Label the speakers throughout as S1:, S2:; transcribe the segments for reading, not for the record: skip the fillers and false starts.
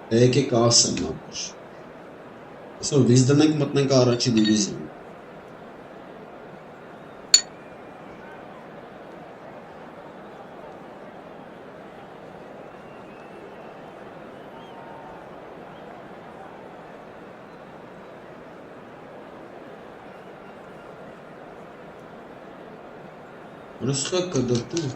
S1: Եկեք ասեմ ապուշ։ Այսօր դիզդնենք մտնենք առաջի դիվիզիոն։ Ռուսխակ կդրտու։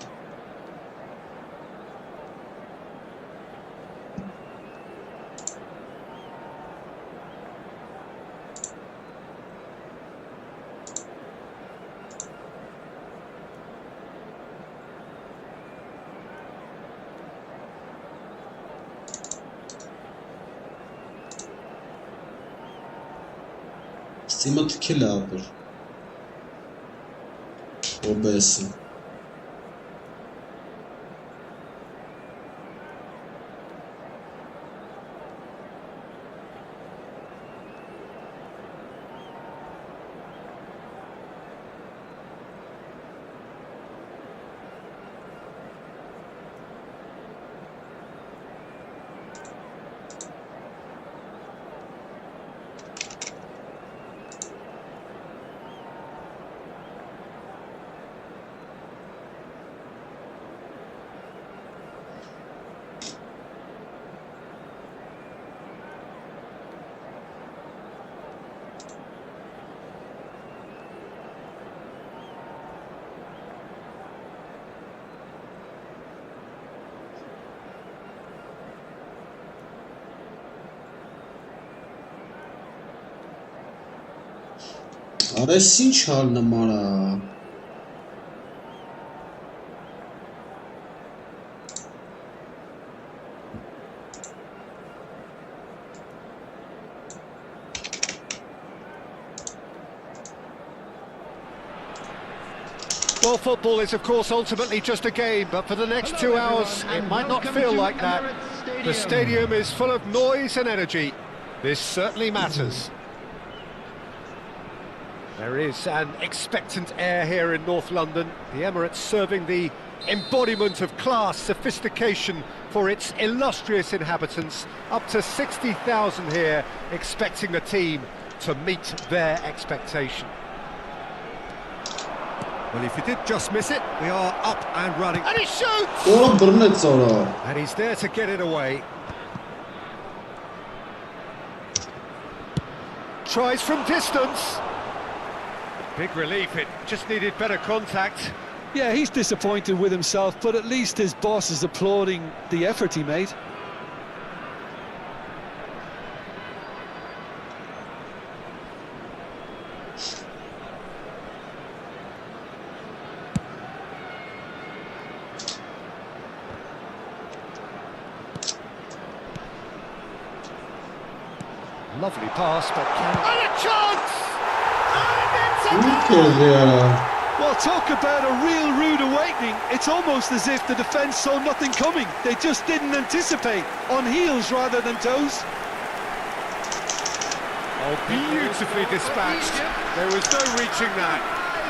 S1: Ստիմը թքել է ապր։ OBS-ը։ Արես ինչ հալ նմարա։
S2: Well, football is of course ultimately just a game, but for the next 2 hours it might not feel like that. The stadium is full of noise and energy. This certainly matters. There is an expectant air here in North London. The Emirates serving the embodiment of class, sophistication for its illustrious inhabitants. Up to 60,000 here, expecting the team to meet their expectation. Well, if you did just miss it, we are up and running. And he shoots! And he's there to get it away. Tries from distance. Big relief, it just needed better contact.
S3: Yeah, he's disappointed with himself, but at least his boss is applauding the effort he made.
S2: Lovely pass, but can... And a chance! And it's a
S1: Ülke
S3: Well, talk about a real rude awakening. It's almost as if the defence saw nothing coming. They just didn't anticipate, on heels rather than toes.
S2: Oh, beautifully dispatched. There was no reaching that.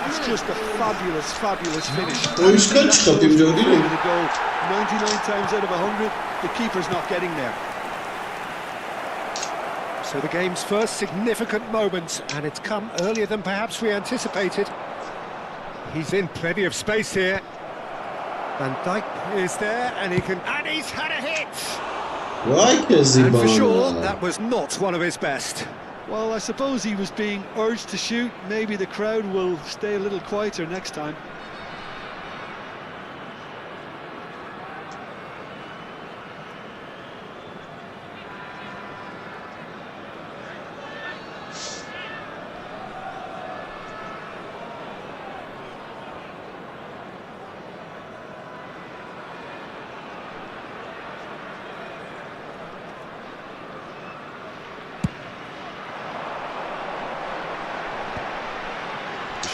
S3: It's just a fabulous, fabulous finish.
S1: Oyuncular çıkartayım diyor değil mi?
S3: The goal, 99 times out of 100, the keeper's not getting there.
S2: So the game's first significant moment, and it's come earlier than perhaps we anticipated. He's in plenty of space here. Van Dijk is there, and he's had a hit!
S1: Vay kezi
S2: And for sure,
S1: bana.
S2: that was not one of his best.
S3: Well, I suppose he was being urged to shoot. Maybe the crowd will stay a little quieter next time.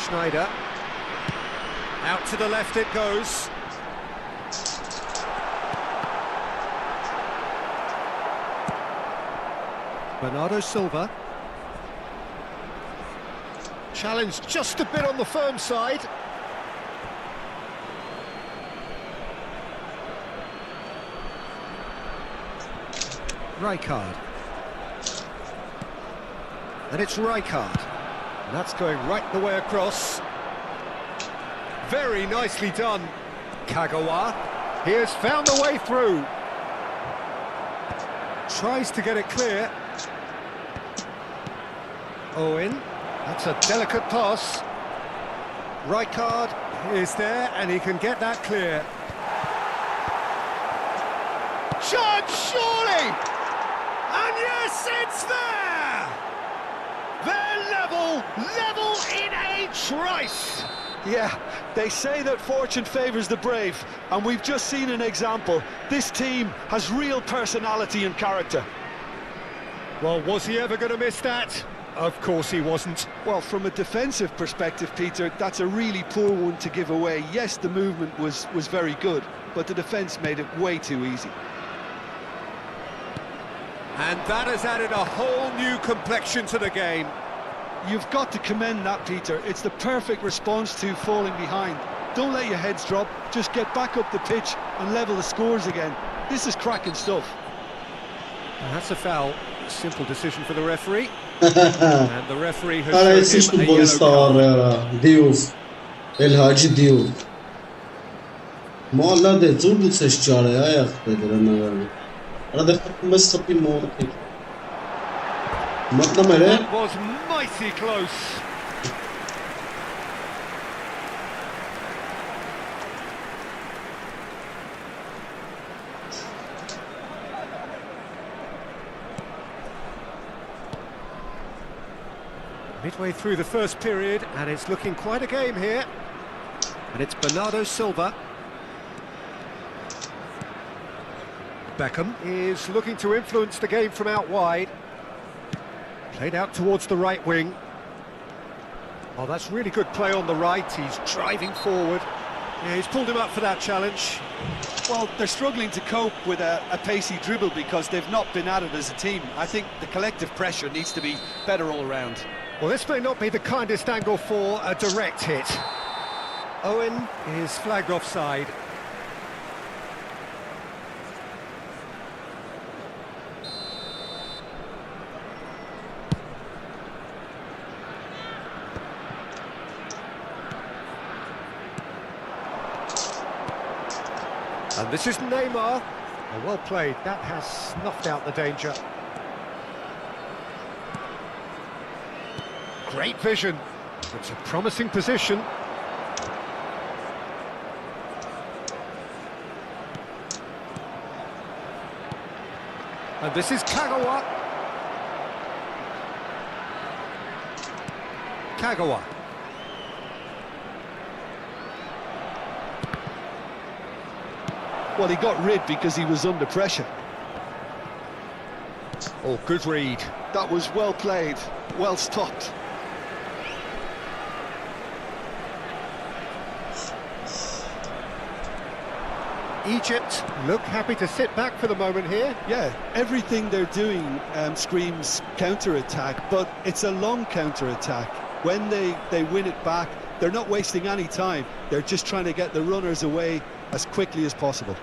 S2: Schneider. Out to the left it goes. Bernardo Silva. Challenge just a bit on the firm side. Rijkaard. And it's Rijkaard. And that's going right the way across. Very nicely done. Kagawa. He has found a way through. Tries to get it clear. Owen. That's a delicate pass. Rijkaard is there and he can get that clear. Shot, surely! And yes, it's there! They're level in a trice!
S3: Yeah, they say that fortune favours the brave, and we've just seen an example. This team has real personality and character.
S2: Well, was he ever going to miss that? Of course he wasn't.
S3: Well, from a defensive perspective, Peter, that's a really poor one to give away. Yes, the movement was very good, but the defence made it way too easy.
S2: And that has added a whole new complexion to the game.
S3: You've got to commend that, Peter. It's the perfect response to falling behind. Don't let your heads drop, just get back up the pitch and level the scores again. This is cracking stuff.
S2: And that's a foul. Simple decision for the referee. And the referee has
S1: Hala
S2: shown
S1: esses
S2: him a yellow
S1: futbolistar
S2: card.
S1: era Diouf. El Hacı Diouf. Mualla de zurdu ses çare ayakta drenavani. Arada kapımız kapı morti. Matlamere.
S2: That was mighty close. Midway through the first period, and it's looking quite a game here. And it's Bernardo Silva. Beckham is looking to influence the game from out wide. Played out towards the right wing. Oh, that's really good play on the right. He's driving forward. Yeah, he's pulled him up for that challenge.
S3: Well, they're struggling to cope with a pacey dribble because they've not been at it as a team. I think the collective pressure needs to be better all around.
S2: Well, this may not be the kindest angle for a direct hit. Owen is flagged offside. And this is Neymar. Oh, well played. That has snuffed out the danger. Great vision. It's a promising position. And this is Kagawa. Kagawa.
S3: Well, he got rid because he was under pressure.
S2: Oh, good read.
S3: That was well played, well stopped.
S2: Egypt look happy to sit back for the moment here.
S3: Yeah, everything they're doing screams counter-attack, but it's a long counter-attack. When they win it back, they're not wasting any time. They're just trying to get the runners away as quickly as possible.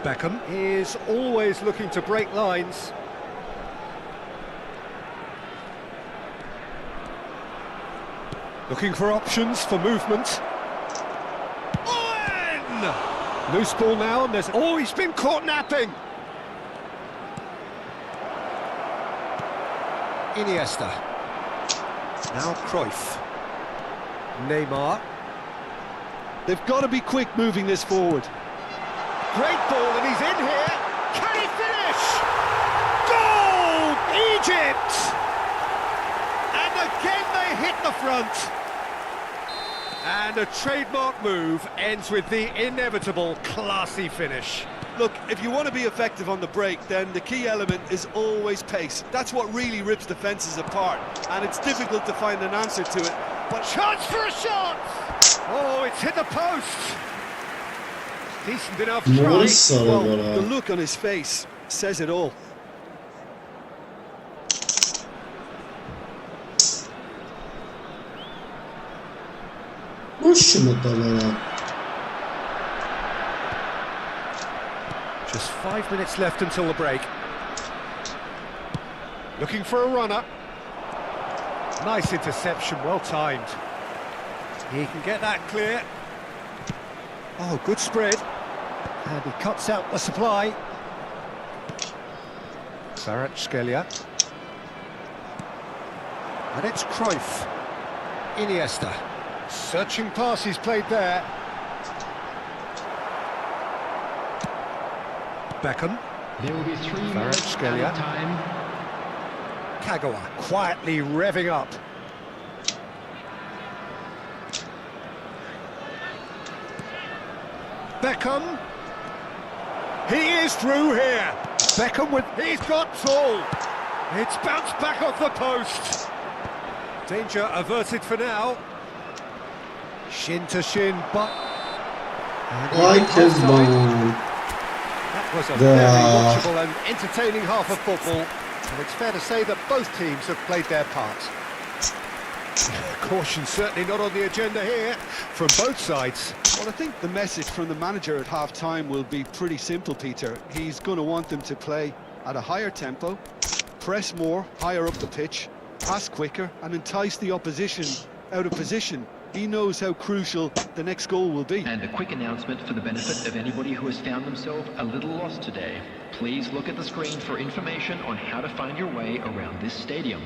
S2: Beckham is always looking to break lines. Looking for options for movement. Loose ball now, and there's... Oh, he's been caught napping! Iniesta. Now Cruyff. Neymar.
S3: They've got to be quick moving this forward.
S2: Great ball, and he's in here. Can he finish? Goal! Egypt! And again they hit the front. And a trademark move ends with the inevitable classy finish.
S3: Look, if you want to be effective on the break, then the key element is always pace. That's what really rips defences apart, and it's difficult to find an answer to it.
S2: But chance for a shot! Oh, it's hit the post. Decent enough try.
S3: Well, the look on his face says it all.
S2: Just 5 minutes left until the break. Looking for a runner. Nice interception, well timed. He can get that clear. Oh, good spread. And he cuts out the supply. Kvaratskhelia. And it's Cruyff. Iniesta. Searching pass he's played there. Beckham.
S4: There will be 3 minutes at time.
S2: Kagawa quietly revving up. Beckham. He is through here. Beckham with... He's got full. It's bounced back off the post. Danger averted for now. Shin to shin, but...
S1: Like his bone.
S2: That was a very watchable and entertaining half of football. And it's fair to say that both teams have played their part. Caution certainly not on the agenda here from both sides.
S3: Well, I think the message from the manager at half-time will be pretty simple, Peter. He's going to want them to play at a higher tempo, press more, higher up the pitch, pass quicker, and entice the opposition out of position. He knows how crucial the next goal will be.
S4: And a quick announcement for the benefit of anybody who has found themselves a little lost today. Please look at the screen for information on how to find your way around this stadium.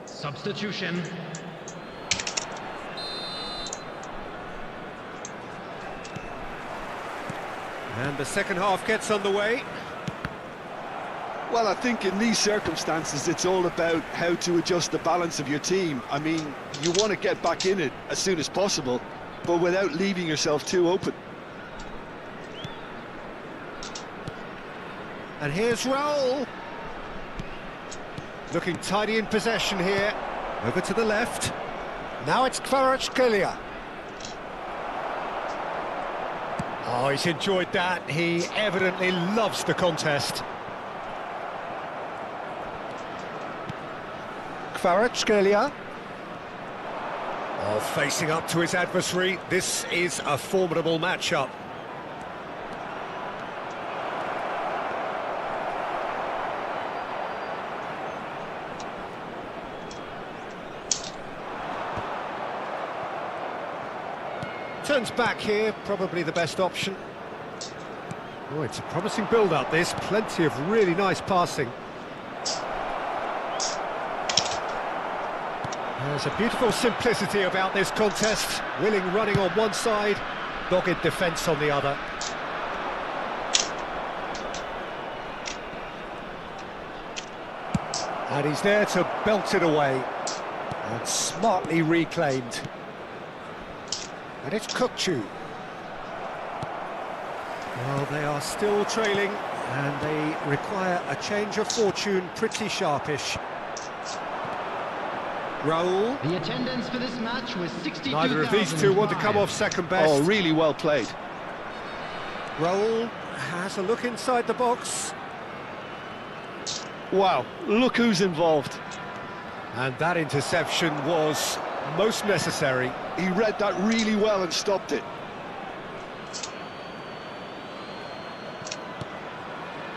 S4: Substitution.
S2: And the second half gets underway.
S3: Well, I think in these circumstances, it's all about how to adjust the balance of your team. I mean, you want to get back in it as soon as possible, but without leaving yourself too open.
S2: And here's Raul. Looking tidy in possession here. Over to the left. Now it's Kvaratskhelia. Oh, he's enjoyed that. He evidently loves the contest. Kvaratskhelia. Oh, facing up to his adversary. This is a formidable matchup. Turns back here, probably the best option. Oh, it's a promising build-up, this. Plenty of really nice passing. There's a beautiful simplicity about this contest. Willing running on one side, dogged defence on the other. And he's there to belt it away. And smartly reclaimed. And it's Kukçu. Well, they are still trailing, and they require a change of fortune, pretty sharpish. Raul.
S4: The attendance for this match was 62,000.
S2: Neither of these two want to come off second best.
S3: Oh, really well played.
S2: Raul has a look inside the box.
S3: Wow, look who's involved.
S2: And that interception was most necessary.
S3: He read that really well and stopped it.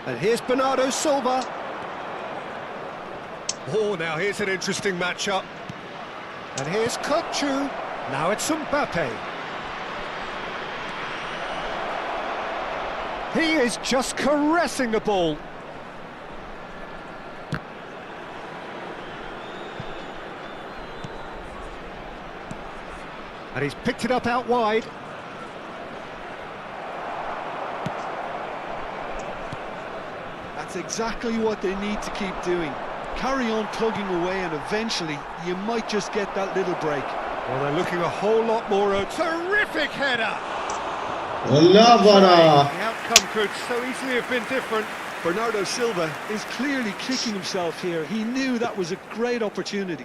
S2: And here's Bernardo Silva. Oh, now here's an interesting matchup. And here's Kukçu. Now it's Mbappe. He is just caressing the ball. And he's picked it up out wide.
S3: That's exactly what they need to keep doing. Carry on plugging away, and eventually you might just get that little break.
S2: Well, they're looking a whole lot more. A terrific header!
S1: والله
S2: The
S1: برا
S2: outcome could so easily have been different.
S3: Bernardo Silva is clearly kicking himself here. He knew that was a great opportunity.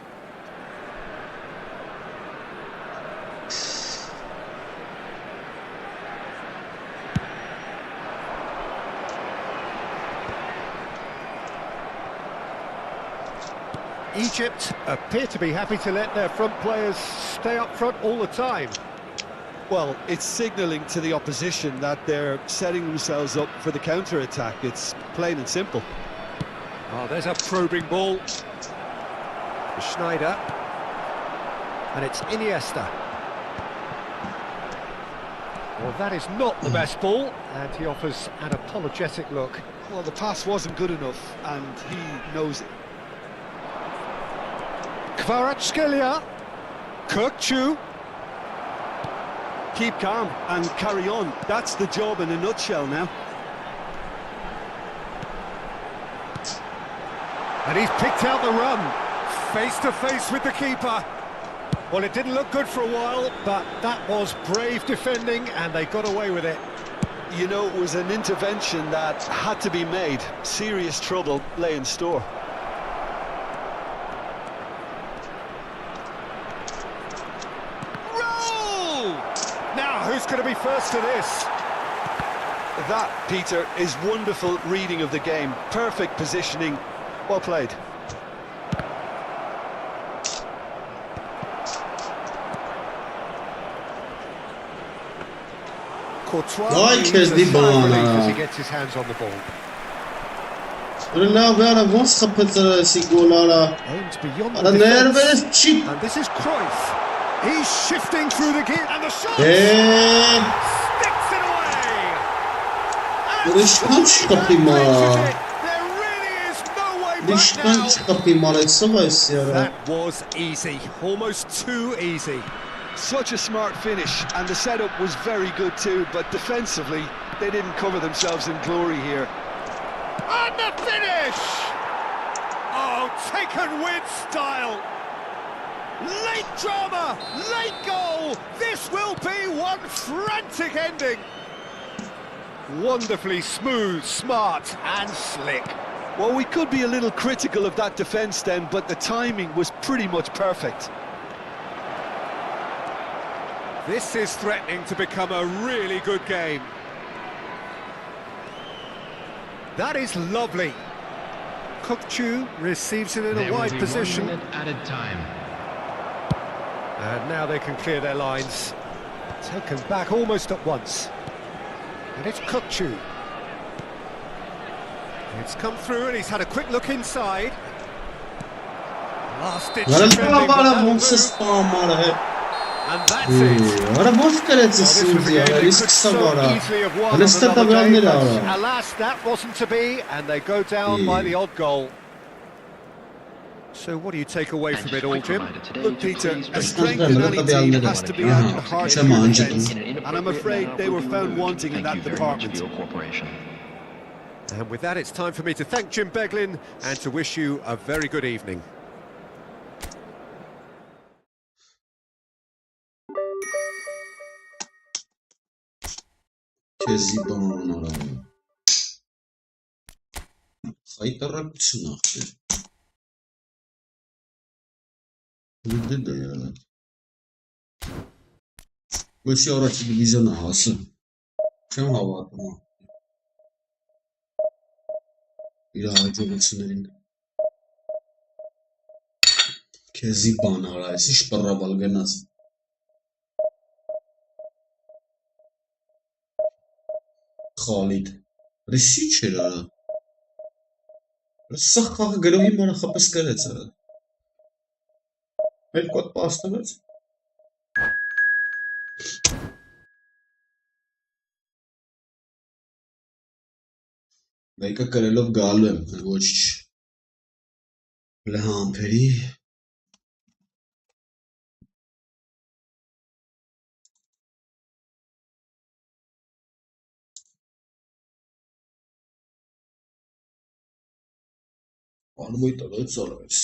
S2: Egypt appear to be happy to let their front players stay up front all the time.
S3: Well, it's signalling to the opposition that they're setting themselves up for the counter-attack. It's plain and simple.
S2: Oh, there's a probing ball. Schneider. And it's Iniesta. Well, that is not the best ball, and he offers an apologetic look.
S3: Well, the pass wasn't good enough, and he knows it.
S2: Kvaratskhelia. Kukçu.
S3: Keep calm and carry on. That's the job in a nutshell now.
S2: And he's picked out the run. Face to face with the keeper. Well, it didn't look good for a while, but that was brave defending, and they got away with it.
S3: You know, it was an intervention that had to be made. Serious trouble lay in store.
S2: Now, who's going to be first to this?
S3: That, Peter, is wonderful reading of the game. Perfect positioning. Well played.
S2: Courtois
S1: Like
S2: needs
S1: his
S2: a sigh of
S1: Dybala.
S2: relief as he gets his hands on the ball.
S1: والله برا وسخ بتر سيجولالا
S2: Aimed beyond
S1: على
S2: the defence.
S1: نيرفس شيت
S2: And this is Cruyff. He's shifting through the gear, and the shot
S1: ايه
S2: sticks it away.
S1: ليش كانش قبي ما
S2: There really is no way
S1: ليش
S2: back
S1: كانش
S2: now.
S1: قبي ما يسوى السيارة
S2: That was easy, almost too easy.
S3: Such a smart finish, and the setup was very good too, but defensively, they didn't cover themselves in glory here.
S2: And the finish! Oh, taken with style. Late drama, late goal. This will be one frantic ending. Wonderfully smooth, smart and slick.
S3: Well, we could be a little critical of that defence then, but the timing was pretty much perfect.
S2: This is threatening to become a really good game. That is lovely. Kukçu receives it in a wide position.
S4: 1 minute added time.
S2: And now they can clear their lines. Taken back almost at once. And it's Kukçu. It's come through and he's had a quick look inside. Last ditch
S1: أنا
S2: defending, but
S1: بقى
S2: that'll
S1: بونس
S2: move.
S1: سبام ماله
S2: And that's it.
S1: أنا ما فكرت
S2: Well, this was a
S1: السوزي
S2: game
S1: أنا
S2: they
S1: ريسك
S2: could so
S1: سبارة
S2: easily have won
S1: أنا
S2: on
S1: استطعت
S2: another
S1: بأمني
S2: day, but
S1: لها
S2: alas, that wasn't to be, and they go down by the odd goal. So what do you take away from it all, Jim?
S3: Look, Peter, a
S1: Please
S3: strength
S1: don't
S3: in
S1: look
S3: any
S1: at the
S3: team
S1: other
S3: has
S1: one.
S3: to be at the heart of
S1: Come
S3: your
S1: on,
S3: defence,
S1: Jim.
S3: and I'm afraid they were found wanting in that department.
S2: And with that, it's time for me to thank Jim Beglin and to wish you a very good evening.
S1: Քեզի բանորը։ Խայտարակություն ախտեր։ Դե դա յարա։ Ոչի առաջի դիվիզիոնը հասը։ Չեմ հավատում։ Իր հաջողություններին։ Քեզի բան արա, այսի շպռաբալ գնաց։ Խալիդ, ռիսի չեր արա։ Սաղ խաղը գրողի մոնը խպս կրեց արա։ Երկու հատ պաս տվեց։ Մեկը կրելով գալու եմ, ոչ լհամպերի։ Արմույտ ալեց արայս։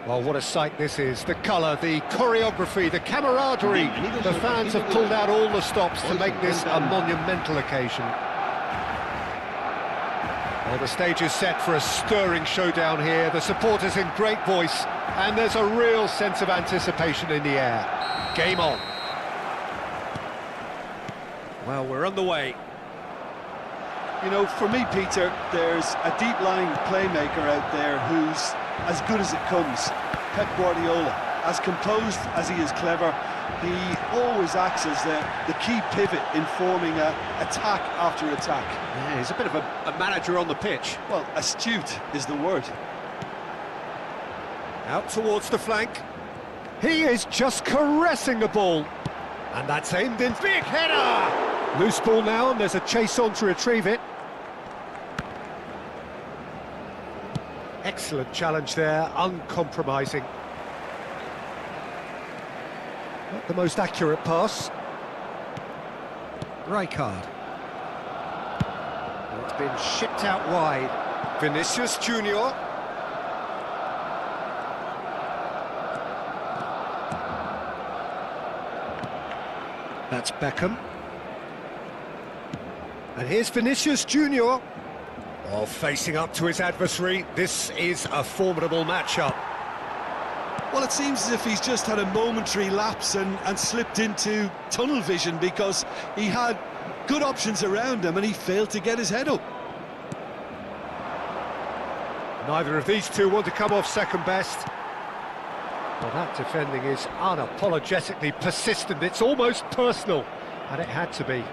S2: Well, what a sight this is. The colour, the choreography, the camaraderie. The fans have pulled out all the stops to make this a monumental occasion. Well, the stage is set for a stirring showdown here. The supporters in great voice, and there's a real sense of anticipation in the air. Game on. Well, we're underway.
S3: You know, for me, Peter, there's a deep-lying playmaker out there who's as good as it comes. Pep Guardiola, as composed as he is clever, he always acts as the key pivot in forming attack after attack.
S2: Yeah, he's a bit of a manager on the pitch.
S3: Well, astute is the word.
S2: Out towards the flank. He is just caressing the ball. And that's aimed in. Big header! Loose ball now, and there's a chase on to retrieve it. Excellent challenge there, uncompromising. Not the most accurate pass. Rijkaard. It's been shipped out wide. Vinicius Junior. That's Beckham. And here's Vinicius Junior. Well, facing up to his adversary, this is a formidable matchup.
S3: Well, it seems as if he's just had a momentary lapse and slipped into tunnel vision, because he had good options around him and he failed to get his head up.
S2: Neither of these two want to come off second best. Well, that defending is unapologetically persistent. It's almost personal, and it had to be.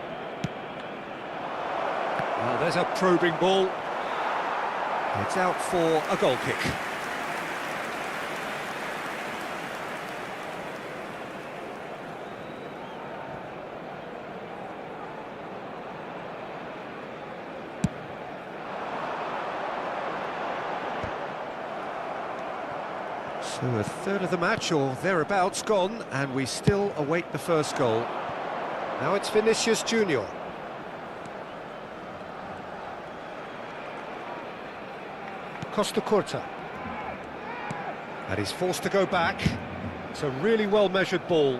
S2: Well, there's a probing ball. It's out for a goal kick. So a third of the match or thereabouts gone, and we still await the first goal. Now it's Vinicius Junior. Costa Curta. And he's forced to go back. It's a really well-measured ball.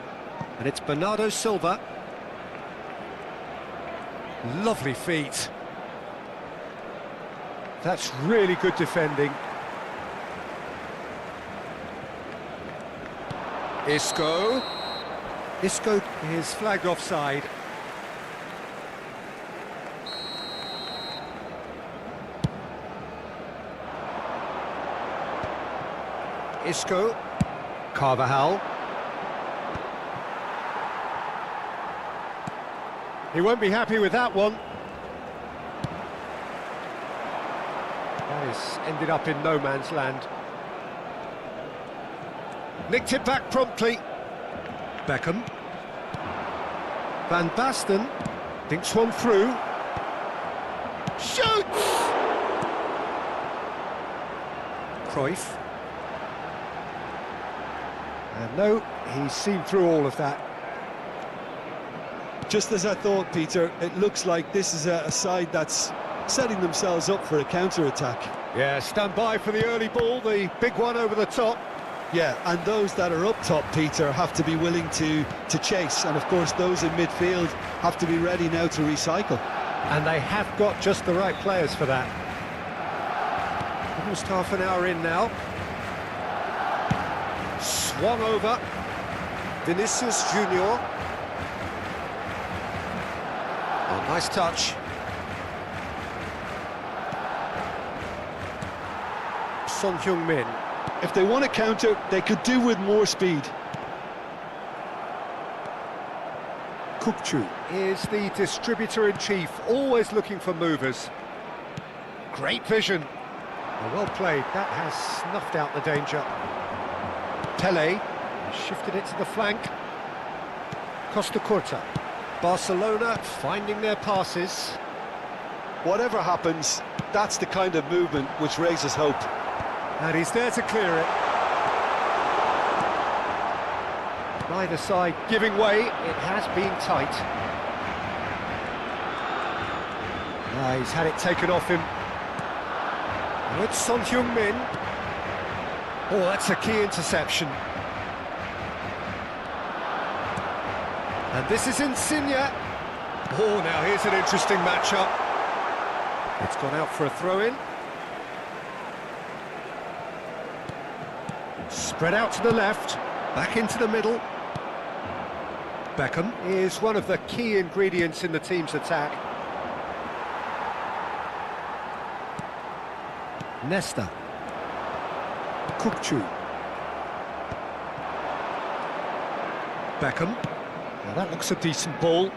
S2: And it's Bernardo Silva. Lovely feet. That's really good defending. Isco. Isco is flagged offside. Isco. Carvajal. He won't be happy with that one. That has ended up in no man's land. Nicked it back promptly. Beckham. Van Basten dinks one through. Shoots! Cruyff. And no, he's seen through all of that.
S3: Just as I thought, Peter, it looks like this is a side that's setting themselves up for a counter-attack.
S2: Yeah, stand by for the early ball, the big one over the top.
S3: Yeah, and those that are up top, Peter, have to be willing to chase. And, of course, those in midfield have to be ready now to recycle.
S2: And they have got just the right players for that. Almost half an hour in now. Swung over. Vinicius Junior. Oh, nice touch. Son Heung-min.
S3: If they want to counter, they could do with more speed.
S2: Kukçu is the distributor-in-chief, always looking for movers. Great vision. Well played, that has snuffed out the danger. Pele shifted it to the flank. Costa Curta. Barcelona finding their passes.
S3: Whatever happens, that's the kind of movement which raises hope.
S2: And he's there to clear it. Neither side giving way, it has been tight. He's had it taken off him. And it's Son Heung-min. Oh, that's a key interception. And this is Insigne. Oh, now here's an interesting matchup. It's gone out for a throw-in. Spread out to the left, back into the middle. Beckham is one of the key ingredients in the team's attack. Nesta. Kukçu. Beckham. Now that looks a decent ball.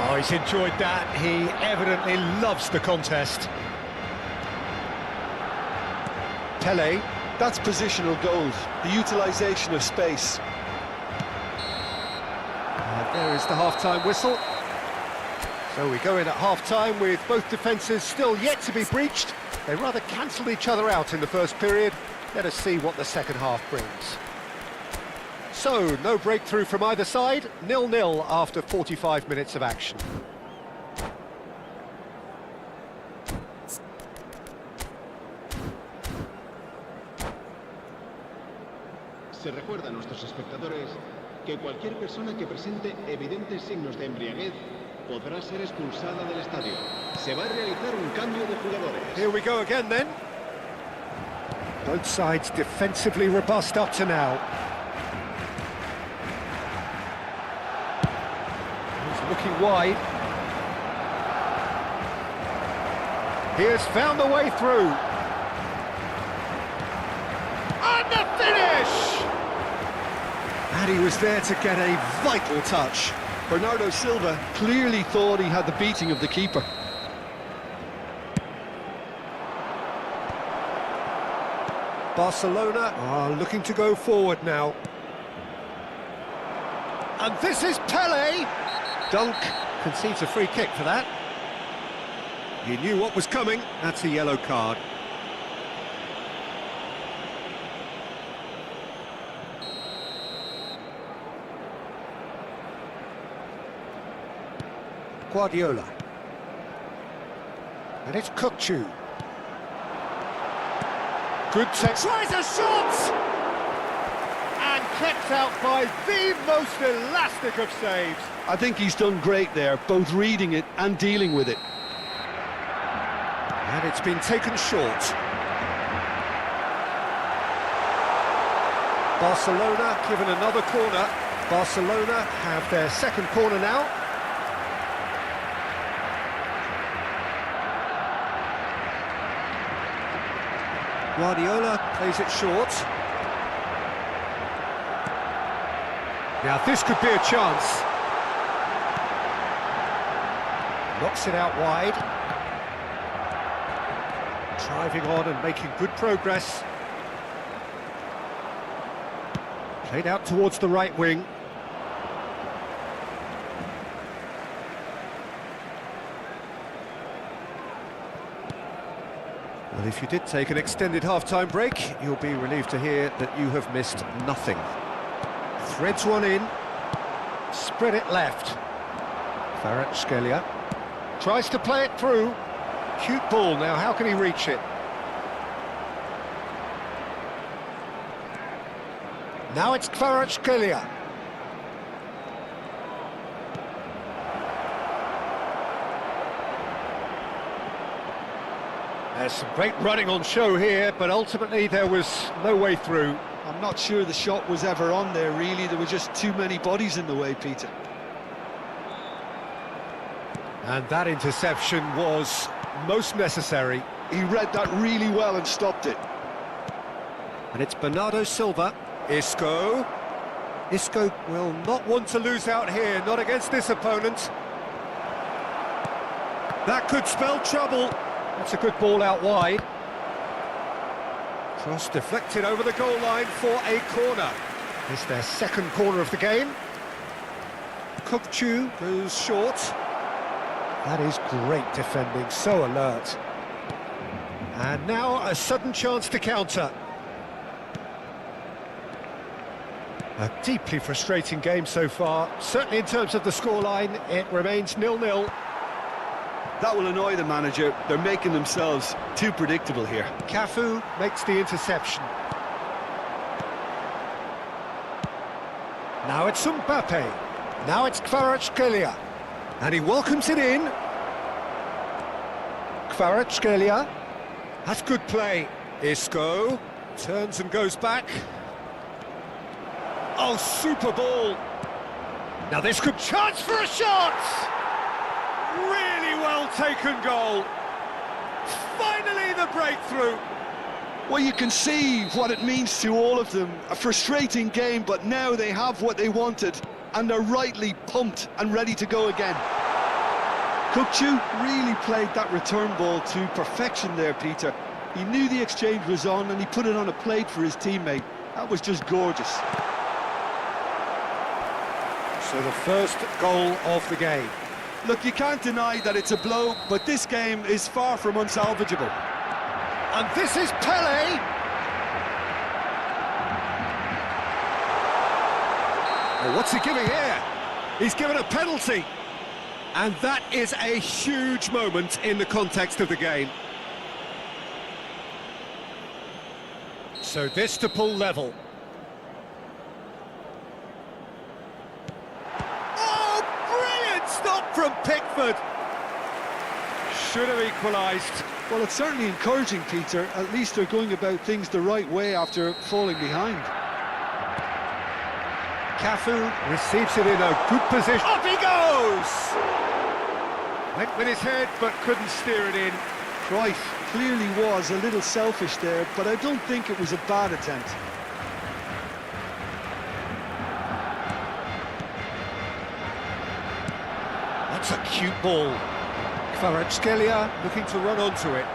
S2: Oh, he's enjoyed that. He evidently loves the contest. Pele.
S3: That's positional gold, the utilisation of space.
S2: There is the half-time whistle. So we go in at half-time with both defences still yet to be breached. They rather cancelled each other out in the first period. Let us see what the second half brings. So, no breakthrough from either side, 0-0 after 45 minutes of action.
S5: Se recuerda a nuestros espectadores que cualquier persona que presente evidentes signos de embriaguez podrá ser expulsada del estadio. Se va a realizar un cambio de jugadores.
S2: Here we go again then. Both sides defensively robust up to now. He's looking wide. He has found the way through. And the finish! And he was there to get a vital touch.
S3: Bernardo Silva clearly thought he had the beating of the keeper.
S2: Barcelona are looking to go forward now. And this is Pele. Dunk concedes a free kick for that. He knew what was coming. That's a yellow card. Guardiola. And it's Kukçu. Good take. Tries a shot! And kept out by the most elastic of saves.
S3: I think he's done great there, both reading it and dealing with it.
S2: And it's been taken short. Barcelona given another corner. Barcelona have their second corner now. Guardiola plays it short. Now this could be a chance. Knocks it out wide. Driving on and making good progress. Played out towards the right wing. Well, if you did take an extended half-time break, you'll be relieved to hear that you have missed nothing. Threads one in. Spread it left. Kvaratskhelia tries to play it through. Cute ball now, how can he reach it? Now it's Kvaratskhelia. There's some great running on show here, but ultimately there was no way through.
S3: I'm not sure the shot was ever on there, really. There were just too many bodies in the way, Peter.
S2: And that interception was most necessary.
S3: He read that really well and stopped it.
S2: And it's Bernardo Silva. Isco. Isco will not want to lose out here, not against this opponent. That could spell trouble. That's a good ball out wide. Cross deflected over the goal line for a corner. It's their second corner of the game. Kukçu goes short. That is great defending, so alert. And now a sudden chance to counter. A deeply frustrating game so far. Certainly in terms of the scoreline, it remains 0-0.
S3: That will annoy the manager. They're making themselves too predictable here.
S2: Cafu makes the interception. Now it's Mbappe. Now it's Kvaratskhelia. And he welcomes it in. Kvaratskhelia. That's good play. Isco turns and goes back. Oh, super ball. Now this could chance for a shot. Really well taken goal. Finally the breakthrough.
S3: Well, you can see what it means to all of them. A frustrating game, but now they have what they wanted, and they're rightly pumped and ready to go again. Kukçu really played that return ball to perfection there, Peter. He knew the exchange was on and he put it on a plate for his teammate. That was just gorgeous.
S2: So the first goal of the game.
S3: Look, you can't deny that it's a blow, but this game is far from unsalvageable.
S2: And this is Pele. Oh, what's he giving here? He's given a penalty. And that is a huge moment in the context of the game. So this to pull level. Oh, brilliant stop from Pickford. Should have equalised.
S3: Well, it's certainly encouraging, Peter. At least they're going about things the right way after falling behind.
S2: Cafu receives it in a good position. Up he goes! Went with his head, but couldn't steer it in.
S3: Cruyff clearly was a little selfish there, but I don't think it was a bad attempt.
S2: That's a cute ball. Kvaratskhelia looking to run onto it.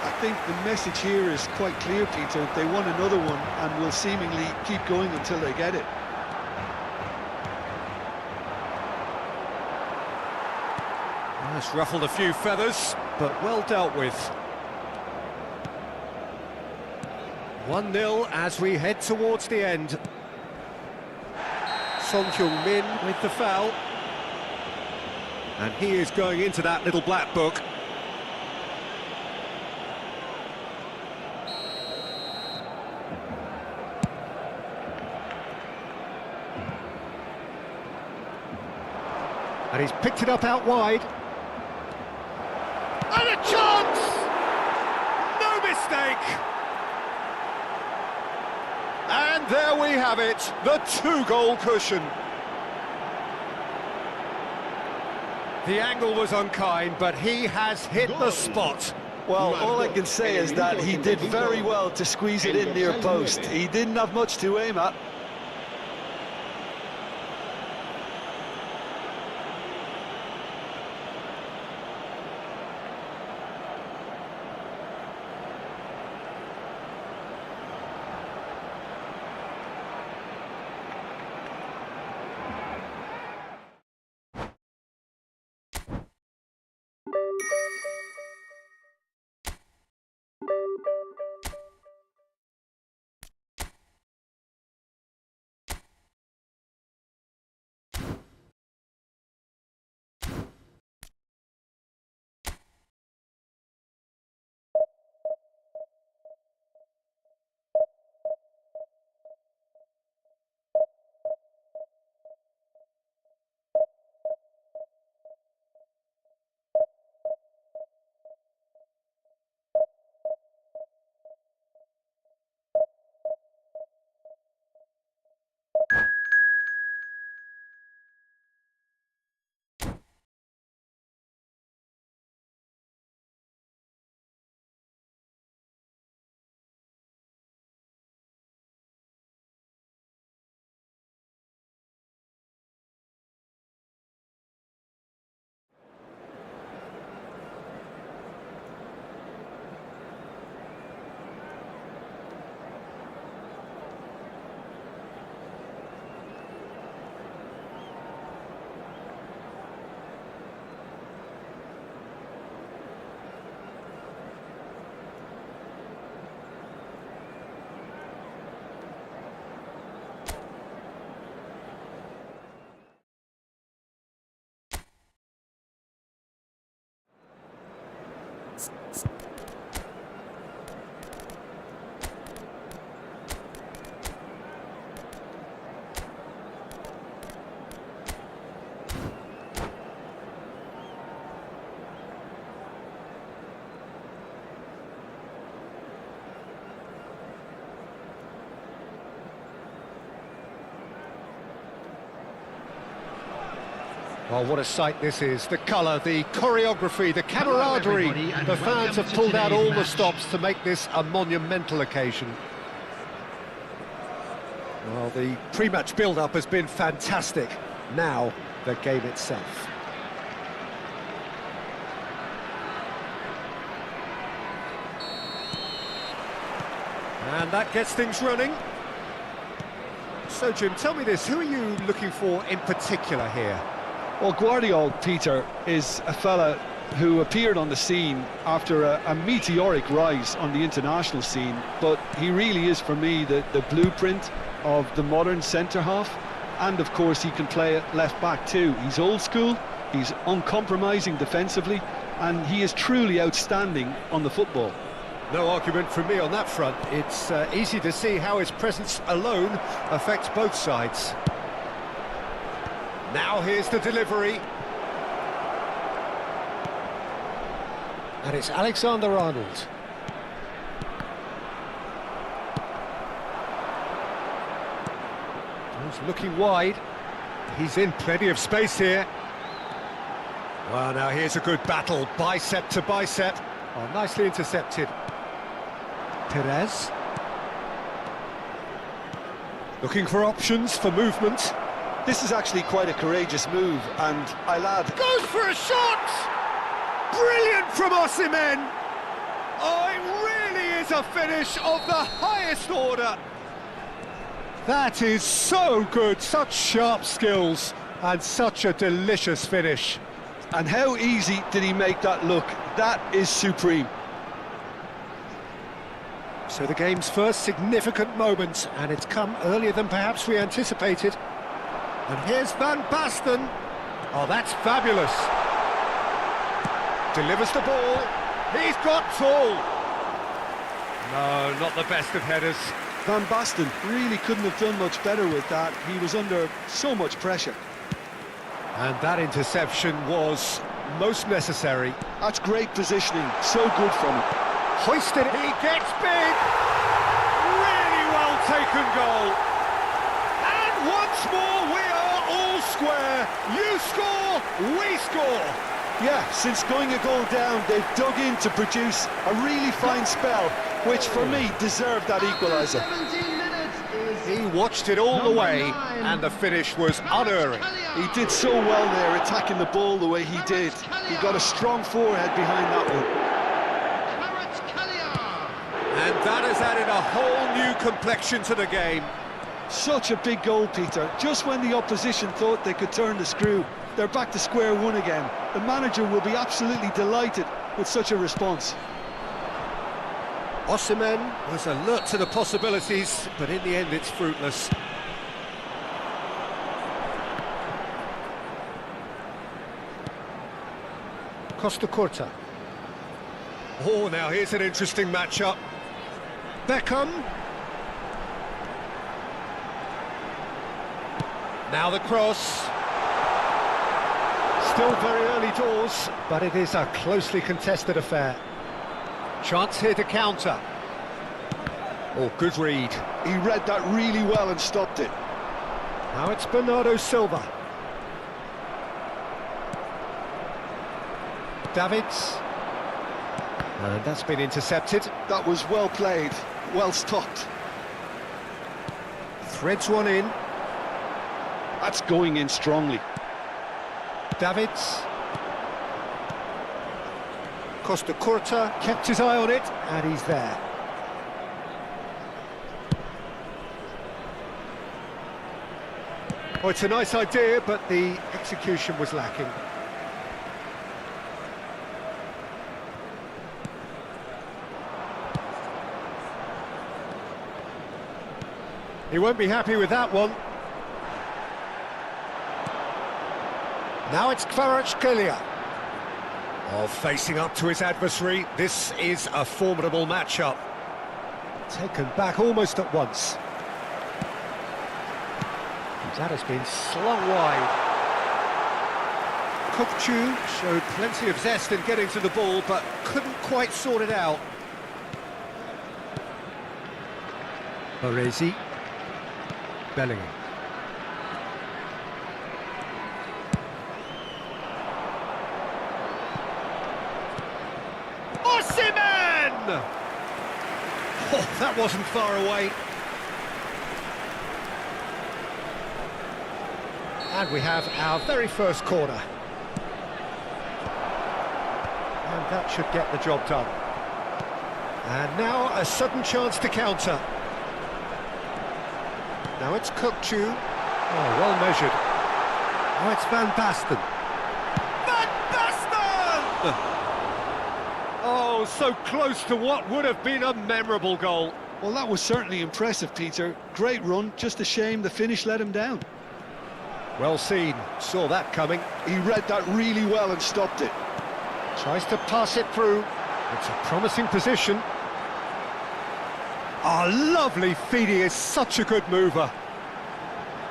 S3: I think the message here is quite clear, Peter. They want another one and will seemingly keep going until they get it.
S2: That's ruffled a few feathers, but well dealt with. 1-0 as we head towards the end. Son Heung-min with the foul. And he is going into that little black book. And he's picked it up out wide. And a chance! No mistake! And there we have it, the 2-goal cushion. The angle was unkind, but he has hit the spot.
S3: Well, all I can say is that he did very well to squeeze it in near post. He didn't have much to aim at.
S2: Well, what a sight this is. The colour, the choreography, the camaraderie. The fans have pulled out all the stops to make this a monumental occasion. Well, the pre-match build-up has been fantastic. Now, the game itself. And that gets things running. So, Jim, tell me this, who are you looking for in particular here?
S3: Well, Guardiola, Peter, is a fella who appeared on the scene after a meteoric rise on the international scene, but he really is, for me, the blueprint of the modern centre-half, and of course he can play at left-back too. He's old school, he's uncompromising defensively, and he is truly outstanding on the football.
S2: No argument from me on that front. It's easy to see how his presence alone affects both sides. Now here's the delivery. And it's Alexander-Arnold. He's looking wide. He's in plenty of space here. Well, now here's a good battle, bicep to bicep. Oh, nicely intercepted. Perez. Looking for options for movement.
S3: This is actually quite a courageous move, and I'll add...
S2: Goes for a shot! Brilliant from Osimhen! Oh, it really is a finish of the highest order! That is so good, such sharp skills, and such a delicious finish.
S3: And how easy did he make that look? That is supreme.
S2: So the game's first significant moment, and it's come earlier than perhaps we anticipated. And here's Van Basten. Oh, that's fabulous. Delivers the ball. He's got full. No, not the best of headers.
S3: Van Basten really couldn't have done much better with that. He was under so much pressure.
S2: And that interception was most necessary.
S3: That's great positioning, so good from him.
S2: Hoisted, he gets big. Really well taken goal. And once more we are all square. You score, we score.
S3: Yeah, since going a goal down, they've dug in to produce a really fine spell, which for me deserved that equaliser.
S2: He watched it all the way, and the finish was unerring.
S3: He did so well there, attacking the ball the way he did. He got a strong forehead behind that one.
S2: And that has added a whole new complexion to the game.
S3: Such a big goal, Peter. Just when the opposition thought they could turn the screw, they're back to square one again. The manager will be absolutely delighted with such a response.
S2: Osimhen was alert to the possibilities, but in the end it's fruitless. Costa Curta. Oh, now here's an interesting matchup. Beckham. Now the cross. Still very early doors, but it is a closely contested affair. Chance here to counter. Oh, good read.
S3: He read that really well and stopped it.
S2: Now it's Bernardo Silva. Davids. And that's been intercepted.
S3: That was well played, well stopped.
S2: Threads one in.
S3: That's going in strongly.
S2: Davids. Costa Curta kept his eye on it, and he's there. Oh, it's a nice idea, but the execution was lacking. He won't be happy with that one. Now it's Kvaratskhelia. Oh, facing up to his adversary, this is a formidable matchup. Taken back almost at once. That has been slung wide. Kokchu showed plenty of zest in getting to the ball, but couldn't quite sort it out. Baresi. Bellingham. Osimhen! Oh, that wasn't far away. And we have our very first corner. And that should get the job done. And now a sudden chance to counter. Now it's Kokchu. Oh, well measured. Now it's Van Basten. Van Basten! Oh, so close to what would have been a memorable goal.
S3: Well, that was certainly impressive, Peter. Great run, just a shame the finish let him down.
S2: Well seen, saw that coming.
S3: He read that really well and stopped it.
S2: Tries to pass it through. It's a promising position. Oh, lovely feed, he is such a good mover.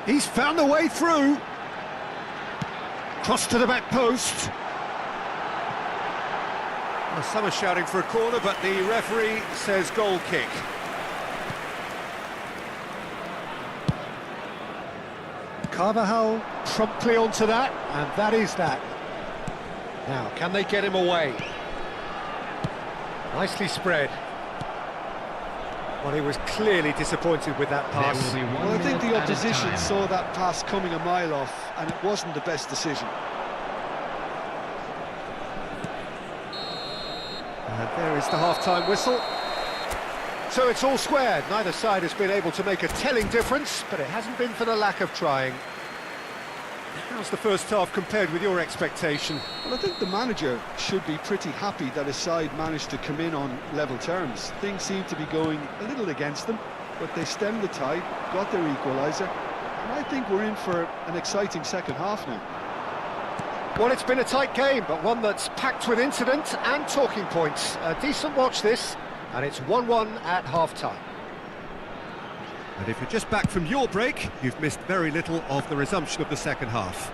S2: He's found the way through. Cross to the back post. Well, some are shouting for a corner, but the referee says goal kick. Carvajal promptly onto that, and that is that. Now, can they get him away? Nicely spread. Well, he was clearly disappointed with that pass.
S4: There will be 1
S3: Well, I think
S4: minute
S3: the
S4: added
S3: opposition
S4: time.
S3: saw that pass coming a mile off, and it wasn't the best decision.
S2: And there is the half-time whistle. So it's all squared. Neither side has been able to make a telling difference, but it hasn't been for the lack of trying. How's the first half compared with your expectation?
S3: Well, I think the manager should be pretty happy that his side managed to come in on level terms. Things seem to be going a little against them, but they stemmed the tide, got their equaliser, and I think we're in for an exciting second half now.
S2: Well, it's been a tight game, but one that's packed with incident and talking points. A decent watch this, and it's 1-1 at half-time.
S6: And if you're just back from your break, you've missed very little of the resumption of the second half.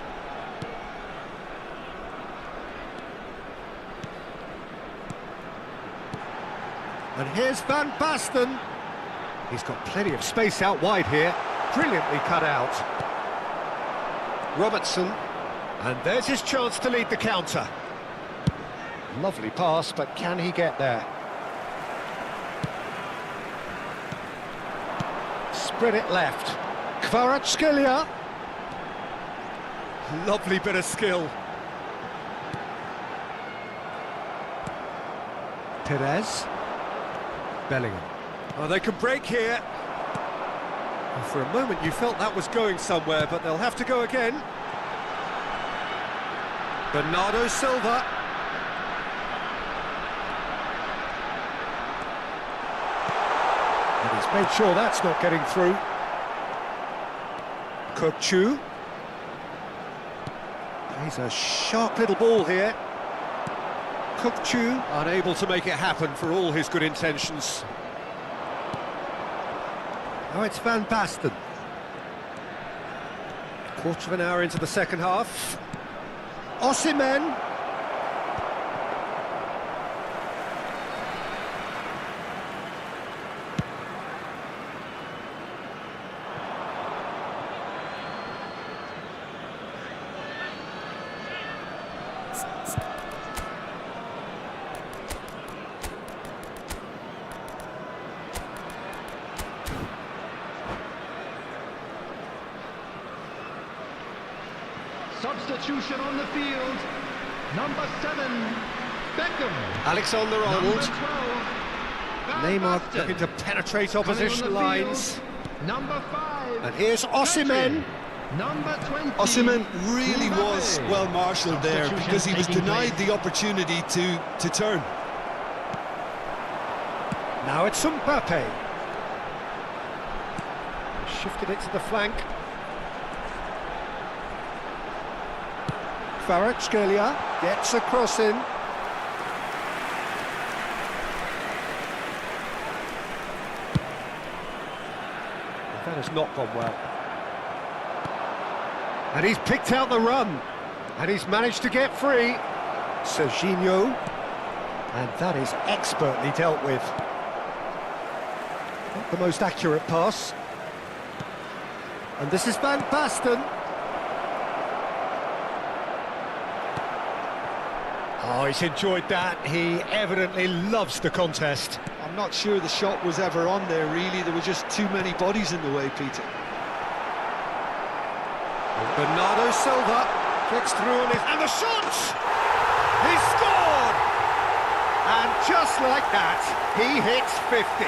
S2: And here's Van Basten. He's got plenty of space out wide here. Brilliantly cut out. Robertson. And there's his chance to lead the counter. Lovely pass, but can he get there? Spread it left. Kvaratskhelia. Lovely bit of skill. Perez. Bellingham.
S6: Oh, they can break here.
S2: Well, for a moment you felt that was going somewhere, but they'll have to go again.
S6: Bernardo Silva.
S2: And he's made sure that's not getting through. Kokchu. He's a sharp little ball here. Kokchu.
S6: Unable to make it happen for all his good intentions.
S2: Now it's Van Basten. Quarter of an hour into the second half. Osimhen.
S4: Substitution on the field. Number 7, Beckham.
S2: Alexander-Arnold.
S6: Neymar looking to penetrate opposition lines.
S4: Number 5.
S2: And here's Osimhen.
S4: Number 20.
S3: Osimhen really was
S4: Mbappe.
S3: well marshalled there because he was denied the opportunity to turn.
S2: Now it's Mbappe. Shifted it to the flank. Kvaratskhelia gets a cross in. That has not gone well. And he's picked out the run. And he's managed to get free. Serginho. And that is expertly dealt with. Not the most accurate pass. And this is Van Basten. Oh, he's enjoyed that. He evidently loves the contest.
S3: I'm not sure the shot was ever on there, really. There were just too many bodies in the way, Peter.
S6: Bernardo Silva kicks through and the shot!
S2: He scored! And just like that, he hits 50.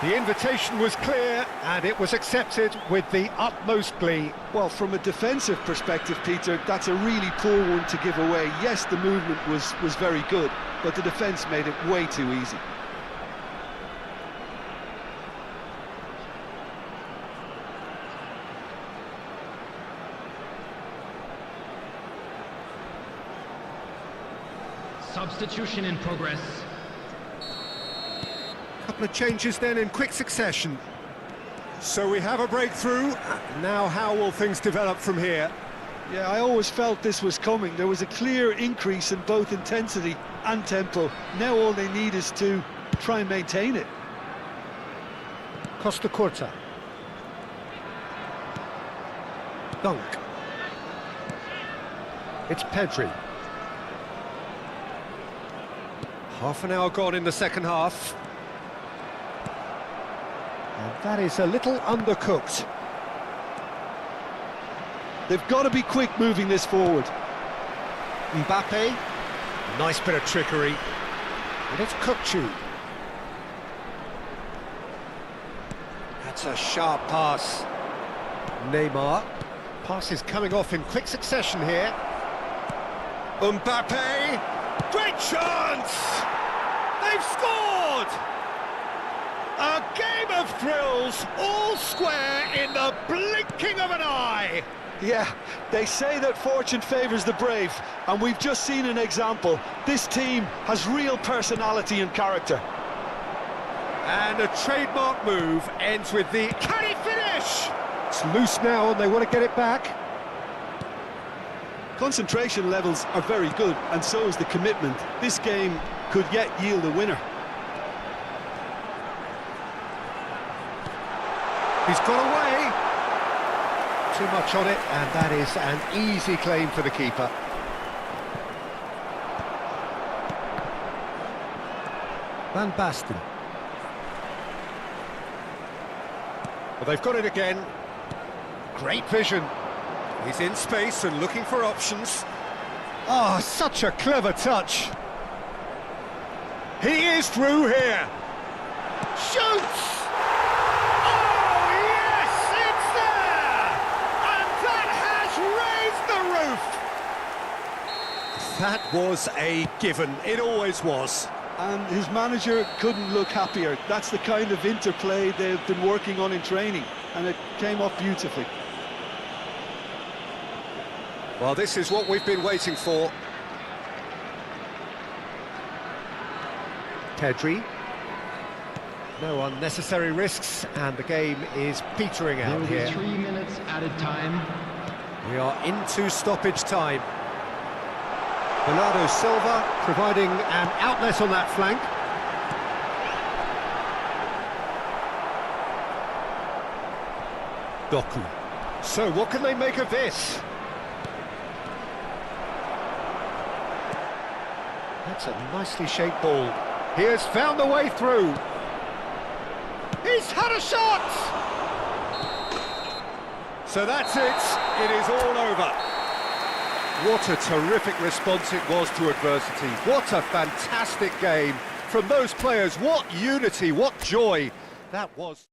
S2: The invitation was clear, and it was accepted with the utmost glee.
S3: Well, from a defensive perspective, Peter, that's a really poor one to give away. Yes, the movement was very good, but the defence made it way too easy.
S4: Substitution in progress.
S6: Couple of changes then in quick succession.
S2: So we have a breakthrough. Now how will things develop from here?
S3: Yeah, I always felt this was coming. There was a clear increase in both intensity and tempo. Now all they need is to try and maintain it.
S2: Costa Curta. Dunk. It's Pedri.
S6: Half an hour gone in the second half.
S2: And that is a little undercooked.
S3: They've got to be quick moving this forward.
S2: Mbappe. Nice bit of trickery. And it's Kukçu. That's a sharp pass. Neymar. Pass is coming off in quick succession here. Mbappe. Great chance! They've scored! A game of thrills, all square in the blinking of an eye.
S3: Yeah, they say that fortune favours the brave, and we've just seen an example. This team has real personality and character.
S2: And a trademark move ends with the... Can he finish? It's loose now and they want to get it back.
S3: Concentration levels are very good, and so is the commitment. This game could yet yield a winner.
S2: He's got away. Too much on it, and that is an easy claim for the keeper. Van Basten. Well, they've got it again. Great vision. He's in space and looking for options. Oh, such a clever touch. He is through here. Shoots! Oh, yes, it's there! And that has raised the roof! That was a given. It always was.
S3: And his manager couldn't look happier. That's the kind of interplay they've been working on in training, and it came off beautifully.
S2: Well, this is what we've been waiting for. Pedri. No unnecessary risks, and the game is petering
S4: There
S2: out
S4: will be
S2: here.
S4: 3 minutes added time.
S2: We are into stoppage time. Bernardo Silva providing an outlet on that flank. Doku. So what can they make of this? That's a nicely shaped ball. He has found the way through. He's had a shot! So that's it. It is all over. What a terrific response it was to adversity. What a fantastic game from those players. What unity, what joy that was.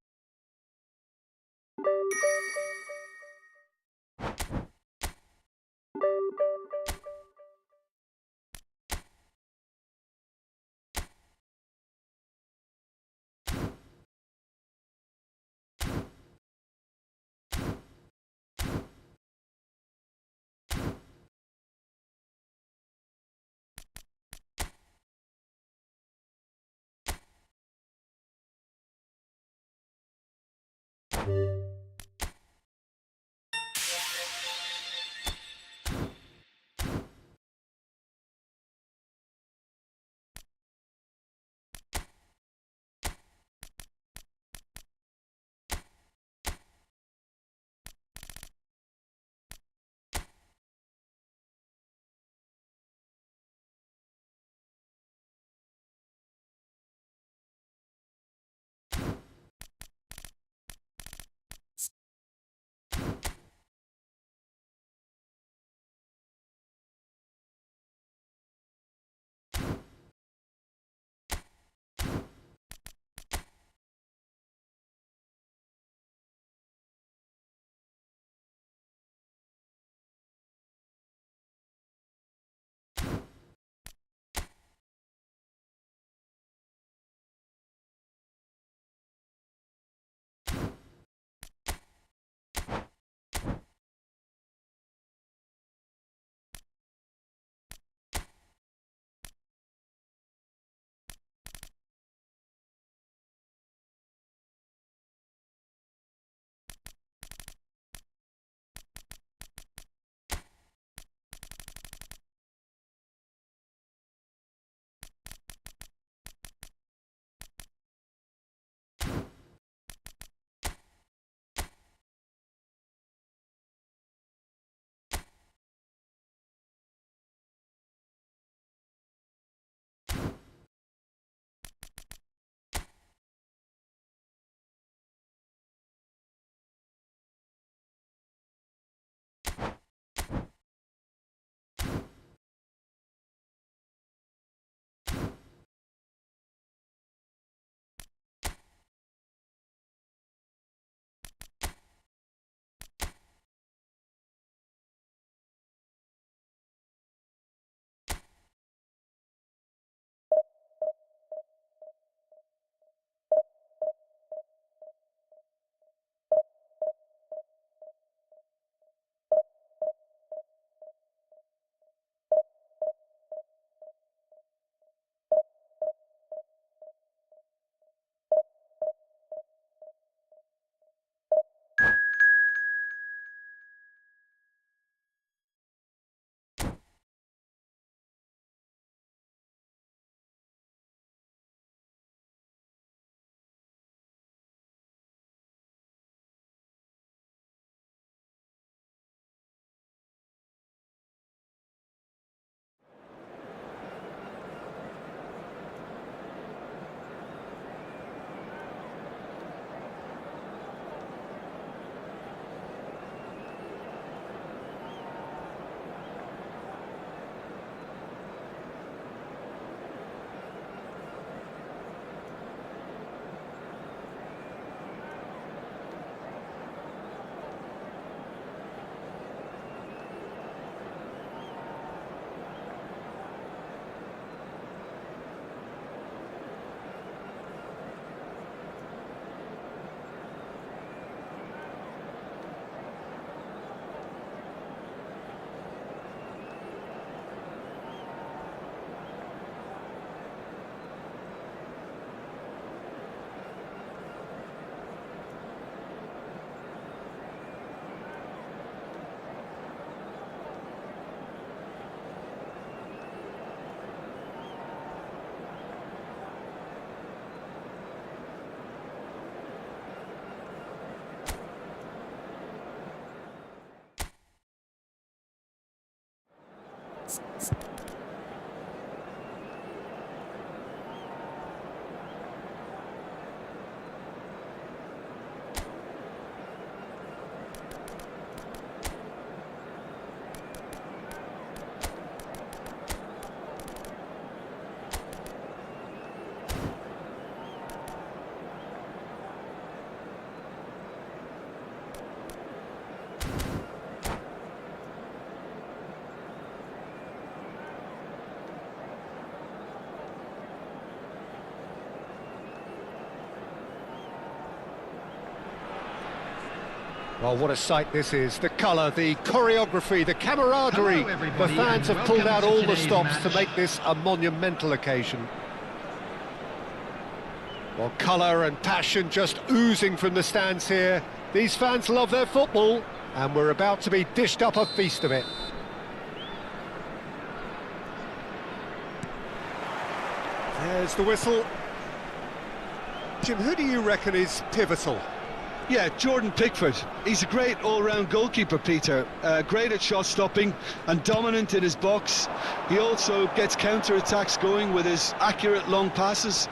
S2: Well, what a sight this is. The colour, the choreography, the camaraderie.
S4: Hello,
S2: The
S4: everybody,
S2: fans
S4: and
S2: have pulled out
S4: welcome to
S2: all the
S4: today's
S2: stops to
S4: match.
S2: make this a monumental occasion. Well, colour and passion just oozing from the stands here. These fans love their football, and we're about to be dished up a feast of it. There's the whistle. Jim, who do you reckon is pivotal?
S3: Yeah, Jordan Pickford. He's a great all-round goalkeeper, Peter. Great at shot stopping and dominant in his box. He also gets counter-attacks going with his accurate long passes.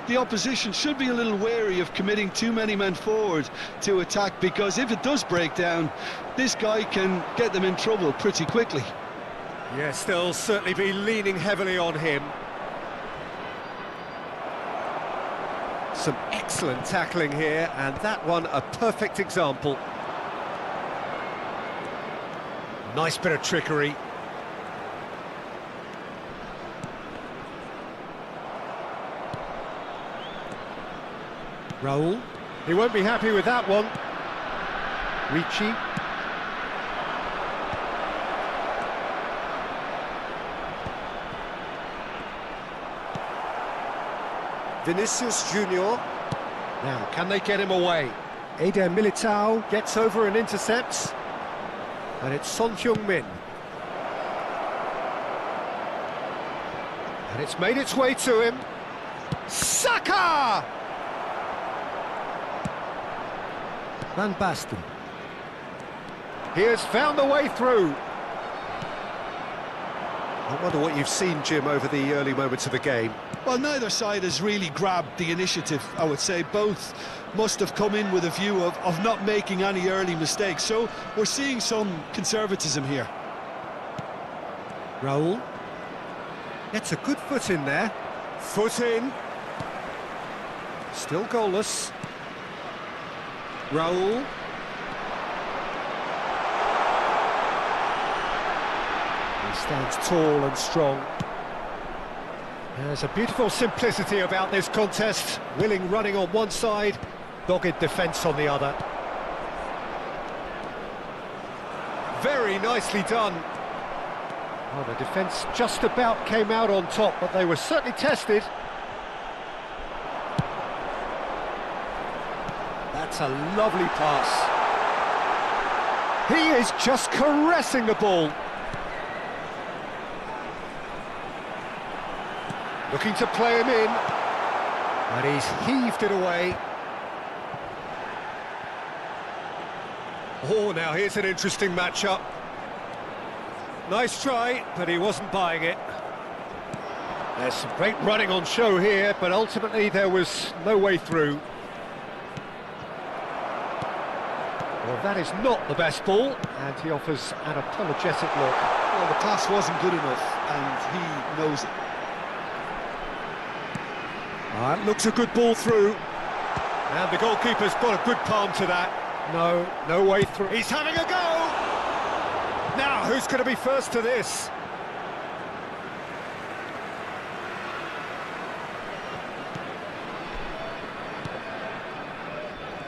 S3: The opposition should be a little wary of committing too many men forward to attack, because if it does break down, this guy can get them in trouble pretty quickly.
S2: Yes, they'll certainly be leaning heavily on him. Some excellent tackling here, and that one a perfect example. Nice bit of trickery. Raul. He won't be happy with that one. Ricci. Vinicius Junior. Now, can they get him away? Eder Militao gets over and intercepts. And it's Son Heung-min. And it's made its way to him. Saka! Van Basten. He has found a way through. I wonder what you've seen, Jim, over the early moments of the game.
S3: Well, neither side has really grabbed the initiative, I would say. Both must have come in with a view of not making any early mistakes. So we're seeing some conservatism here.
S2: Raul. Gets a good foot in there. Foot in. Still goalless. Raul. He stands tall and strong. There's a beautiful simplicity about this contest. Willing running on one side, dogged defence on the other. Very nicely done. Oh, the defence just about came out on top, but they were certainly tested. That's a lovely pass. He is just caressing the ball. Looking to play him in, and he's heaved it away. Oh, now here's an interesting matchup. Nice try, but he wasn't buying it. There's some great running on show here, but ultimately there was no way through. Well, that is not the best ball, and he offers an apologetic look.
S3: Well, the pass wasn't good enough, and he knows it.
S2: That looks a good ball through. And the goalkeeper's got a good palm to that. No way through. He's having a go! Now, who's going to be first to this?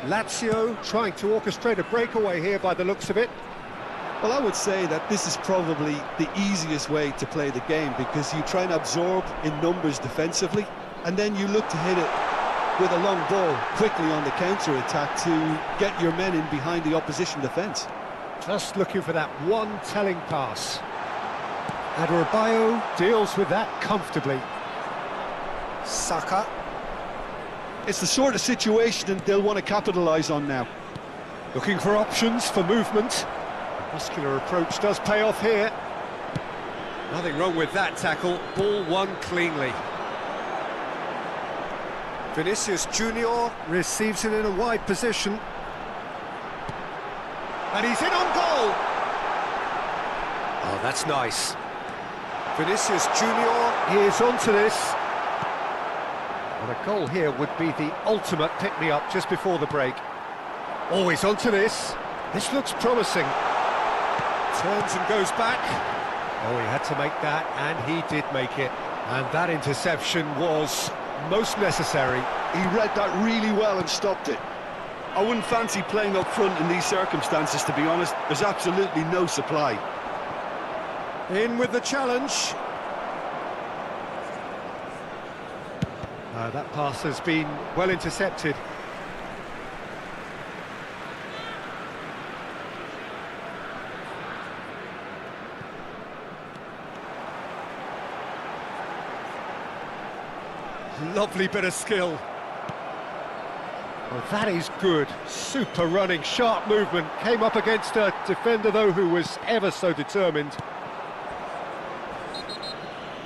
S2: Lazio trying to orchestrate a breakaway here by the looks of it.
S3: Well, I would say that this is probably the easiest way to play the game, because you try and absorb in numbers defensively, and then you look to hit it with a long ball quickly on the counter-attack to get your men in behind the opposition defence.
S2: Just looking for that one telling pass. Adebayo deals with that comfortably. Saka.
S3: It's the sort of situation they'll want to capitalise on now.
S2: Looking for options for movement. Muscular approach does pay off here. Nothing wrong with that tackle. Ball won cleanly. Vinicius Junior receives it in a wide position. And he's in on goal! Oh, that's nice. Vinicius Junior is onto this. And a goal here would be the ultimate pick-me-up just before the break. Oh, he's onto this. This looks promising. Turns and goes back. Oh, he had to make that, and he did make it. And that interception was most necessary.
S3: He read that really well and stopped it. I wouldn't fancy playing up front in these circumstances, to be honest. There's absolutely no supply.
S6: In with the challenge. That pass has been well intercepted. Lovely bit of skill. Well, that is good. Super running, sharp movement. Came up against a defender, though, who was ever so determined.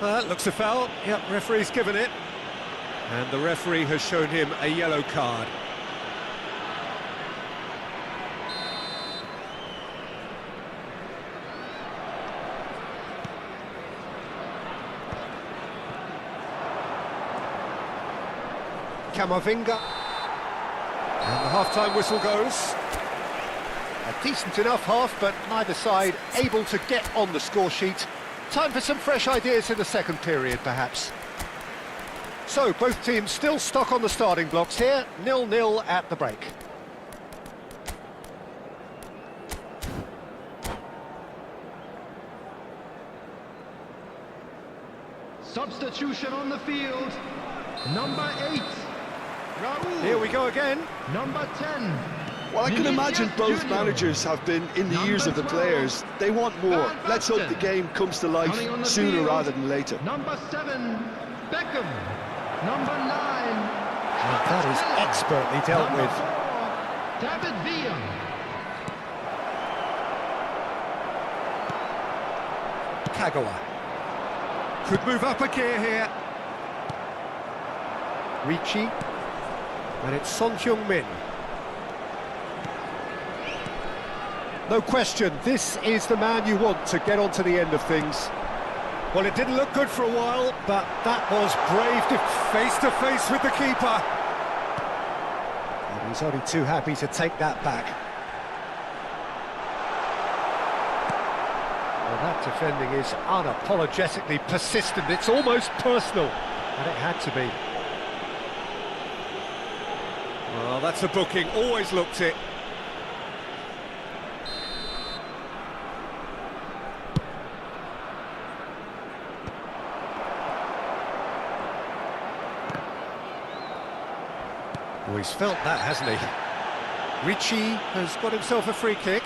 S6: That looks a foul. Yep, referee's given it. And the referee has shown him a yellow card. Camavinga. And the half-time whistle goes.
S2: A decent enough half, but neither side able to get on the score sheet. Time for some fresh ideas in the second period, perhaps. So, both teams still stuck on the starting blocks here, 0-0 at the break.
S7: Substitution on the field. Number 8. Raul.
S2: Here we go again.
S7: Number 10.
S3: Well, I can imagine both managers have been in the ears of the players. They want more. Let's hope the game comes to life sooner rather than later.
S7: Number 7, Beckham. Number 9.
S2: Well, that is expertly dealt
S7: Number
S2: with.
S7: 4, David Villa.
S6: Kagawa. Could move up a gear here.
S2: Ricci. And it's Son Heung-min. No question, this is the man you want to get onto the end of things.
S6: Well, it didn't look good for a while, but that was brave to face with the keeper.
S2: And he's only too happy to take that back. Well, that defending is unapologetically persistent. It's almost personal, and it had to be.
S6: Well, that's a booking, always looked it.
S2: Oh, he's felt that, hasn't he?
S6: Ricci has got himself a free kick.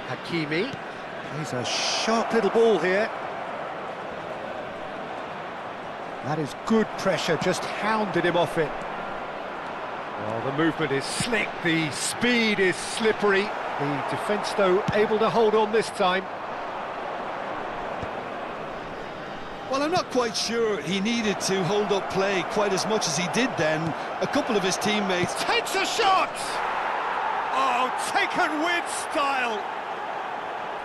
S2: Hakimi.
S6: He's a sharp little ball here.
S2: That is good pressure, just hounded him off it. Well, the movement is slick, the speed is slippery. The defence, though, able to hold on this time.
S3: Well, I'm not quite sure he needed to hold up play quite as much as he did then. A couple of his teammates...
S6: Takes a shot! Oh, taken with style!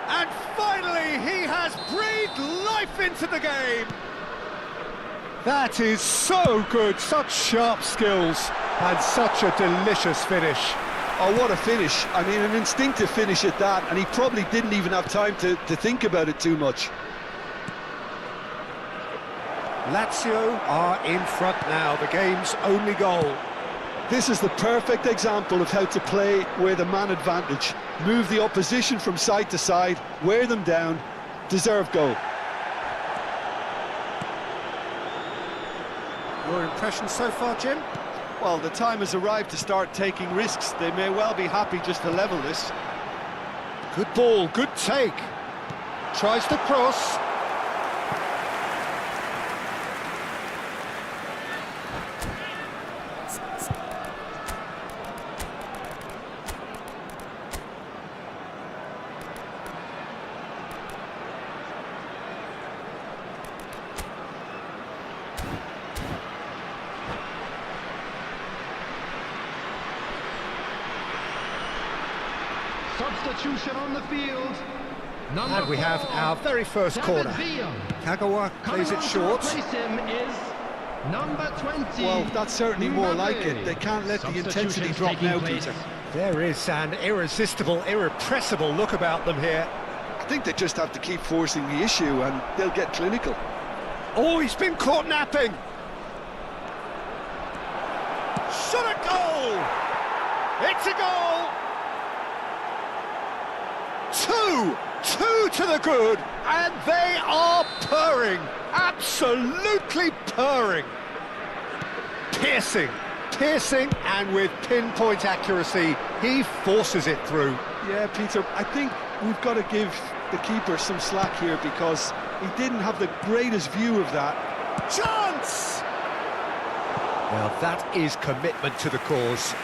S6: And finally, he has breathed life into the game!
S2: That is so good, such sharp skills, and such a delicious finish.
S3: Oh, what a finish. I mean, an instinctive finish at that, and he probably didn't even have time to think about it too much.
S2: Lazio are in front now, the game's only goal.
S3: This is the perfect example of how to play with a man advantage. Move the opposition from side to side, wear them down, deserve goal.
S2: Your impression so far, Jim?
S3: Well, the time has arrived to start taking risks. They may well be happy just to level this.
S2: Good ball, good take. Tries to cross.
S7: Substitution on the field.
S2: And we have our very first corner.
S6: Kagawa plays it short.
S7: To replace him is Number 20.
S3: Well, that's certainly more like it. They can't let the intensity drop now, Peter.
S2: There is an irresistible, irrepressible look about them here.
S3: I think they just have to keep forcing the issue and they'll get clinical.
S2: Oh, he's been caught napping. Shot a goal! It's a goal! Two to the good, and they are purring, absolutely purring. Piercing, and with pinpoint accuracy, he forces it through.
S3: Yeah, Peter, I think we've got to give the keeper some slack here because he didn't have the greatest view of that.
S2: Chance! Now that is commitment to the cause.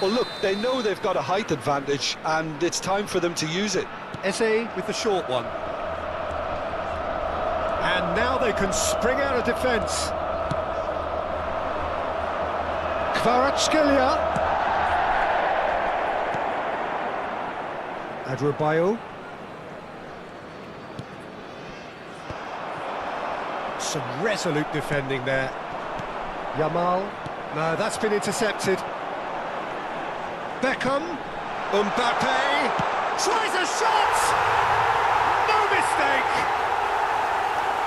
S3: Well, look, they know they've got a height advantage and it's time for them to use it.
S2: Eze with the short one. And now they can spring out of defence. Kvaratskhelia. Adrabayo. Some resolute defending there. Yamal. No, that's been intercepted. Beckham. Mbappe. Tries a shot! No mistake!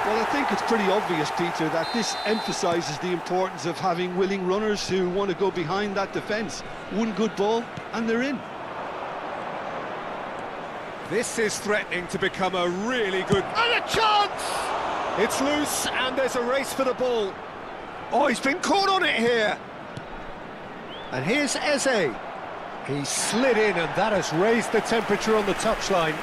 S3: Well, I think it's pretty obvious, Peter, that this emphasises the importance of having willing runners who want to go behind that defence. One good ball, and they're in.
S2: This is threatening to become a really good... And a chance! It's loose, and there's a race for the ball. Oh, he's been caught on it here. And here's Eze. He slid in, and that has raised the temperature on the touchline.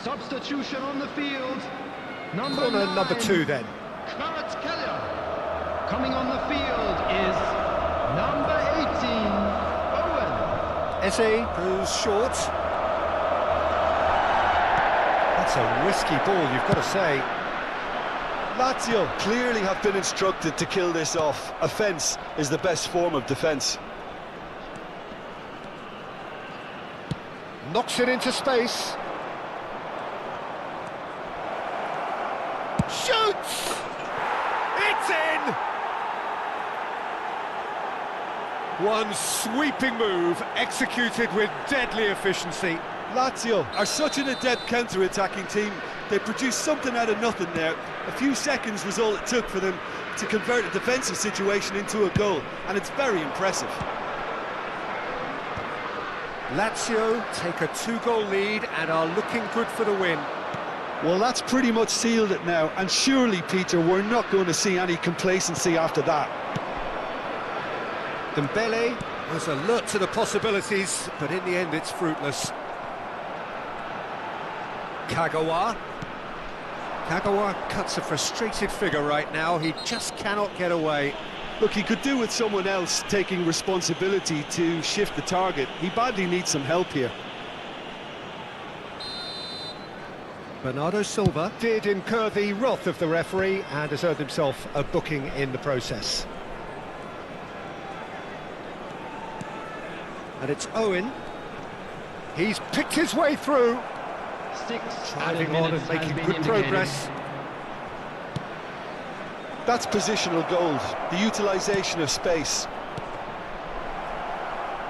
S7: Substitution on the field.
S2: Corner number 2 then.
S7: Kvaratskhelia. Coming on the field is number 18, Owen.
S2: Eze goes short. That's a risky ball, you've got to say.
S3: Lazio clearly have been instructed to kill this off. Offence is the best form of defence.
S2: Knocks it into space. Shoots! It's in! One sweeping move, executed with deadly efficiency.
S3: Lazio are such an adept counter-attacking team. They produced something out of nothing there. A few seconds was all it took for them to convert a defensive situation into a goal, and it's very impressive.
S2: Lazio take a 2-goal lead and are looking good for the win.
S3: Well, that's pretty much sealed it now, and surely, Peter, we're not going to see any complacency after that.
S2: Dembele was alert to the possibilities, but in the end it's fruitless. Kagawa cuts a frustrated figure right now. He just cannot get away.
S3: Look, he could do with someone else taking responsibility to shift the target. He badly needs some help here.
S2: Bernardo Silva did incur the wrath of the referee and has earned himself a booking in the process. And it's Owen. He's picked his way through.
S7: 6
S2: Driving on and making good progress.
S3: That's positional gold, the utilisation of space.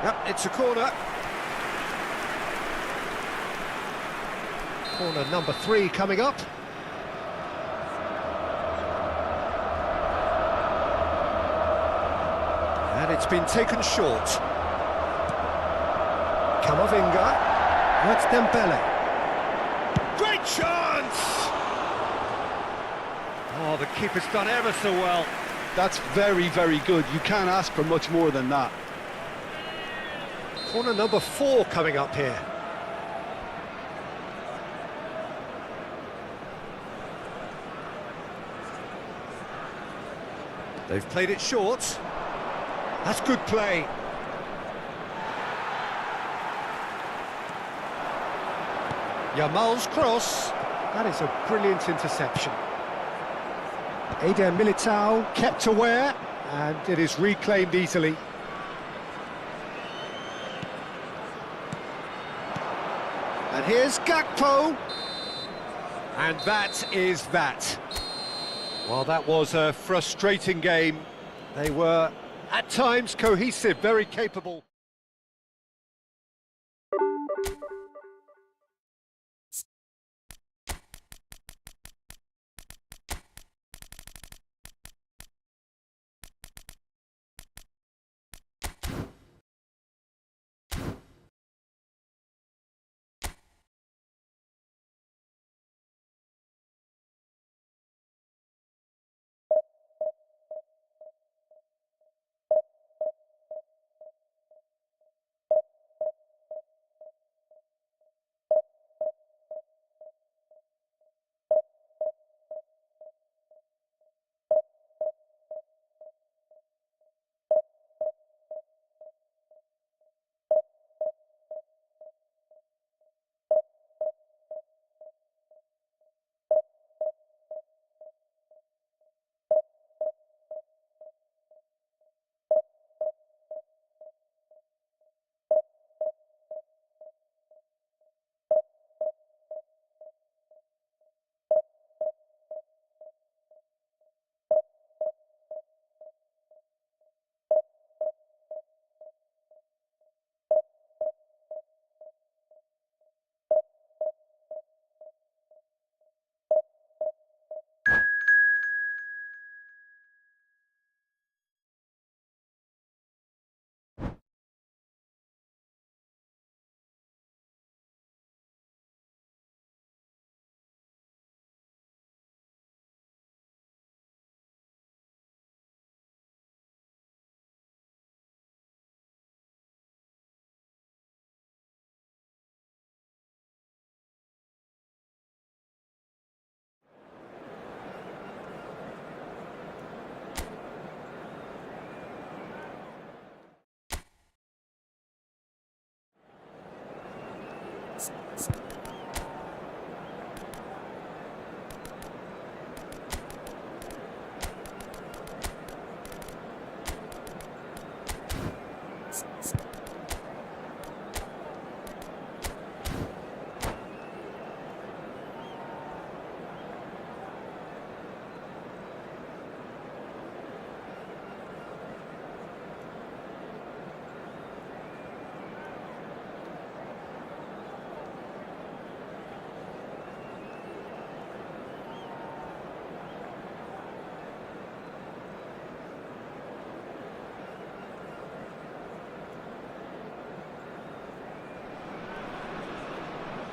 S2: Yep, it's a corner. Corner number 3 coming up. And it's been taken short. Camavinga. That's Dembele. Great chance! Oh, the keeper's done ever so well.
S3: That's very, very good. You can't ask for much more than that.
S2: Corner number 4 coming up here. They've played it short. That's good play. Yamal's cross. That is a brilliant interception. Eder Militao kept aware, and it is reclaimed easily. And here's Gakpo. And that is that. Well, that was a frustrating game. They were, at times, cohesive, very capable.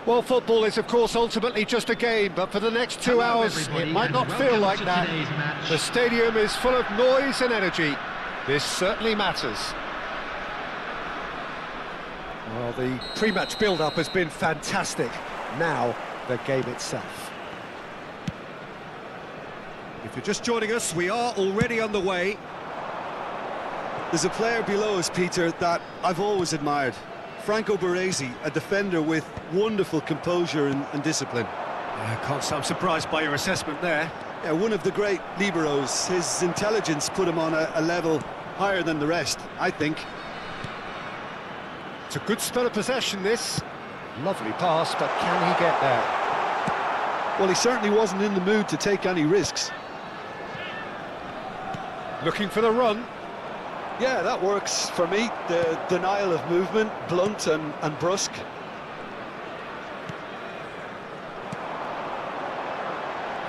S2: Well, football is, of course, ultimately just a game, but for the next 2 hours, it might not feel like that. The stadium is full of noise and energy. This certainly matters. Well, the pre-match build-up has been fantastic. Now, the game itself. If you're just joining us, we are already on the way.
S3: There's a player below us, Peter, that I've always admired. Franco Baresi, a defender with wonderful composure and discipline.
S2: I'm surprised by your assessment there.
S3: Yeah, one of the great liberos. His intelligence put him on a level higher than the rest, I think.
S2: It's a good spell of possession, this. Lovely pass, but can he get there?
S3: Well, he certainly wasn't in the mood to take any risks.
S2: Looking for the run.
S3: Yeah, that works for me. The denial of movement, blunt and brusque.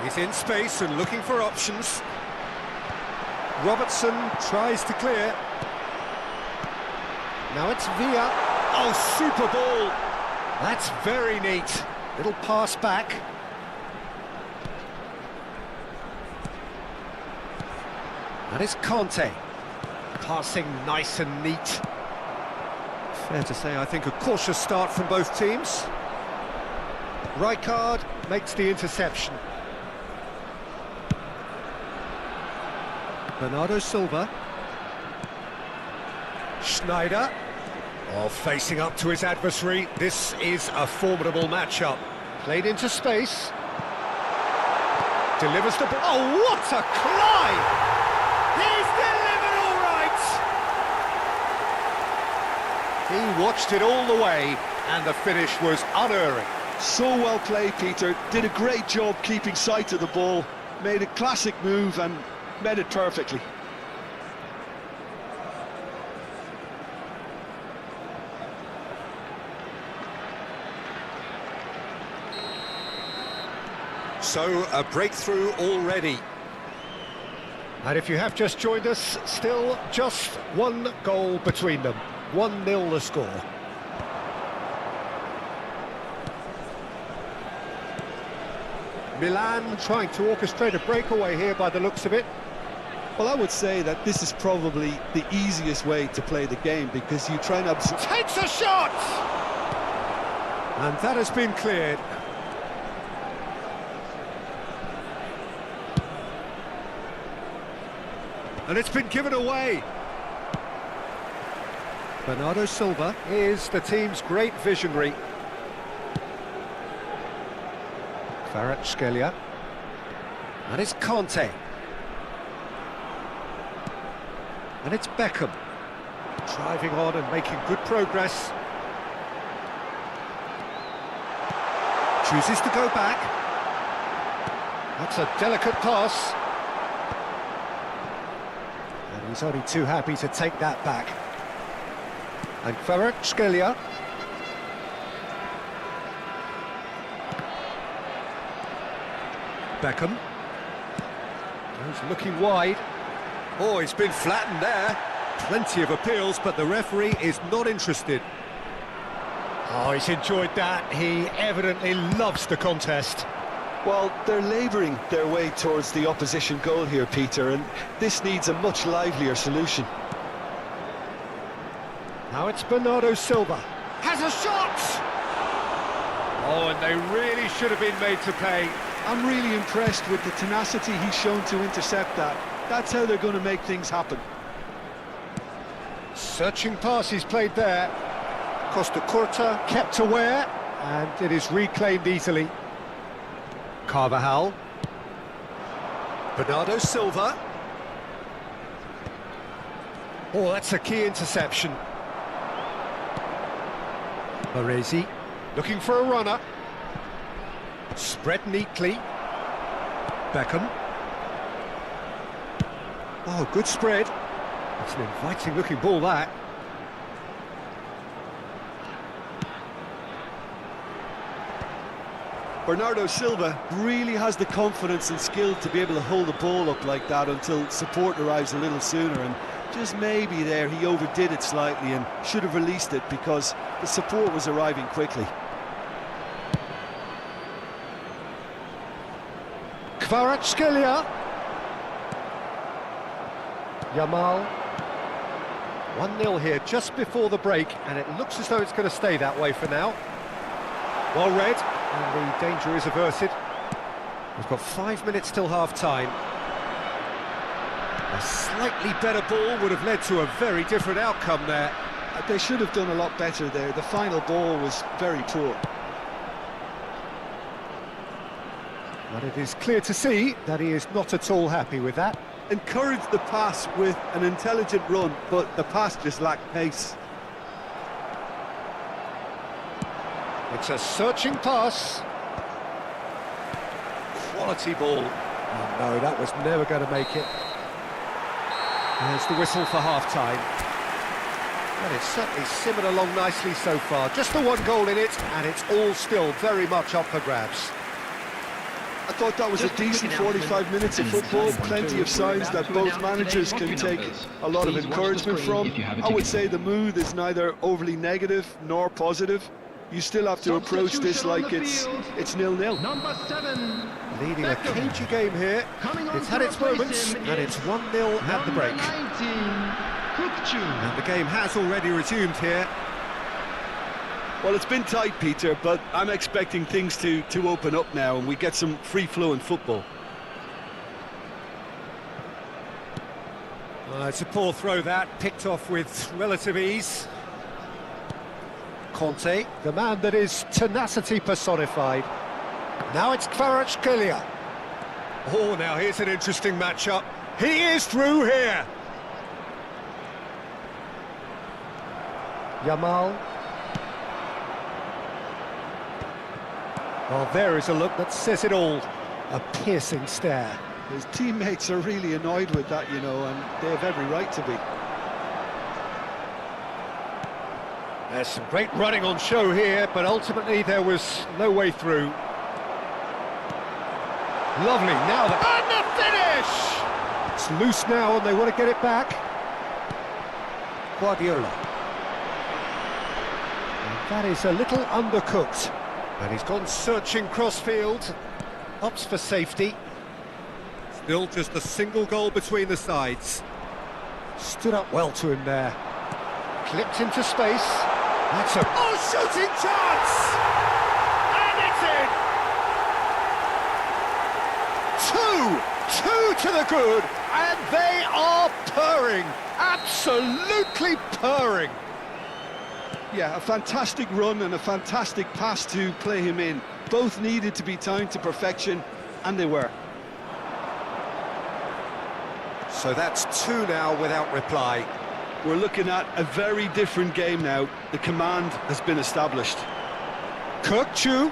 S2: He's in space and looking for options. Robertson tries to clear. Now it's Villa. Oh, super ball! That's very neat. Little pass back. That is Conte. Passing nice and neat. Fair to say, I think, a cautious start from both teams. Rijkaard makes the interception. Bernardo Silva. Schneider. Oh, facing up to his adversary. This is a formidable matchup. Played into space. Delivers the ball. Oh, what a climb! He's delivered all right! He watched it all the way, and the finish was unerring.
S3: So well played, Peter. Did a great job keeping sight of the ball. Made a classic move and met it perfectly.
S2: So, a breakthrough already. And if you have just joined us, still just one goal between them. 1-0 the score. Milan trying to orchestrate a breakaway here by the looks of it.
S3: Well, I would say that this is probably the easiest way to play the game because you try and absorb...
S2: Takes a shot! And that has been cleared. And it's been given away. Bernardo Silva is the team's great visionary. Kvaratskhelia. And it's Conte. And it's Beckham. Driving on and making good progress. Chooses to go back. That's a delicate pass. And he's only too happy to take that back. And Kvaratskhelia. Beckham. He's looking wide. Oh, he's been flattened there. Plenty of appeals, but the referee is not interested. Oh, he's enjoyed that. He evidently loves the contest.
S3: Well, they're labouring their way towards the opposition goal here, Peter, and this needs a much livelier solution.
S2: Now it's Bernardo Silva. Has a shot! Oh, and they really should have been made to pay.
S3: I'm really impressed with the tenacity he's shown to intercept that. That's how they're going to make things happen.
S2: Searching pass he's played there. Costa Curta kept aware, and it is reclaimed easily. Carvajal. Bernardo Silva. Oh, that's a key interception. Baresi looking for a runner. Spread neatly. Beckham. Oh, good spread. It's an inviting looking ball, that.
S3: Bernardo Silva really has the confidence and skill to be able to hold the ball up like that until support arrives a little sooner, and just maybe there he overdid it slightly and should have released it because the support was arriving quickly.
S2: Kvaratskhelia. Yamal. 1-0 here just before the break, and it looks as though it's going to stay that way for now. Well read, and the danger is averted. We've got 5 minutes till half-time. A slightly better ball would have led to a very different outcome there.
S3: They should have done a lot better there. The final ball was very poor.
S2: But it is clear to see that he is not at all happy with that.
S3: Encouraged the pass with an intelligent run, but the pass just lacked pace.
S2: It's a searching pass. Quality ball. Oh no, that was never going to make it. There's the whistle for half-time. And it's certainly simmered along nicely so far. Just the one goal in it, and it's all still very much up for grabs.
S3: I thought that was a decent 45 minutes of football, plenty of signs that both managers can take a lot of encouragement from. I would say the mood is neither overly negative nor positive. You still have to approach this like it's 0-0.
S7: Number 7.
S2: Leading a cagey game here. It's had its moments, and it's 1-0 at the break.
S7: 19,
S2: And the game has already resumed here.
S3: Well, it's been tight, Peter, but I'm expecting things to open up now and we get some free-flowing football.
S2: It's a poor throw that, picked off with relative ease. Conte, the man that is tenacity personified. Now it's Kvaratskhelia. Oh, now here's an interesting matchup. He is through here. Yamal. Well, there is a look that says it all. A piercing stare.
S3: His teammates are really annoyed with that, you know, and they have every right to be.
S2: There's some great running on show here, but ultimately there was no way through. Lovely, now and the finish! It's loose now and they want to get it back. Guardiola. And that is a little undercooked. And he's gone searching crossfield. Opts for safety. Still just a single goal between the sides. Stood up well to him there. Clipped into space. That's a shooting chance! And it's in! Two to the good, and they are purring. Absolutely purring.
S3: Yeah, a fantastic run and a fantastic pass to play him in. Both needed to be timed to perfection, and they were.
S2: So that's two now without reply.
S3: We're looking at a very different game now. The command has been established.
S2: Kirkchu.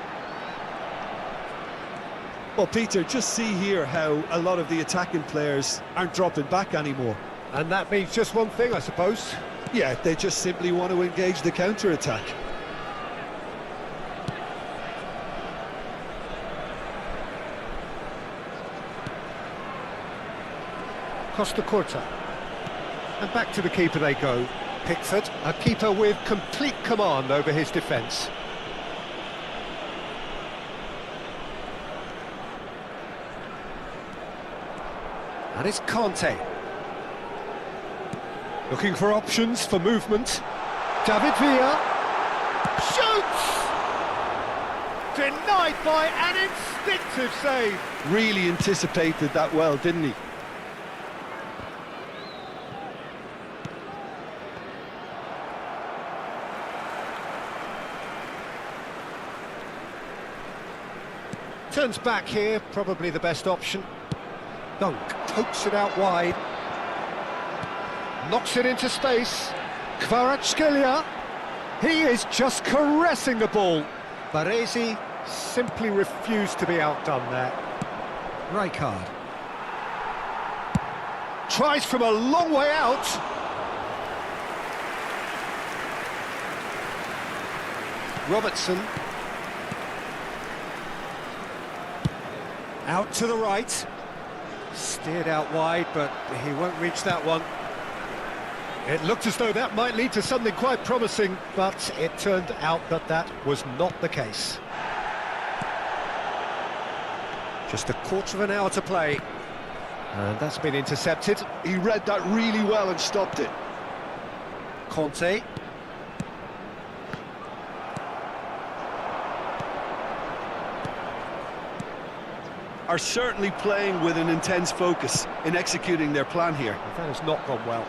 S3: Well, Peter, just see here how a lot of the attacking players aren't dropping back anymore.
S2: And that means just one thing, I suppose.
S3: Yeah, they just simply want to engage the counter-attack.
S2: Costa Curta. And back to the keeper they go. Pickford, a keeper with complete command over his defence. And it's Conte. Looking for options for movement. David Villa. Shoots! Denied by an instinctive save.
S3: Really anticipated that well, didn't he?
S2: Turns back here, probably the best option. Dunk pokes it out wide. Knocks it into space. Kvaratskhelia. He is just caressing the ball. Baresi simply refused to be outdone there. Rijkaard. Tries from a long way out. Robertson. Out to the right. Steered out wide, but he won't reach that one. It looked as though that might lead to something quite promising, but it turned out that that was not the case. Just a quarter of an hour to play. And that's been intercepted.
S3: He read that really well and stopped it.
S2: Conte.
S3: Are certainly playing with an intense focus in executing their plan here.
S2: That has not gone well.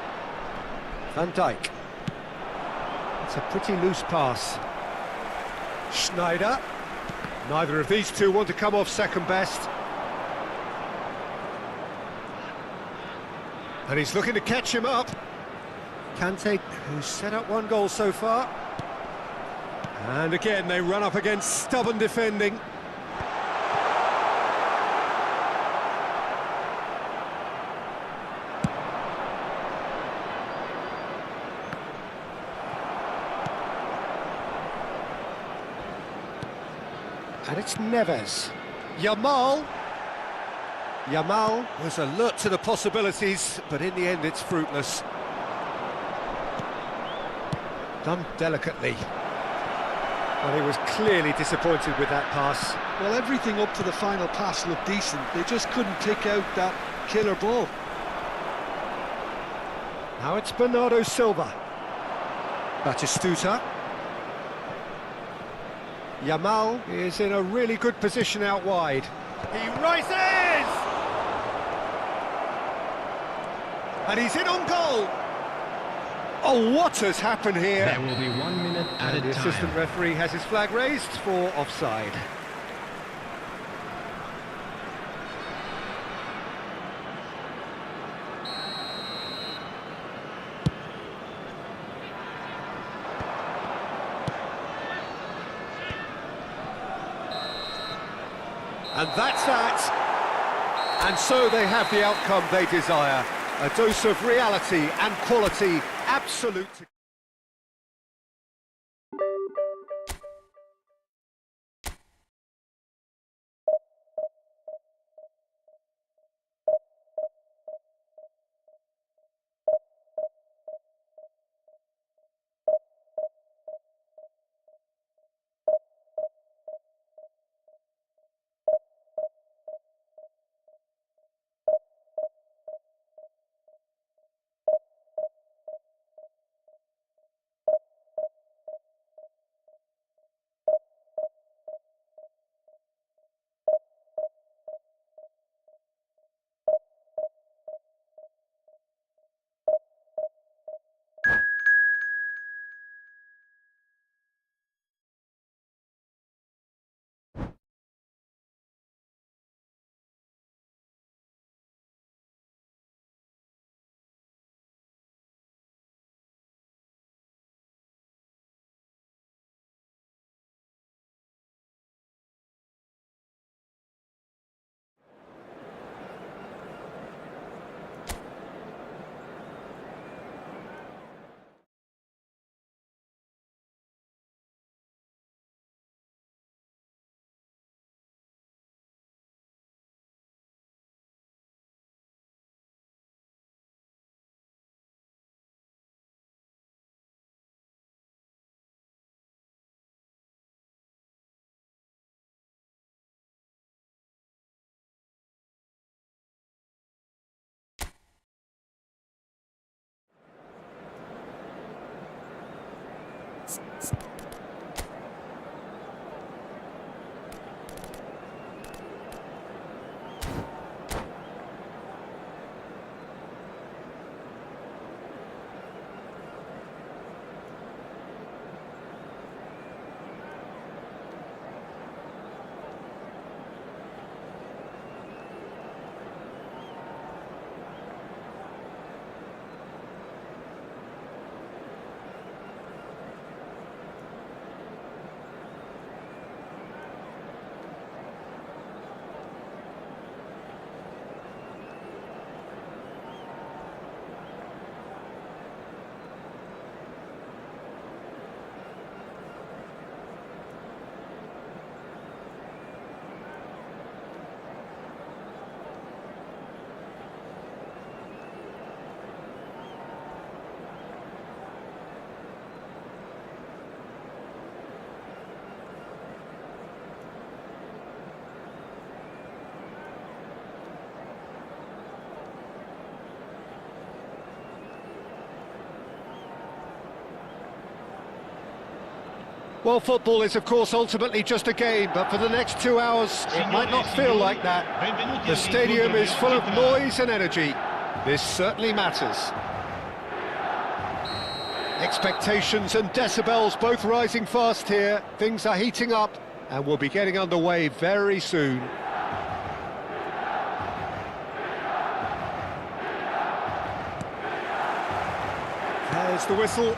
S2: Van Dijk. It's a pretty loose pass. Schneider. Neither of these two want to come off second best. And he's looking to catch him up. Kante, who's set up one goal so far. And again, they run up against stubborn defending. And it's Neves. Yamal. Yamal was alert to the possibilities, but in the end it's fruitless. Done delicately. Well, he was clearly disappointed with that pass.
S3: Well, everything up to the final pass looked decent. They just couldn't pick out that killer ball.
S2: Now it's Bernardo Silva. Batistuta. Yamal is in a really good position out wide. He rises! And he's in on goal. Oh, what has happened here?
S7: There will be 1 minute added
S2: The
S7: time.
S2: assistant referee has his flag raised for offside. And that's that. And so they have the outcome they desire. A dose of reality and quality, absolute. Well, football is, of course, ultimately just a game, but for the next 2 hours, it might not feel like that. The stadium is full of noise and energy. This certainly matters. Expectations and decibels both rising fast here. Things are heating up, and we'll be getting underway very soon. There's the whistle.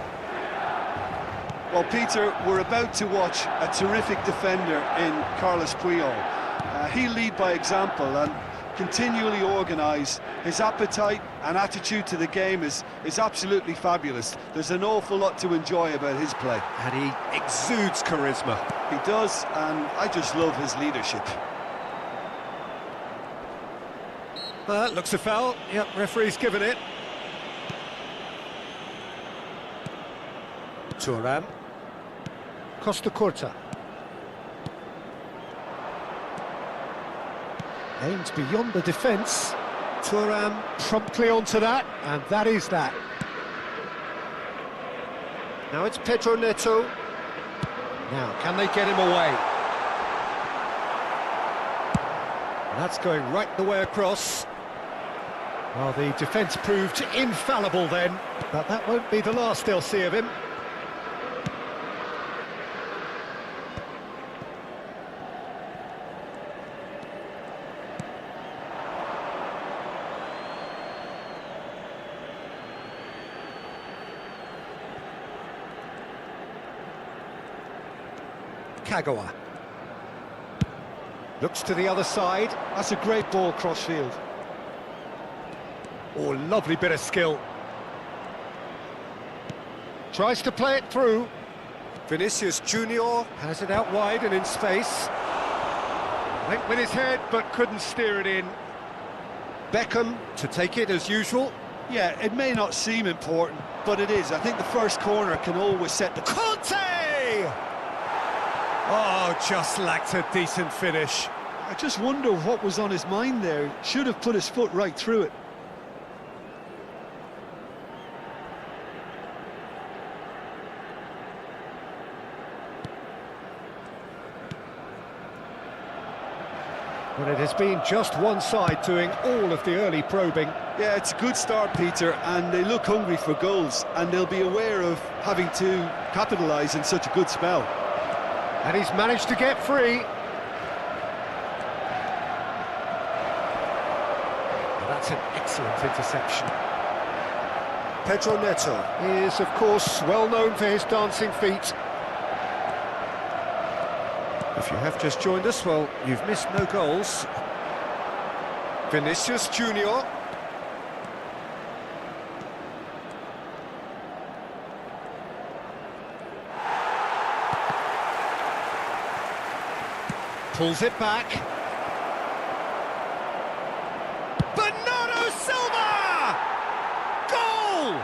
S3: Well, Peter, we're about to watch a terrific defender in Carlos Puyol. He'll lead by example and continually organise. His appetite and attitude to the game is absolutely fabulous. There's an awful lot to enjoy about his play.
S2: And he exudes charisma.
S3: He does, and I just love his leadership.
S2: Looks a foul. Yep, referee's given it. Thuram. Costa Curta. Aimed beyond the defence. Thuram promptly onto that, and that is that. Now it's Pedro Neto. Now, can they get him away? That's going right the way across. Well, the defence proved infallible then, but that won't be the last they'll see of him. Kagawa. Looks to the other side.
S3: That's a great ball cross-field.
S2: Oh, lovely bit of skill. Tries to play it through. Vinicius Junior has it out wide and in space. Went with his head, but couldn't steer it in. Beckham to take it as usual.
S3: Yeah, it may not seem important, but it is. I think the first corner can always set the...
S2: Conte! Oh, just lacked a decent finish.
S3: I just wonder what was on his mind there. Should have put his foot right through it.
S2: Well, it has been just one side doing all of the early probing.
S3: Yeah, it's a good start, Peter, and they look hungry for goals, and they'll be aware of having to capitalise in such a good spell.
S2: And he's managed to get free. That's an excellent interception. Pedro Neto is, of course, well known for his dancing feet. If you have just joined us, well, you've missed no goals. Vinicius Junior. Pulls it back. Bernardo Silva! Goal!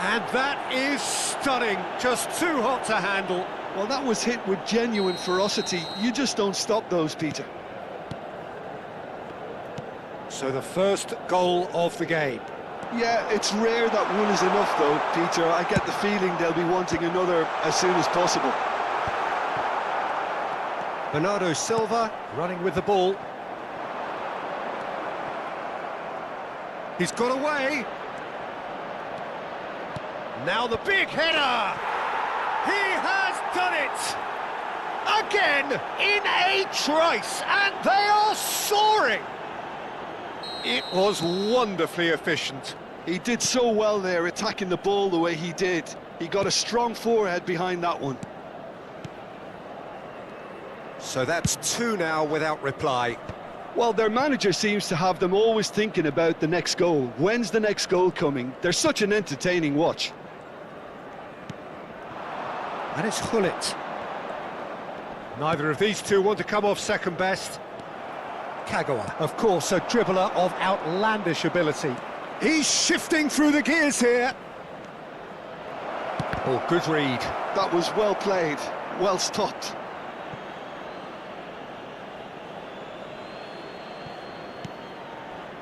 S2: And that is stunning, just too hot to handle.
S3: Well, that was hit with genuine ferocity. You just don't stop those, Peter.
S2: So the first goal of the game.
S3: Yeah, it's rare that one is enough, though, Peter. I get the feeling they'll be wanting another as soon as possible.
S2: Bernardo Silva running with the ball. He's got away. Now the big header! He has done it! Again, in a trice, and they are soaring! It was wonderfully efficient.
S3: He did so well there, attacking the ball the way he did. He got a strong forehead behind that one.
S2: So that's two now without reply.
S3: Well, their manager seems to have them always thinking about the next goal. When's the next goal coming? They're such an entertaining watch.
S2: And it's Hullet. Neither of these two want to come off second best. Kagawa, of course, a dribbler of outlandish ability. He's shifting through the gears here. Oh, good read.
S3: That was well played, well stopped.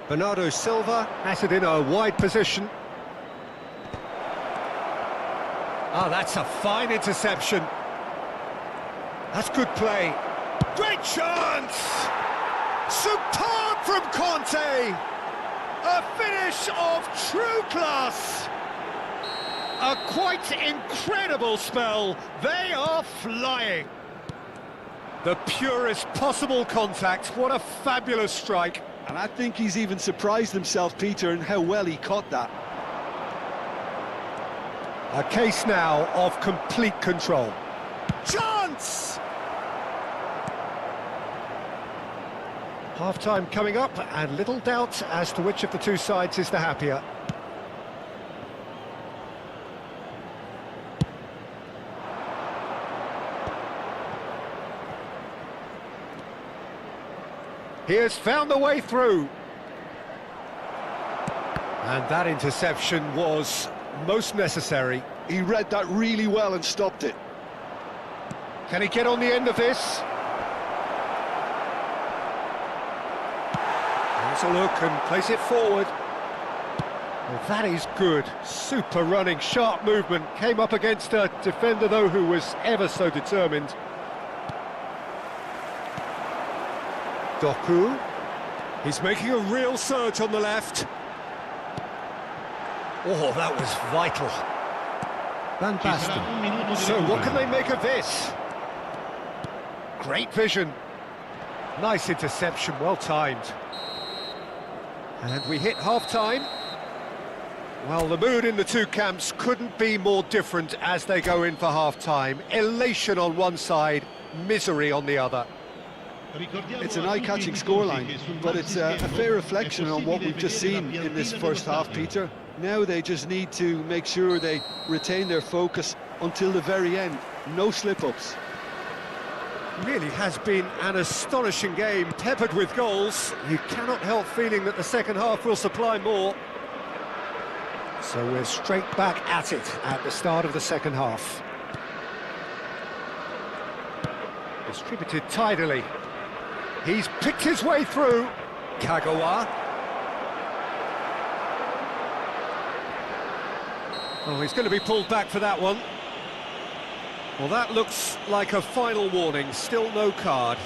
S2: Bernardo Silva has it in a wide position. Ah, that's a fine interception. That's good play. Great chance! Superb from Conte! A finish of true class! A quite incredible spell. They are flying. The purest possible contact. What a fabulous strike.
S3: And I think he's even surprised himself, Peter, in how well he caught that.
S2: A case now of complete control. Chance! Half-time coming up, and little doubt as to which of the two sides is the happier. He has found the way through. And that interception was most necessary.
S3: He read that really well and stopped it.
S2: Can he get on the end of this? Has a look and plays it forward. Well, that is good. Super running, sharp movement. Came up against a defender, though, who was ever so determined. Doku. He's making a real surge on the left. Oh, that was vital. Van Basten. So what can they make of this? Great vision. Nice interception, well timed. And we hit half-time. Well, the mood in the two camps couldn't be more different as they go in for half-time. Elation on one side, misery on the other.
S3: It's an eye-catching scoreline, but it's a fair reflection on what we've just seen in this first half, Peter. Now they just need to make sure they retain their focus until the very end. No slip-ups.
S2: Really has been an astonishing game, peppered with goals. You cannot help feeling that the second half will supply more. So we're straight back at it at the start of the second half. Distributed tidily. He's picked his way through. Kagawa. Oh, he's going to be pulled back for that one. Well, that looks like a final warning. Still no card.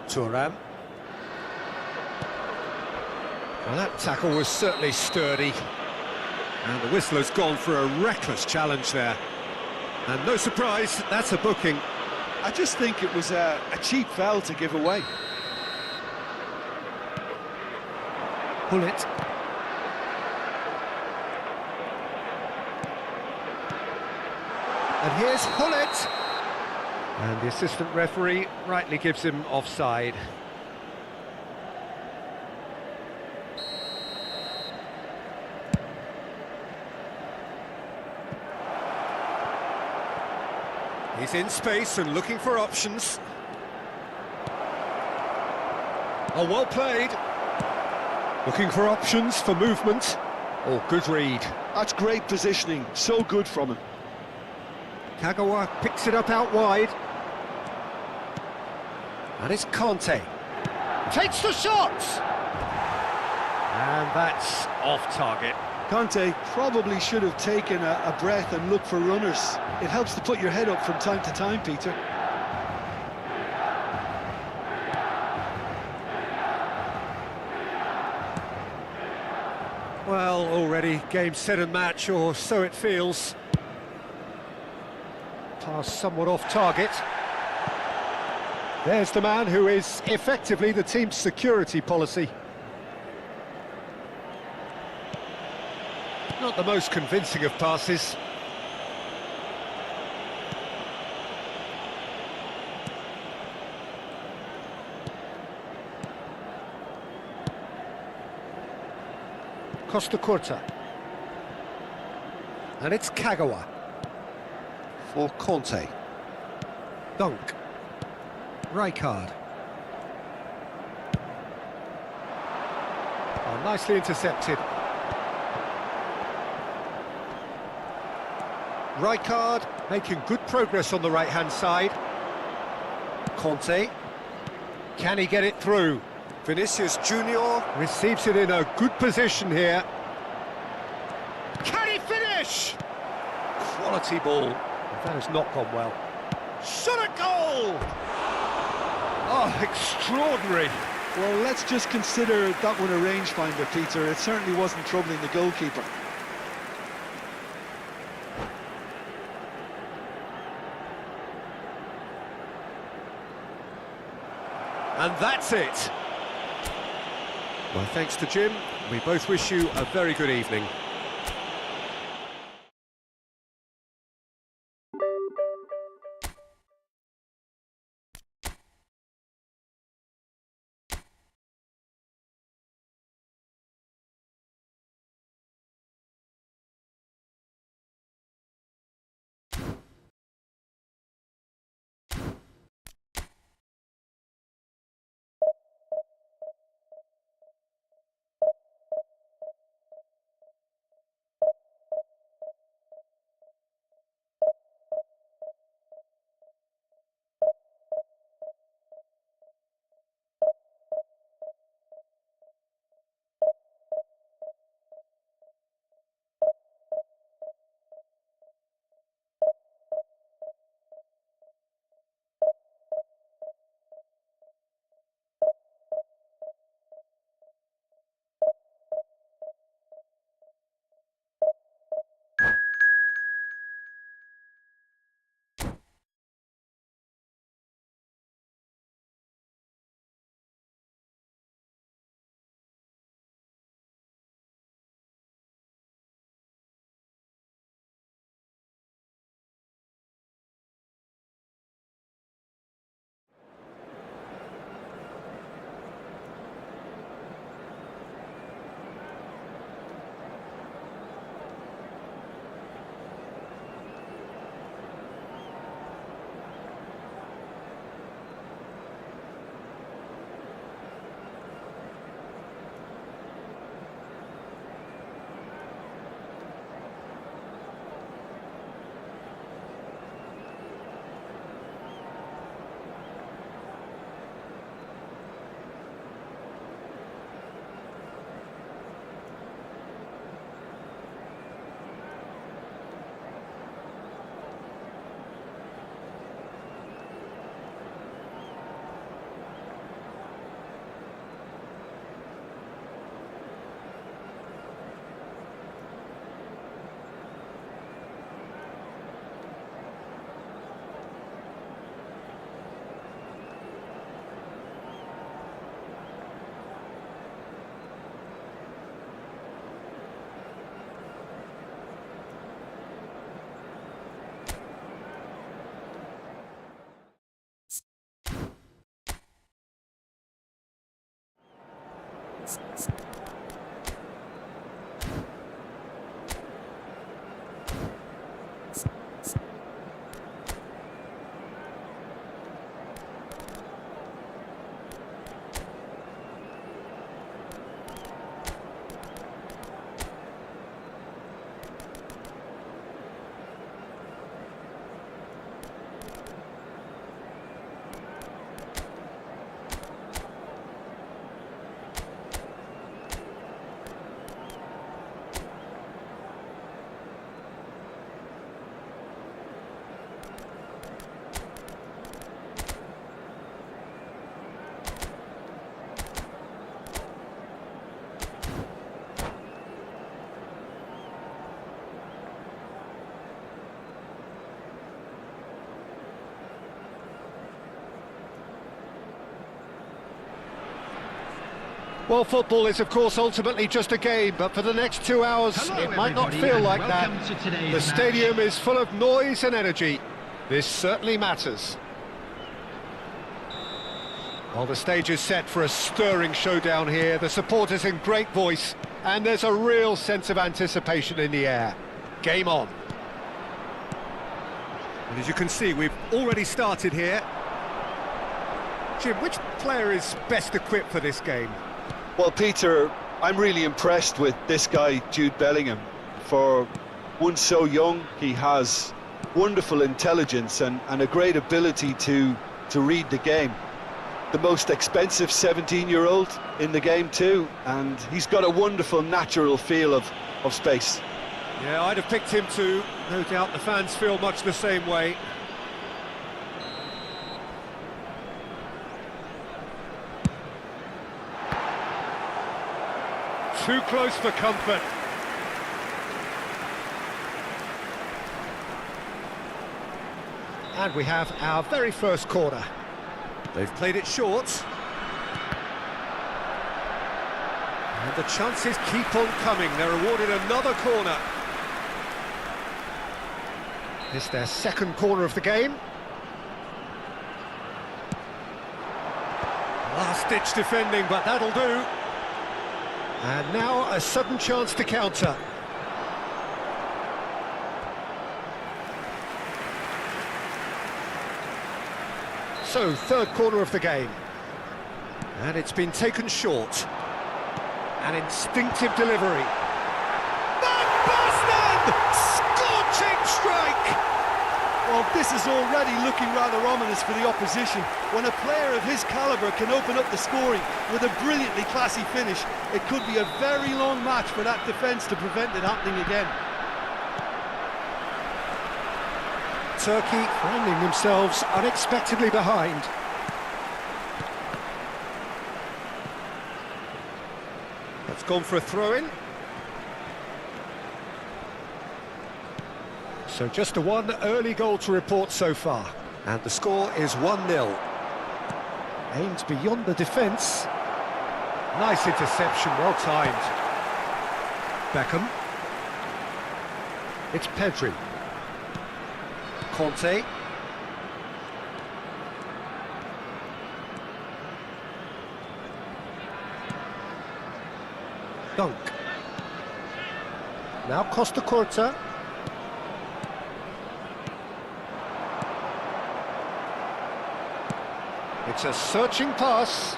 S2: Thuram. Well, that tackle was certainly sturdy. And the whistler's gone for a reckless challenge there. And no surprise, that's a booking.
S3: I just think it was a cheap foul to give away.
S2: Pull it. And here's Hullet. And the assistant referee rightly gives him offside. He's in space and looking for options. Oh, well played. Looking for options for movement. Oh, good read.
S3: That's great positioning, so good from him.
S2: Kagawa picks it up out wide. And it's Conte. Takes the shot! And that's off target.
S3: Conte probably should have taken a breath and looked for runners. It helps to put your head up from time to time, Peter.
S2: Well, already game, set and match, or so it feels. Pass somewhat off target. There's the man who is effectively the team's security policy. Not the most convincing of passes. Costa Curta. And it's Kagawa. For Conte. Dunk. Rijkaard. Oh, nicely intercepted. Rijkaard making good progress on the right-hand side. Conte. Can he get it through? Vinicius Junior receives it in a good position here. Can he finish? Quality ball. That has not gone well. Shot a goal! Oh, extraordinary.
S3: Well, let's just consider that one a rangefinder, Peter. It certainly wasn't troubling the goalkeeper.
S2: And that's it. Well, thanks to Jim. We both wish you a very good evening. Well, football is, of course, ultimately just a game, but for the next 2 hours,
S7: Hello,
S2: it might not
S7: everybody,
S2: feel
S7: and
S2: like that.
S7: welcome to today's
S2: The stadium
S7: match.
S2: is full of noise and energy. This certainly matters. Well, the stage is set for a stirring showdown here. The supporters in great voice, and there's a real sense of anticipation in the air. Game on. And as you can see, we've already started here. Jim, which player is best equipped for this game?
S3: Well, Peter, I'm really impressed with this guy, Jude Bellingham. For one so young, he has wonderful intelligence and a great ability to read the game. The most expensive 17-year-old in the game too, and he's got a wonderful natural feel of space.
S2: Yeah, I'd have picked him too. No doubt the fans feel much the same way. Too close for comfort. And we have our very first corner. They've played it short. And the chances keep on coming. They're awarded another corner. It's their second corner of the game. Last-ditch defending, but that'll do. And now a sudden chance to counter. So, third corner of the game. And it's been taken short. An instinctive delivery. Van Basten! Scorching strike!
S3: Well, this is already looking rather ominous for the opposition. When a player of his calibre can open up the scoring with a brilliantly classy finish, it could be a very long match for that defence to prevent it happening again.
S2: Turkey finding themselves unexpectedly behind. That's gone for a throw-in. So just one early goal to report so far. And the score is 1-0. Aimed beyond the defence. Nice interception, well timed. Beckham. It's Pedri. Conte. Dunk. Now Costa Curta. It's a searching pass.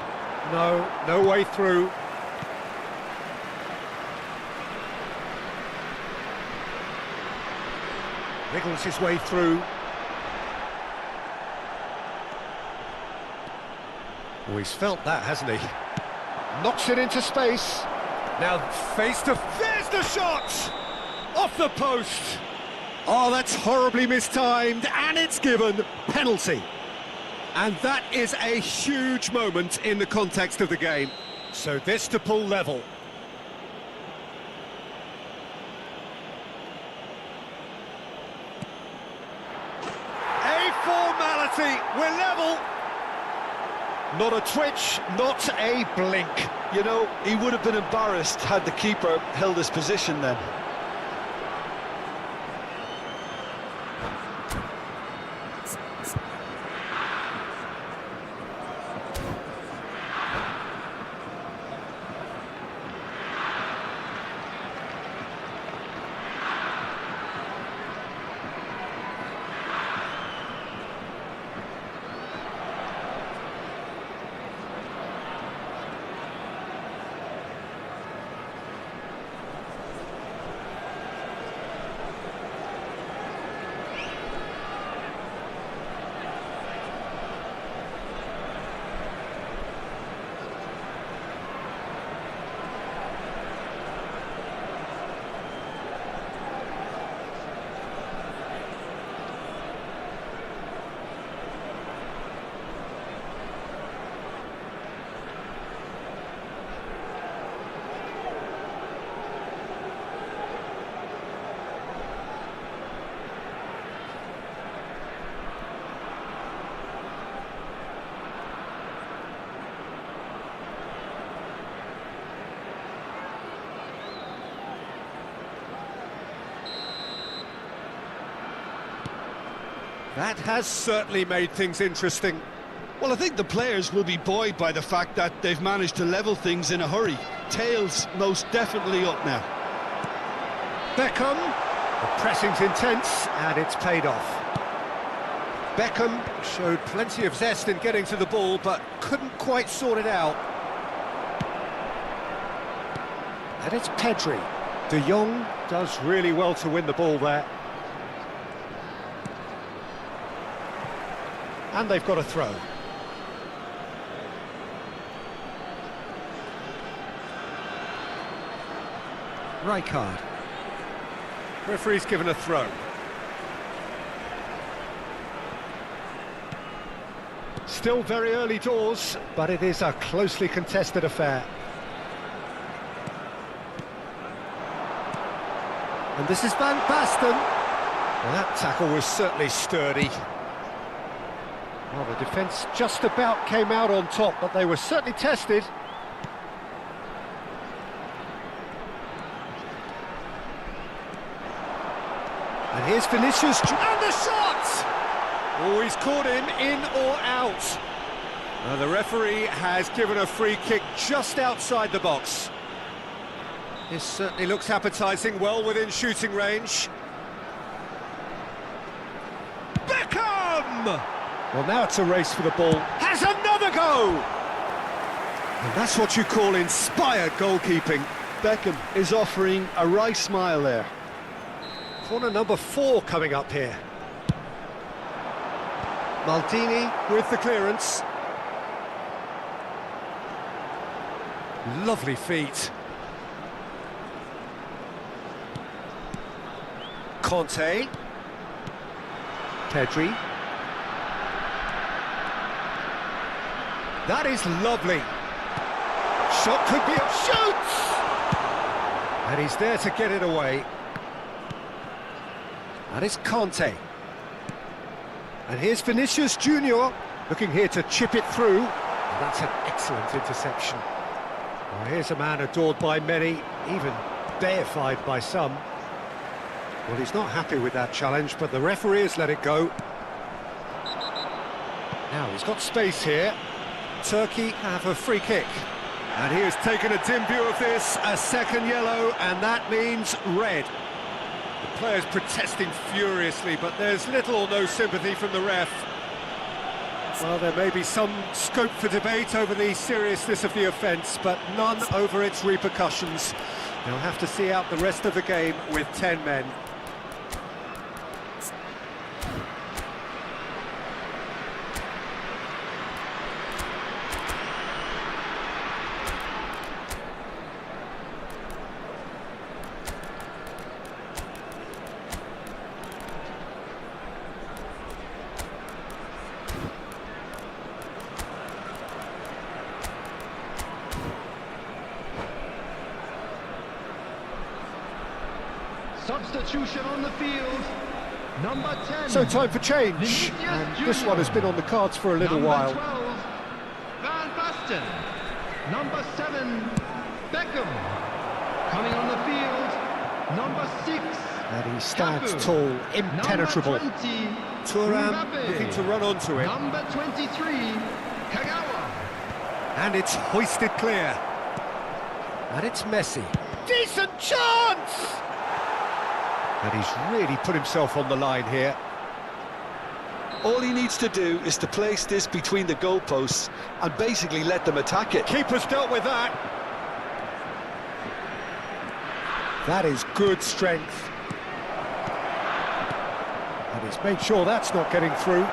S2: No way through. Wriggles his way through. Oh, he's felt that, hasn't he? Knocks it into space. Now face to... There's the shot! Off the post! Oh, that's horribly mistimed, and it's given. Penalty. And that is a huge moment in the context of the game. So this to pull level. A formality, we're level. Not a twitch, not a blink.
S3: You know, he would have been embarrassed had the keeper held his position then.
S2: That has certainly made things interesting.
S3: Well, I think the players will be buoyed by the fact that they've managed to level things in a hurry. Tails most definitely up now.
S2: Beckham, the pressing's intense and it's paid off. Beckham showed plenty of zest in getting to the ball but couldn't quite sort it out. And it's Pedri. De Jong does really well to win the ball there. And they've got a throw. Rijkaard. Referee's given a throw. Still very early doors, but it is a closely contested affair. And this is Van Basten. Well, that tackle was certainly sturdy. Well, the defence just about came out on top, but they were certainly tested. And here's Vinicius, and the shot! Oh, he's caught him in or out. Now, the referee has given a free kick just outside the box. This certainly looks appetising, well within shooting range. Beckham! Well, now it's a race for the ball. Has another go! And that's what you call inspired goalkeeping.
S3: Beckham is offering a wry smile there.
S2: Corner number 4 coming up here. Maldini with the clearance. Lovely feet. Conte. Pedri. That is lovely. Shot could be a shoots! And he's there to get it away. And it's Conte. And here's Vinicius Junior, looking here to chip it through. And that's an excellent interception. Well, here's a man adored by many, even deified by some. Well, he's not happy with that challenge, but the referee has let it go. Now, he's got space here. Turkey have a free kick. And he has taken a dim view of this, a second yellow, and that means red. The players protesting furiously, but there's little or no sympathy from the ref. Well, there may be some scope for debate over the seriousness of the offence, but none over its repercussions. They'll have to see out the rest of the game with 10 men.
S7: Substitution on the field. Number 10.
S2: So time for change.
S7: Vinicius
S2: And
S7: Junior.
S2: this one has been on the cards for a little
S7: Number
S2: while.
S7: 12, Van Basten. Number 7, Beckham. Coming on the field, number 6.
S2: And he stands
S7: Cafu.
S2: tall, impenetrable.
S7: Number 20,
S2: Thuram
S7: Mbappe.
S2: looking to run onto it.
S7: Number 23, Kagawa.
S2: And it's hoisted clear. And it's Messi. Decent chance! And he's really put himself on the line here.
S3: All he needs to do is to place this between the goalposts and basically let them attack it.
S2: Keeper's dealt with that. That is good strength. And he's made sure that's not getting through.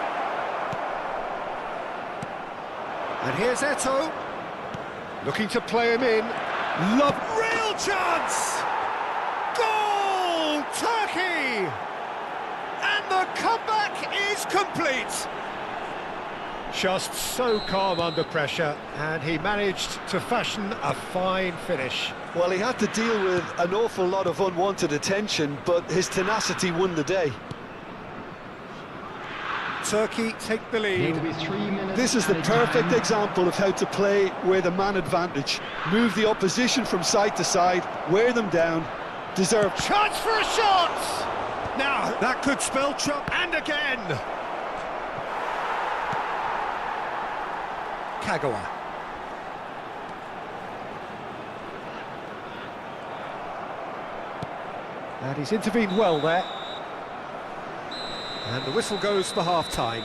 S2: And here's Eto'o. Looking to play him in. Real chance! Goal! Turkey! And the comeback is complete. Just so calm under pressure, and he managed to fashion a fine finish.
S3: Well, he had to deal with an awful lot of unwanted attention, but his tenacity won the day.
S2: Turkey take the lead.
S7: It'll be 3 minutes.
S3: This is the
S7: added
S3: perfect
S7: time.
S3: example of how to play with a man advantage. Move the opposition from side to side, wear them down, deserve...
S2: Chance for a shot! Now, that could spell trouble. And again! Kagawa. And he's intervened well there. And the whistle goes for half-time.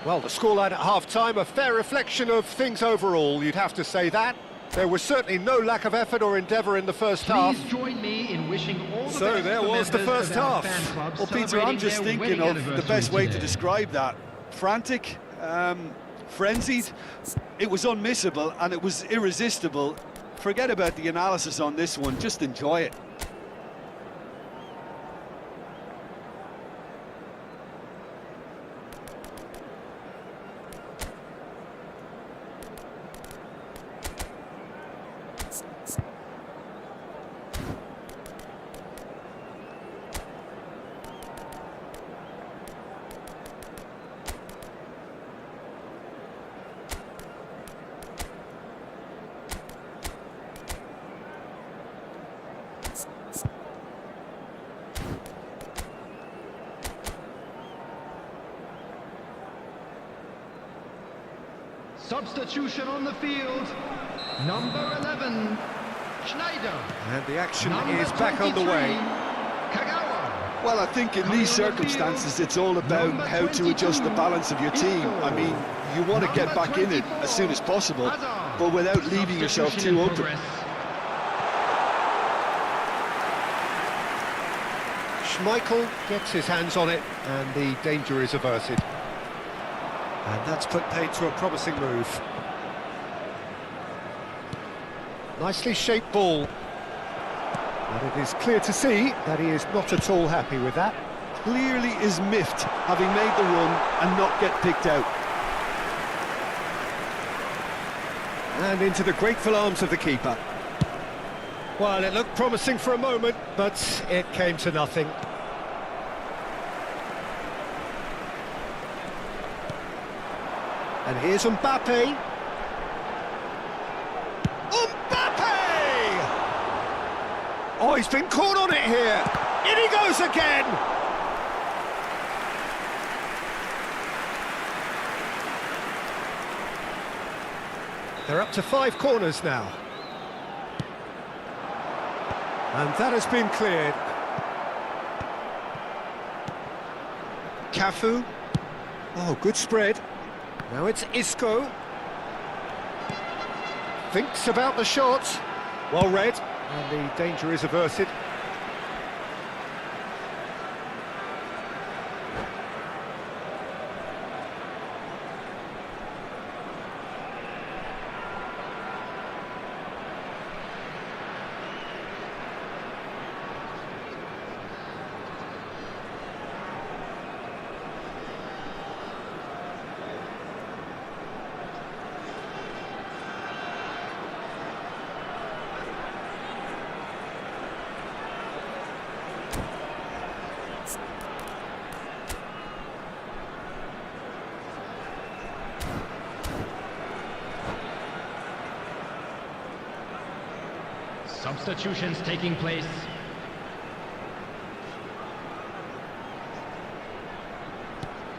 S2: Well, the scoreline at half-time, a fair reflection of things overall, you'd have to say that. There was certainly no lack of effort or endeavour in the first half.
S7: Please join me in wishing all the
S2: So
S7: best
S2: there
S7: to
S2: was the
S7: members
S2: first
S7: of our
S2: half.
S7: fan club
S3: Well, Peter, I'm
S7: celebrating
S3: just
S7: their
S3: thinking
S7: wedding
S3: of the
S7: anniversary
S3: best way to
S7: today.
S3: describe that. Frantic, frenzied. It was unmissable and it was irresistible. Forget about the analysis on this one, just enjoy it.
S7: Substitution on the field. Number 11, Schneider.
S2: And the action
S7: Number
S2: is back on the
S7: 23,
S2: way.
S7: Kagawa.
S3: Well, I think in
S7: Coming
S3: these
S7: on the field,
S3: circumstances, it's all about
S7: number
S3: how to adjust the
S7: 22,
S3: balance of your team. I mean, you want to get
S7: Number
S3: back in it
S7: 24,
S3: as soon as possible,
S7: Hazard.
S3: but without leaving yourself
S7: Substitution
S3: too
S7: in
S3: open.
S7: progress.
S2: Schmeichel gets his hands on it, and the danger is averted. And that's put paid to a promising move. Nicely shaped ball. And it is clear to see that he is not at all happy with that.
S3: Clearly is miffed, having made the run and not get picked out.
S2: And into the grateful arms of the keeper. Well, it looked promising for a moment, but it came to nothing. And here's Mbappe. Mbappe! Oh, he's been caught on it here. In he goes again. They're up to 5 corners now. And that has been cleared. Cafu. Oh, good spread. Now it's Isco. Thinks about the shot. Well read. And the danger is averted.
S7: Substitutions taking place.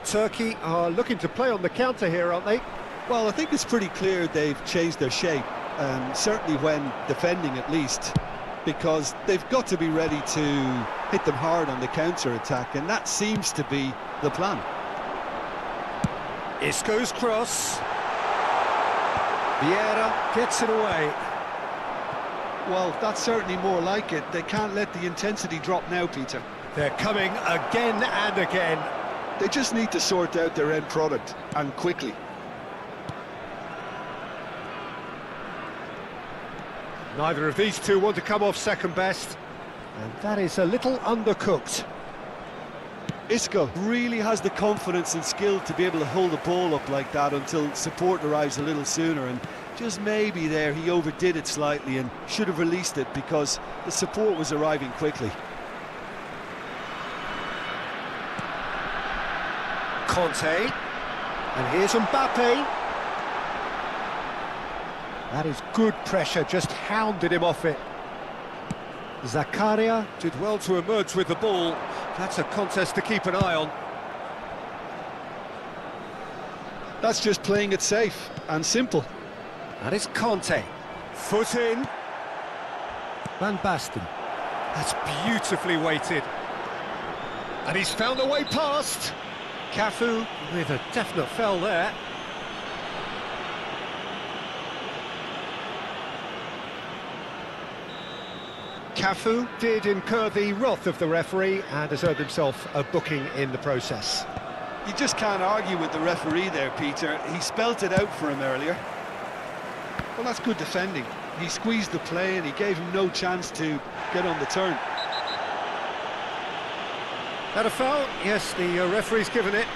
S2: Turkey are looking to play on the counter here, aren't they?
S3: Well, I think it's pretty clear they've changed their shape, certainly when defending at least, because they've got to be ready to hit them hard on the counter-attack, and that seems to be the plan.
S2: Isco's cross. Vieira gets it away.
S3: Well, that's certainly more like it. They can't let the intensity drop now, Peter.
S2: They're coming again and again.
S3: They just need to sort out their end product, and quickly.
S2: Neither of these two want to come off second best. And that is a little undercooked.
S3: Isco really has the confidence and skill to be able to hold the ball up like that until support arrives a little sooner, and just maybe there he overdid it slightly and should have released it because the support was arriving quickly.
S2: Conte, and here's Mbappe. That is good pressure, just hounded him off it. Zakaria did well to emerge with the ball. That's a contest to keep an eye on.
S3: That's just playing it safe and simple.
S2: And it's Conte. Foot in. Van Basten. That's beautifully weighted. And he's found the way past. Cafu with a definite foul there. Cafu did incur the wrath of the referee and has earned himself a booking in the process.
S3: You just can't argue with the referee there, Peter. He spelt it out for him earlier. Well, that's good defending. He squeezed the play and he gave him no chance to get on the turn.
S2: That a foul? Yes, the referee's given it.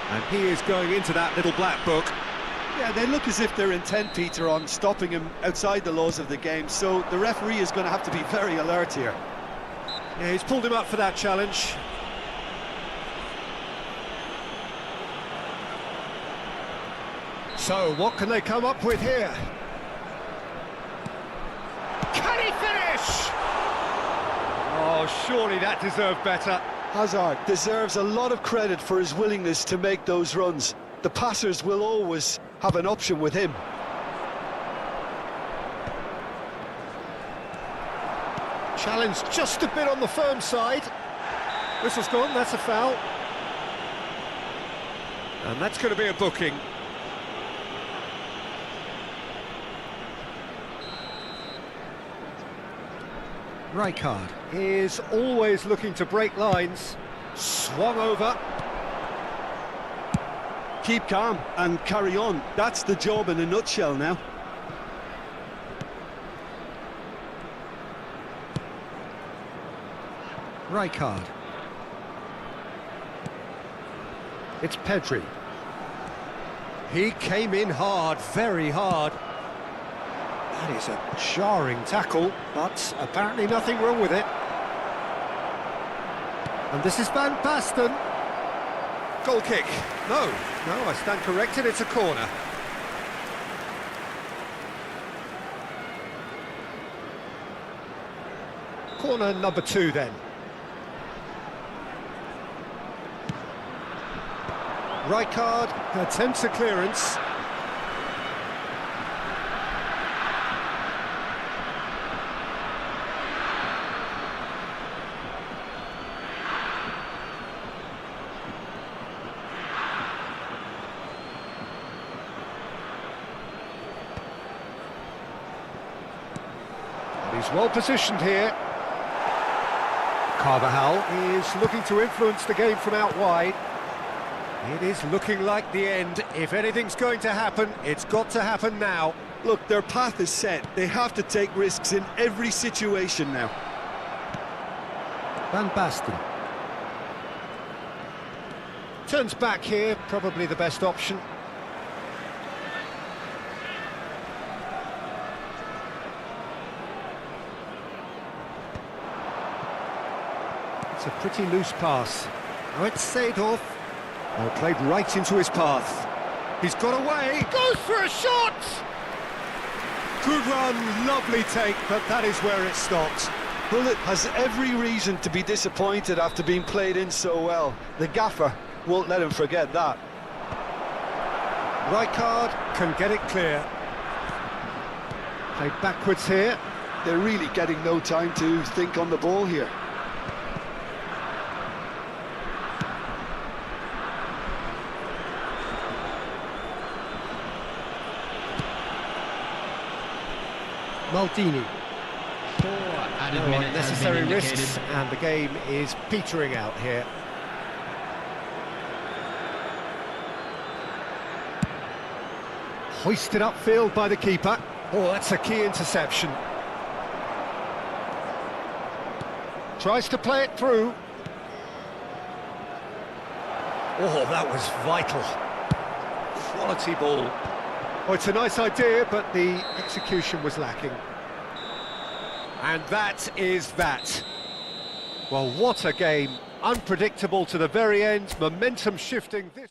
S2: And he is going into that little black book.
S3: Yeah, they look as if they're intent, Peter, on stopping him outside the laws of the game, so the referee is going to have to be very alert here.
S2: Yeah, he's pulled him up for that challenge. So, what can they come up with here? Can he finish? Oh, surely that deserved better.
S3: Hazard deserves a lot of credit for his willingness to make those runs. The passers will always have an option with him.
S2: Challenge just a bit on the firm side. Whistle's gone, that's a foul. And that's going to be a booking. Rijkaard is always looking to break lines. Swung over.
S3: Keep calm and carry on. That's the job in a nutshell now.
S2: Rijkaard. It's Pedri. He came in hard, very hard. That is a jarring tackle, but apparently nothing wrong with it. And this is Van Basten. Goal kick. No, I stand corrected, it's a corner. Corner number 2 then. Rijkaard attempts a clearance. He's well positioned here. Carvajal is looking to influence the game from out wide. It is looking like the end. If anything's going to happen, it's got to happen now.
S3: Look, their path is set. They have to take risks in every situation now.
S2: Van Basten. Turns back here, probably the best option. It's a pretty loose pass. Now it's Seedorf. Oh, played right into his path. He's got away, goes for a shot! Good run, lovely take, but that is where it stops.
S3: Bullet has every reason to be disappointed after being played in so well. The gaffer won't let him forget that.
S2: Rijkaard can get it clear. Played backwards here.
S3: They're really getting no time to think on the ball here.
S2: Maldini.
S7: Added
S2: No
S7: minute has been
S2: unnecessary
S7: indicated.
S2: risks, and the game is petering out here. Hoisted upfield by the keeper. Oh, that's a key interception. Tries to play it through. Oh, that was vital. Quality ball. Oh, it's a nice idea, but the execution was lacking. And that is that. Well, what a game. Unpredictable to the very end. Momentum shifting this.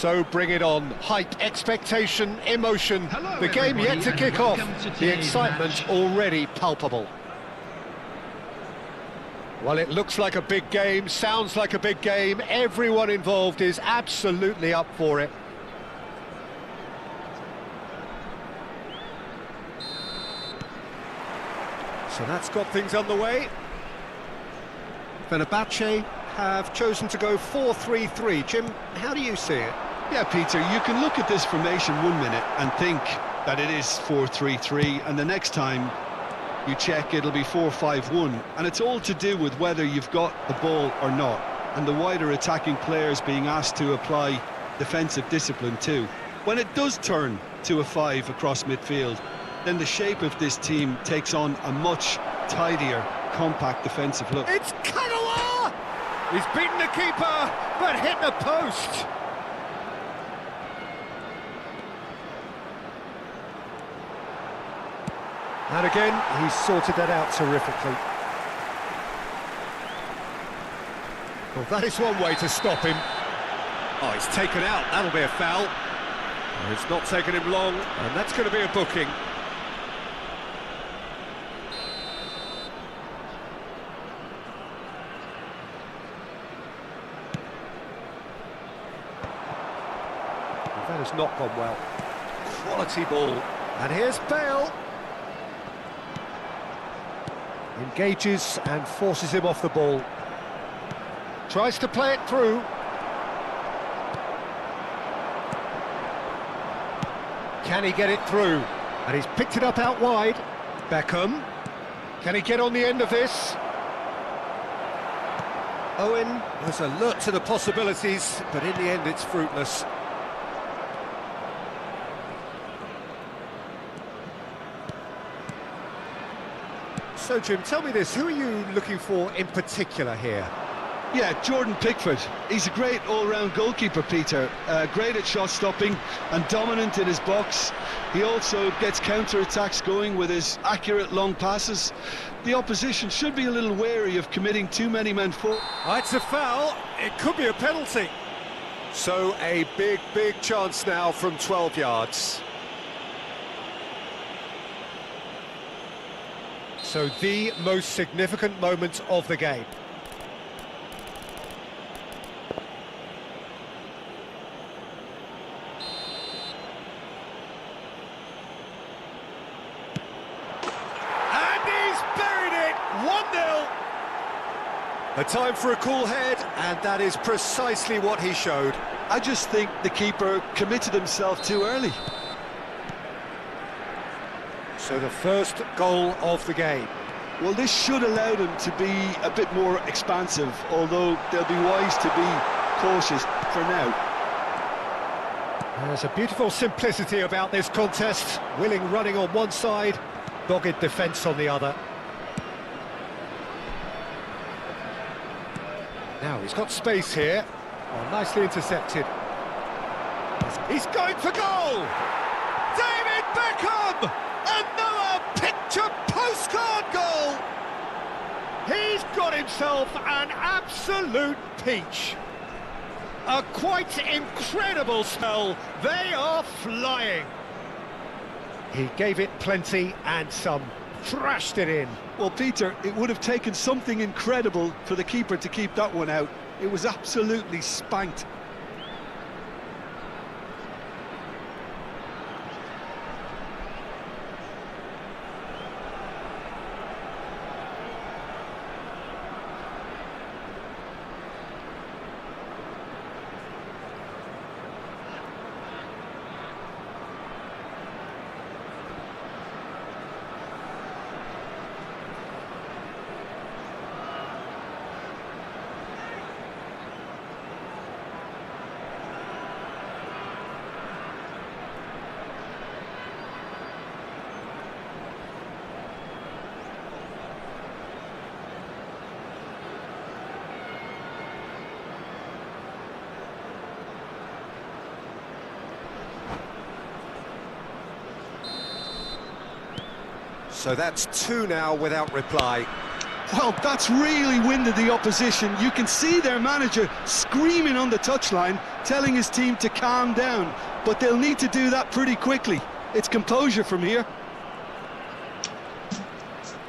S2: So bring it on. Hype, expectation, emotion.
S7: Hello,
S2: The game yet to
S7: everybody,
S2: kick
S7: and
S2: off.
S7: welcome to
S2: The
S7: today's
S2: excitement
S7: match.
S2: already palpable. Well, it looks like a big game, sounds like a big game. Everyone involved is absolutely up for it. So that's got things underway. Fenerbahce have chosen to go 4-3-3. Jim, how do you see it?
S3: Yeah, Peter, you can look at this formation 1 minute and think that it is 4-3-3, and the next time you check it'll be 4-5-1, and it's all to do with whether you've got the ball or not, and the wider attacking players being asked to apply defensive discipline too. When it does turn to a 5 across midfield, then the shape of this team takes on a much tidier, compact defensive look.
S2: It's Kagawa! He's beaten the keeper, but hit the post. And again, he's sorted that out terrifically. Well, that is one way to stop him. Oh, he's taken out. That'll be a foul. It's not taken him long, and that's going to be a booking. Well, that has not gone well. Quality ball. And here's Bale. Engages and forces him off the ball. Tries to play it through. Can he get it through? And he's picked it up out wide. Beckham. Can he get on the end of this? Owen was alert to the possibilities, but in the end it's fruitless. So, Jim, tell me this, who are you looking for in particular here?
S3: Yeah, Jordan Pickford. He's a great all-round goalkeeper, Peter. Great at shot stopping and dominant in his box. He also gets counter-attacks going with his accurate long passes. The opposition should be a little wary of committing too many men forward.
S2: Oh, it's a foul. It could be a penalty. So a big chance now from 12 yards. So the most significant moment of the game. And he's buried it! 1-0. A time for a cool head, and that is precisely what he showed.
S3: I just think the keeper committed himself too early.
S2: So the first goal of the game.
S3: Well, this should allow them to be a bit more expansive, although they'll be wise to be cautious for now.
S2: There's a beautiful simplicity about this contest. Willing running on one side, dogged defence on the other. Now he's got space here. Oh, nicely intercepted. He's going for goal! David Beckham! Another picture postcard goal! He's got himself an absolute peach. A quite incredible spell. They are flying. He gave it plenty and some. Thrashed it in.
S3: Well, Peter, it would have taken something incredible for the keeper to keep that one out. It was absolutely spanked.
S2: So that's two now without reply.
S3: Well, that's really winded the opposition. You can see their manager screaming on the touchline, telling his team to calm down. But they'll need to do that pretty quickly. It's composure from here.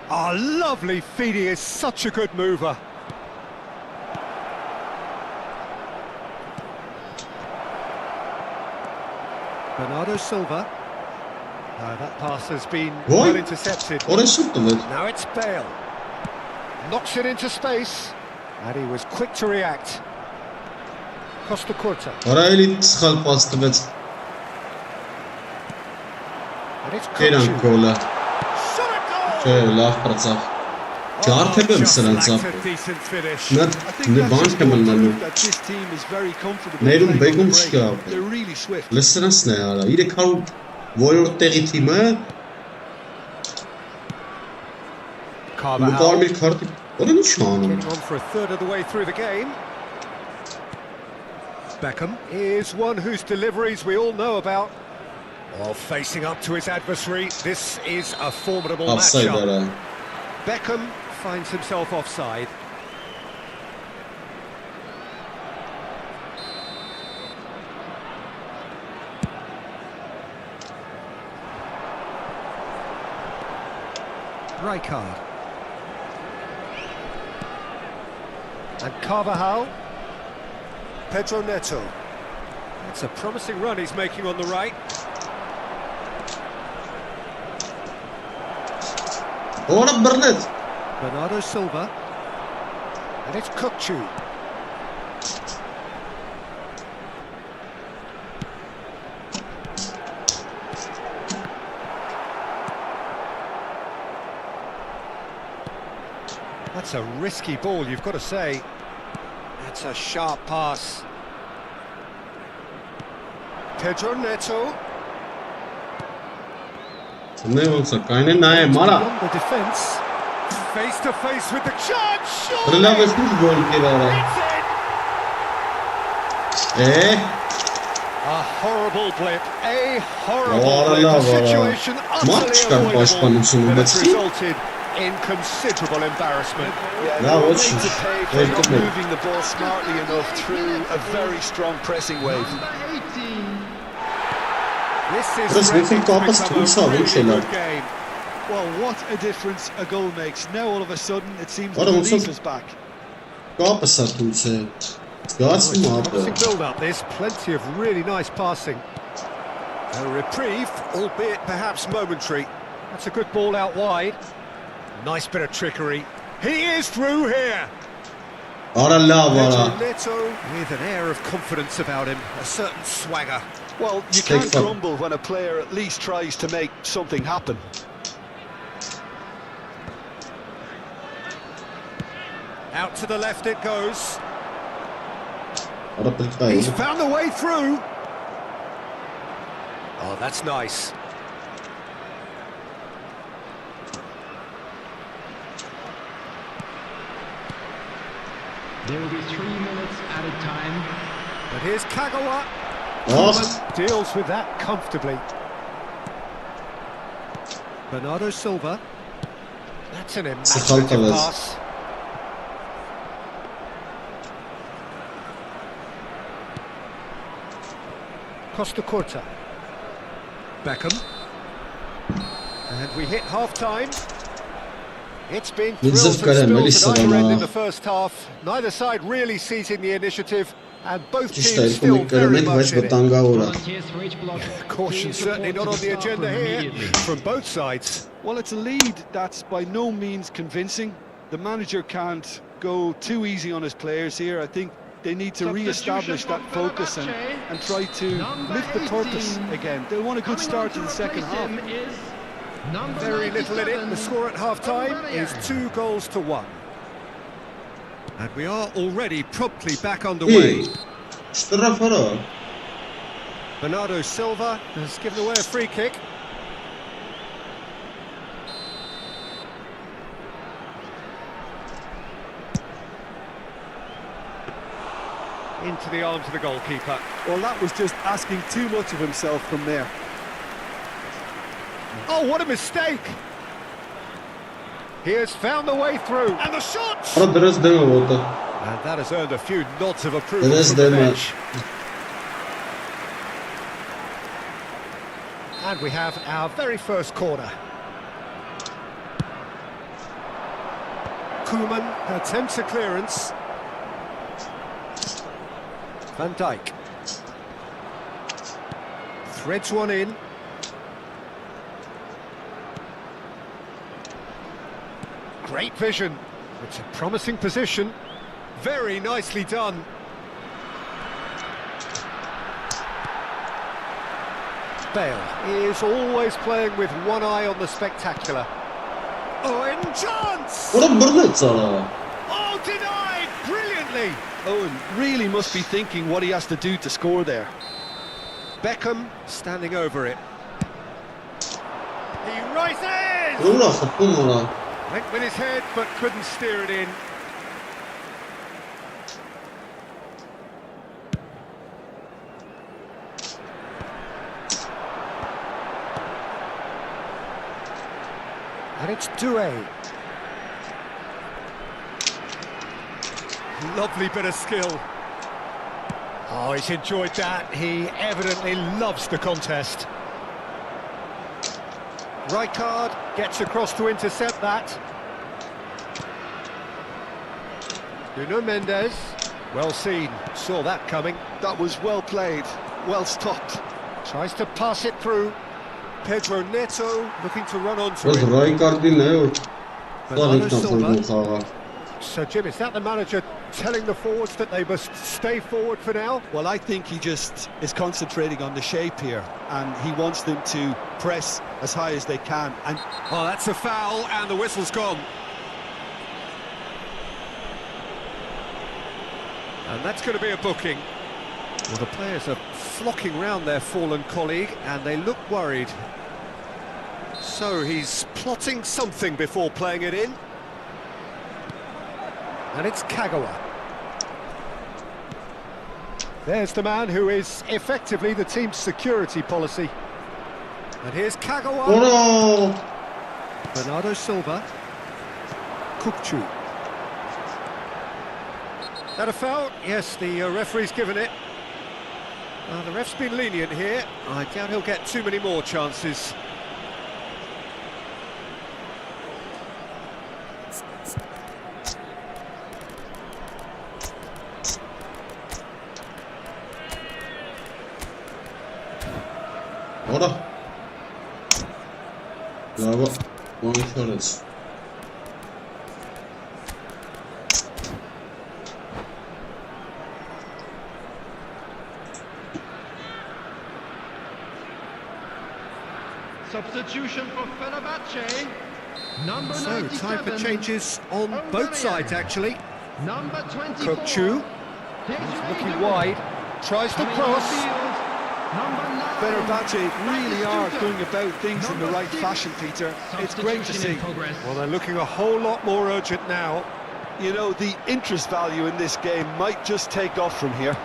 S2: Oh, lovely feed. He is such a good mover. Bernardo Silva. That pass has been well intercepted.
S1: What is it?
S2: Now it's Bale. Knocks it into space. And he was quick to react. Costa Curta.
S1: Orayli sxal pastvet.
S2: And it's
S1: Kenan
S2: Kuchu.
S1: gola.
S2: Shot a goal!
S1: Չէ, լավ պրծավ։ Ջարդեմ սրանցավ։
S2: A decent finish.
S1: Նատ
S3: I think that's
S1: բան
S3: just
S1: կմնա
S3: proof
S1: նու։
S3: that this team is very comfortable
S1: Ներում
S3: playing on
S1: բեգում
S3: the
S1: չկա։
S3: break. They're really swift.
S1: Լսրանցն է արա։ 300 որորդ տեղի թիմը
S2: Carvajal.
S1: Կարմիր քարտի։ Որը ինչ անում։
S2: Getting on for a third of the way through the game. Beckham is one whose deliveries we all know about. While facing up to his adversary, this is a formidable
S1: Offside
S2: matchup.
S1: արա։
S2: Beckham finds himself offside. Rijkaard. And Carvajal. Pedro Neto. It's a promising run he's making on the right.
S1: Ora Bernat.
S2: Bernardo Silva. And it's Kuchu. That's a risky ball, you've got to say. That's a sharp pass. Pedro Neto.
S1: Ne olsa kayne nae mara.
S2: Beyond the defence. Face to face with the chance. Surely.
S1: Relaves kuch gol kirara.
S2: It's in. A horrible blip. A horrible
S1: Ora
S2: blip.
S1: la,
S2: A
S1: ora.
S2: situation
S1: Match
S2: utterly
S1: kan başkanımsın
S2: avoidable. But it's
S1: Messi.
S2: resulted in considerable embarrassment.
S3: Yeah,
S1: Now
S3: they
S1: what's
S3: need to
S1: it?
S3: pay for
S1: Wait,
S3: not
S1: come here.
S3: moving the ball smartly enough through a very strong pressing wave.
S7: Number 18.
S2: This
S1: Biraz
S2: is threatening
S1: Messi
S2: to
S1: kapas
S2: become a
S1: tutsa
S2: really
S1: şeyler.
S2: good game.
S3: Well, what a difference a goal makes. Now all of a sudden it seems
S1: Ora,
S3: the
S1: olsa-
S3: lead is back.
S1: Kapı satulse. Gasım
S2: Promising
S1: abi.
S2: build-up, this plenty of really nice passing. A reprieve, albeit perhaps momentary. That's a good ball out wide. Nice bit of trickery. He is through here.
S1: Ara la
S2: Pedro
S1: vara.
S2: Neto with an air of confidence about him, a certain swagger.
S3: Well, you
S1: Take
S3: can't
S1: fun.
S3: grumble when a player at least tries to make something happen.
S2: Out to the left it goes.
S1: Ara pılkayı.
S2: He's found the way through. Oh, that's nice.
S7: There will be 3 minutes added time.
S2: But here's Kagawa.
S1: Ah.
S2: Deals with that comfortably. Bernardo Silva. That's an immaculate
S1: Saltavez.
S2: pass. Costa Curta. Beckham. And we hit half-time. It's been thrills and
S1: Zıf kalem,
S2: spills at either end
S1: Melissa
S2: in the first half. Neither side really seizing the initiative, and both
S1: İşte
S2: teams still
S1: komik
S2: very
S1: görmek
S2: much
S1: baş
S2: in it.
S1: batanga ora.
S7: Volunteers for each block.
S2: Caution
S7: Please
S2: certainly
S7: report
S2: not on
S7: to
S2: the
S7: staff
S2: agenda
S7: room
S2: here
S7: immediately.
S2: from both sides.
S3: Well, it's a lead that's by no means convincing. The manager can't go too easy on his players here. I think they need to re-establish that focus and try to lift the purpose again. They want a good start to the second half.
S2: Very little in it. The score at half-time is 2 goals to 1. And we are already promptly back underway.
S1: İyi. Şu taraf ara.
S2: Bernardo Silva has given away a free kick. Into the arms of the goalkeeper.
S3: Well, that was just asking too much of himself from there.
S2: Oh, what a mistake! He has found the way through. And the shot!
S1: Արա դրես դեմը ոտը։
S2: And that has earned a few nods of approval
S1: Դրես
S2: from the
S1: դեմը։
S2: bench. And we have our very first corner. Koeman attempts a clearance. Van Dijk threads one in. Great vision. It's a promising position. Very nicely done. Bale is always playing with one eye on the spectacular. Owen chance!
S1: Ora բռնեց արա։
S2: Oh, denied brilliantly.
S3: Owen really must be thinking what he has to do to score there.
S2: Beckham standing over it. He rises!
S1: Ո՞ւր է խփում արա։
S2: Went with his head but couldn't steer it in. And it's Doué. Lovely bit of skill. Oh, he's enjoyed that. He evidently loves the contest. Rijkaard gets across to intercept that. Nuno Mendes, well seen, saw that coming.
S3: That was well played, well stopped.
S2: Tries to pass it through. Pedro Neto looking to run onto
S1: Ոնց
S2: it.
S1: Ռայկարդին է որ
S2: Bernardo
S1: ծաղիկն
S2: Silva.
S1: խորգում խաղա։
S2: So Jim, is that the manager telling the forwards that they must stay forward for now?
S3: Well, I think he just is concentrating on the shape here, and he wants them to press as high as they can. And
S2: Oh, that's a foul and the whistle's gone. And that's going to be a booking. Well, the players are flocking round their fallen colleague and they look worried. So he's plotting something before playing it in. And it's Kagawa. There's the man who is effectively the team's security policy. And here's Kagawa.
S1: Ora
S2: Bernardo Silva. Kukçu. That a foul? Yes, the referee's given it. The ref's been lenient here. I doubt he'll get too many more chances.
S1: Ora Bravo Gonçalves
S7: Substitution for Fenerbahce. Number
S2: So,
S7: 97.
S2: time for changes on both sides, actually.
S7: Number 24.
S2: Kukçu looking wide, tries to cross.
S3: Fenerbahce really are going about things in the right fashion, Peter. It's great to see.
S2: Well, they're looking a whole lot more urgent now.
S3: You know, the interest value in this game might just take off from here.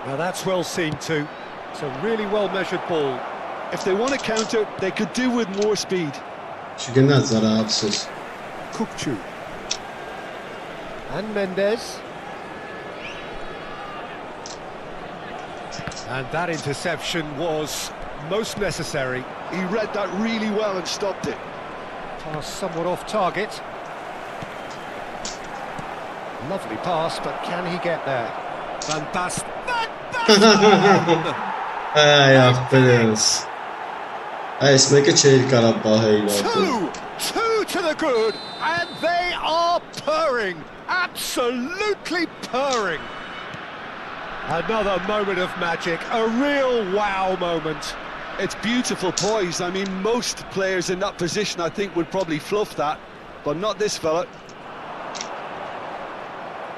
S2: Now that's well seen too. It's a really well-measured ball.
S3: If they want to counter, they could do with more speed.
S1: Չգնաց արա ափսոս
S2: Kukçu. And Mendes. And that interception was most necessary.
S3: He read that really well and stopped it.
S2: Pass somewhat off target. Lovely pass, but can he get there? Van Basten.
S1: Այ ախպերս Այս մեկը չէր կարա պահել
S2: Two to the good, and they are purring, absolutely purring. Another moment of magic, a real wow moment.
S3: It's beautiful poise. I mean, most players in that position, I think, would probably fluff that, but not this fella.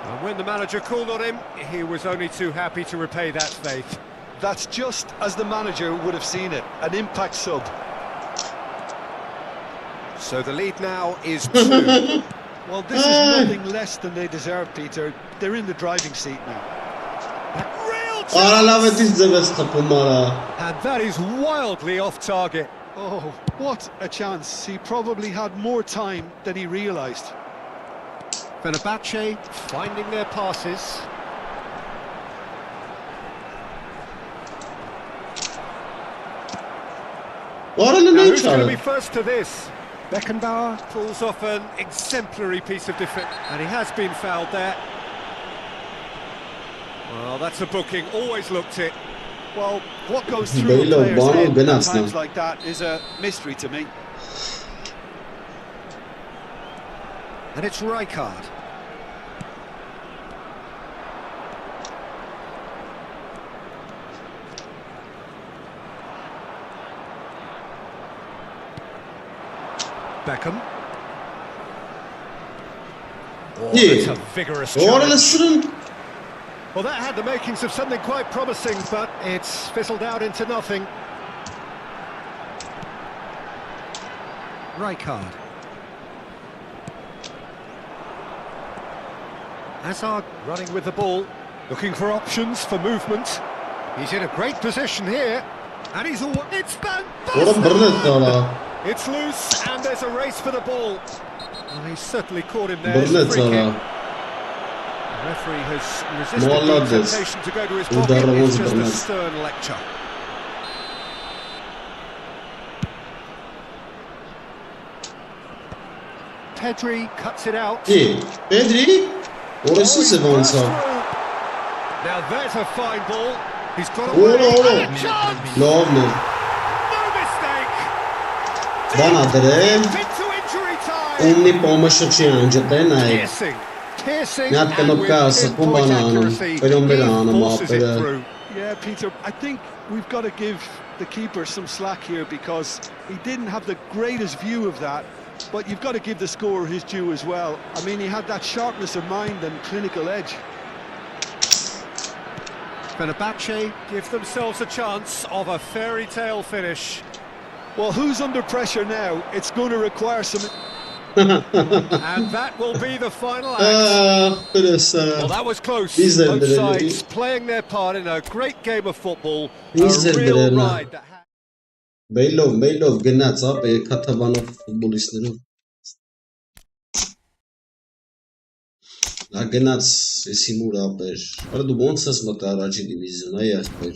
S2: And when the manager called on him, he was only too happy to repay that faith.
S3: That's just as the manager would have seen it, an impact sub.
S2: So the lead now is 2.
S3: Well, this is nothing less than they deserve, Peter. They're in the driving seat now.
S2: Real
S1: Արա լավ է
S2: chance!
S1: դից ձևես խփում արա
S2: And that is wildly off target.
S3: Oh, what a chance. He probably had more time than he realised.
S2: Fenerbahce finding their passes.
S1: What an
S2: Now, who's going to be
S1: nature.
S2: first to this? Beckenbauer pulls off an exemplary piece of defence, and he has been fouled there. Well, that's a booking, always looked it.
S3: Well, what goes through a
S1: Bale
S3: player's
S1: Bono
S3: head at
S1: Ganatsna.
S3: times like that is a mystery to me.
S2: And it's Rijkaard. Beckham. Oh,
S1: Yeah.
S2: that's a vigorous
S1: What
S2: challenge.
S1: an incident.
S2: Well, that had the makings of something quite promising, but it's fizzled out into nothing. Rijkaard. Hazard running with the ball, looking for options for movement. He's in a great position here, and he's all... It's
S1: What a
S2: fantastic!
S1: brilliant goal.
S2: It's loose, and there's a race for the ball. Well, he's certainly caught him there.
S1: Brilliant
S2: It's a free kick.
S1: goal.
S2: The referee has resisted
S1: Molla
S2: the
S1: this.
S2: temptation to go to his
S1: Udarra
S2: pocket. It's
S1: was
S2: just a
S1: brilliant.
S2: stern lecture. Pedri cuts it out.
S1: İyi. Pedri. Orası
S2: he's burst
S1: sevansa.
S2: through. Now there's a fine ball. He's got
S1: Ola,
S2: away.
S1: ola.
S2: And a chance!
S1: Lovely.
S2: No mistake!
S1: Dana dere.
S2: Into injury time!
S1: Umni pomoću čianđe tenaj.
S2: Piercing. Piercing
S1: Neat
S2: and with
S1: casa,
S2: pinpoint
S1: Cumbanano,
S2: accuracy,
S1: Pelomberano,
S2: he forces it
S1: Mapper.
S2: through.
S3: Yeah, Peter, I think we've got to give the keeper some slack here because he didn't have the greatest view of that, but you've got to give the scorer his due as well. I mean, he had that sharpness of mind and clinical edge.
S2: Fenerbahce give themselves a chance of a fairy tale finish.
S3: Well, who's under pressure now? It's going to require some...
S2: And that will be the final act. Well, that was close.
S1: Biz de
S2: Both
S1: indirelim.
S2: sides playing their part in a great game of football.
S1: Biz de
S2: A real
S1: indirelim.
S2: ride that had...
S1: Beylov gnac abi Katabanov futbolistleri. La gnac e simura per. Ara du ոնց ես մտա առաջի դիվիզիոն, այ ախպեր։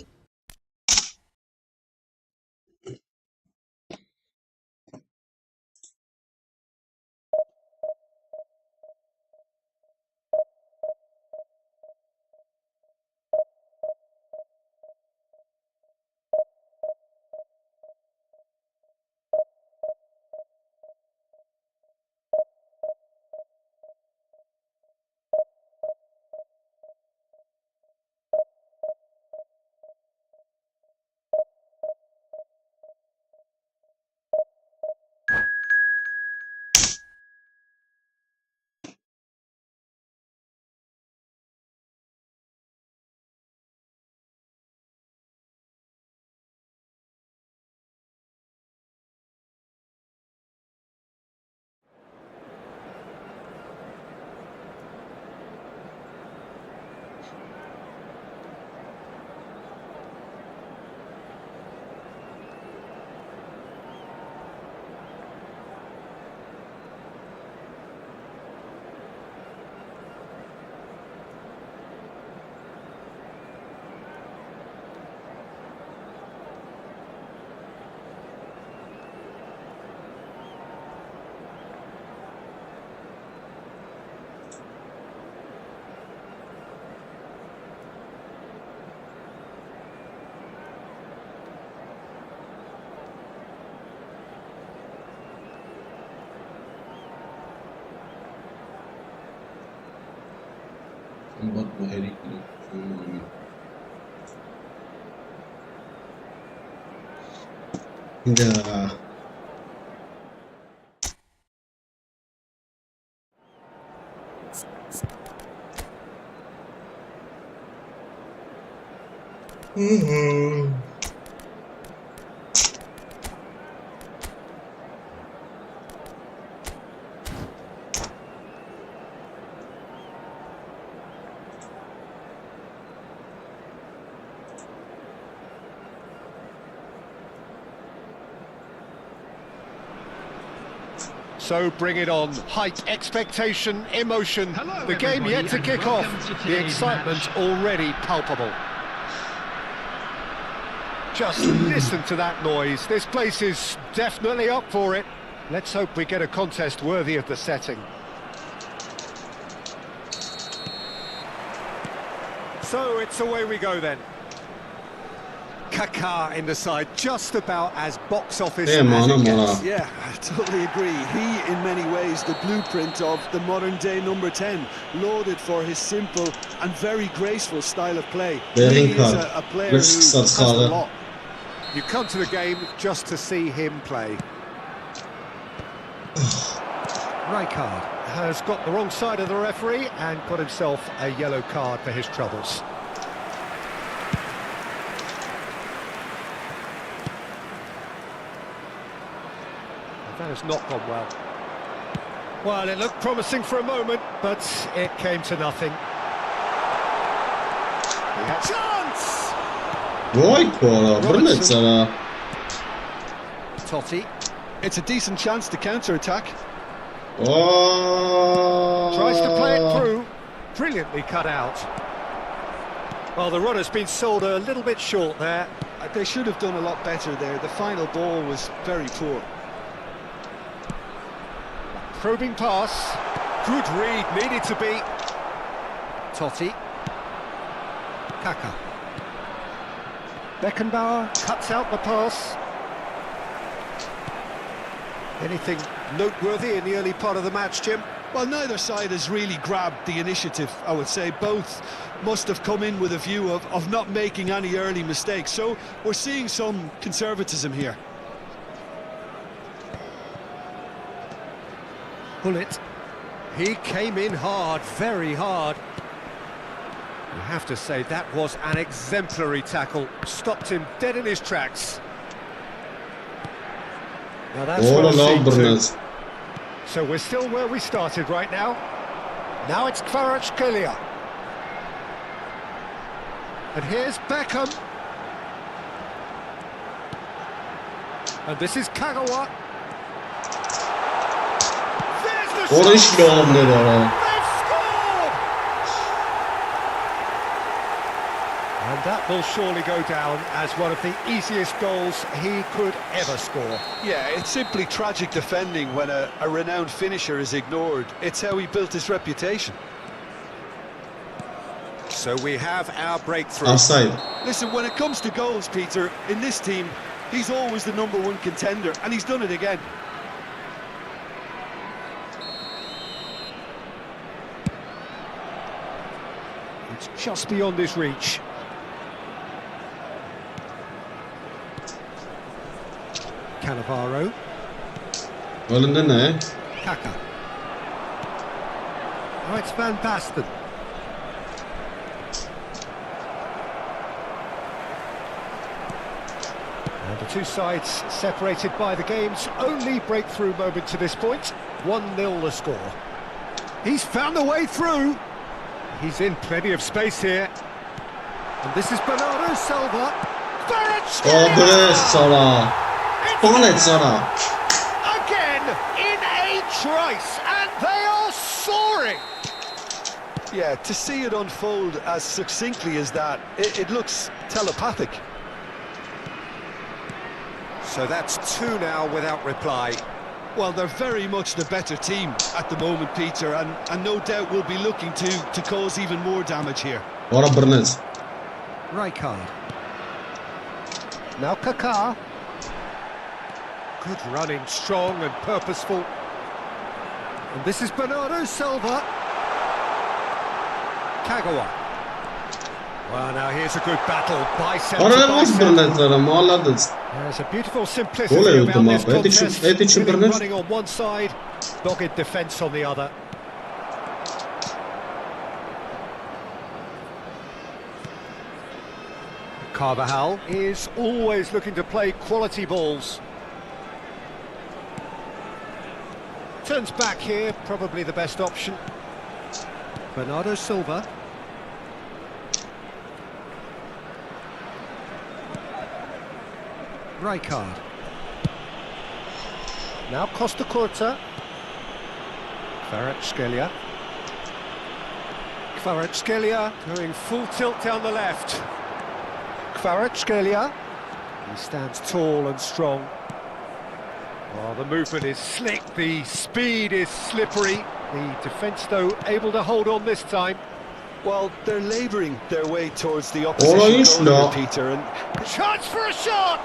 S1: Bak bu herikli. Da.
S2: So bring it on. Height, expectation, emotion.
S7: Hello,
S2: The game yet to
S7: everybody,
S2: kick
S7: and
S2: off.
S7: welcome to
S2: The
S7: today's
S2: excitement
S7: match.
S2: already palpable. Just listen to that noise. This place is definitely up for it. Let's hope we get a contest worthy of the setting. So it's away we go then. Kaká in the side, just about as box office as it gets.
S3: Yeah, I totally agree. He, in many ways, the blueprint of the modern-day number 10, lauded for his simple and very graceful style of play. He is a player who has a lot.
S2: You come to the game just to see him play. Rijkaard has got the wrong side of the referee and got himself a yellow card for his troubles. That has not gone well. Well, it looked promising for a moment, but it came to nothing. He had chance! Totti
S3: It's a decent chance to counter-attack.
S2: tries to play it through. Brilliantly cut out. Well, the runner's been sold a little bit short there.
S3: They should have done a lot better there. The final ball was very poor.
S2: Probing pass. Good read, needed to be. Totti. Kaká. Beckenbauer cuts out the pass. Anything noteworthy in the early part of the match, Jim?
S3: Well, neither side has really grabbed the initiative, I would say. Both must have come in with a view of not making any early mistakes. So we're seeing some conservatism here.
S2: Bullet. He came in hard, very hard. You have to say that was an exemplary tackle. Stopped him dead in his tracks. Now that's what I've seen too. So we're still where we started right now. Now it's Kvaratskhelia. And here's Beckham. And this is Kagawa. There's the shot! They've scored! And that will surely go down as one of the easiest goals he could ever score.
S3: Yeah, it's simply tragic defending when a renowned finisher is ignored. It's how he built his reputation.
S2: So we have our breakthrough.
S1: Offside.
S3: Listen, when it comes to goals, Peter, in this team, he's always the number one contender, and he's done it again.
S2: It's just beyond his reach. Cannavaro. Kaká. Oh, it's Van Basten. And the two sides separated by the game's only breakthrough moment to this point. 1-0 the score. He's found a way through. He's in plenty of space here. And this is Bernardo Silva. Again in a trice, and they are soaring.
S3: Yeah, to see it unfold as succinctly as that, it looks telepathic.
S2: So that's two now without reply.
S3: Well, they're very much the better team at the moment, Peter, and no doubt will be looking to cause even more damage here.
S2: Rijkaard. Now Kaká. Good running, strong and purposeful. And this is Bernardo Silva. Kagawa. Well, now here's a good battle. Bicep to bicep. There's a beautiful simplicity about this contest. Really running on one side, dogged defence on the other. Carvajal is always looking to play quality balls. Turns back here, probably the best option. Bernardo Silva. Rijkaard. Now Costa Curta. Kvaratskhelia. Kvaratskhelia going full tilt down the left. Kvaratskhelia. He stands tall and strong. Oh, the movement is slick, the speed is slippery. The defence, though, able to hold on this time.
S3: Well, they're labouring their way towards the
S1: Ola
S3: opposition
S1: iş
S3: goal
S1: la.
S3: here, Peter, and
S2: Chance for a shot!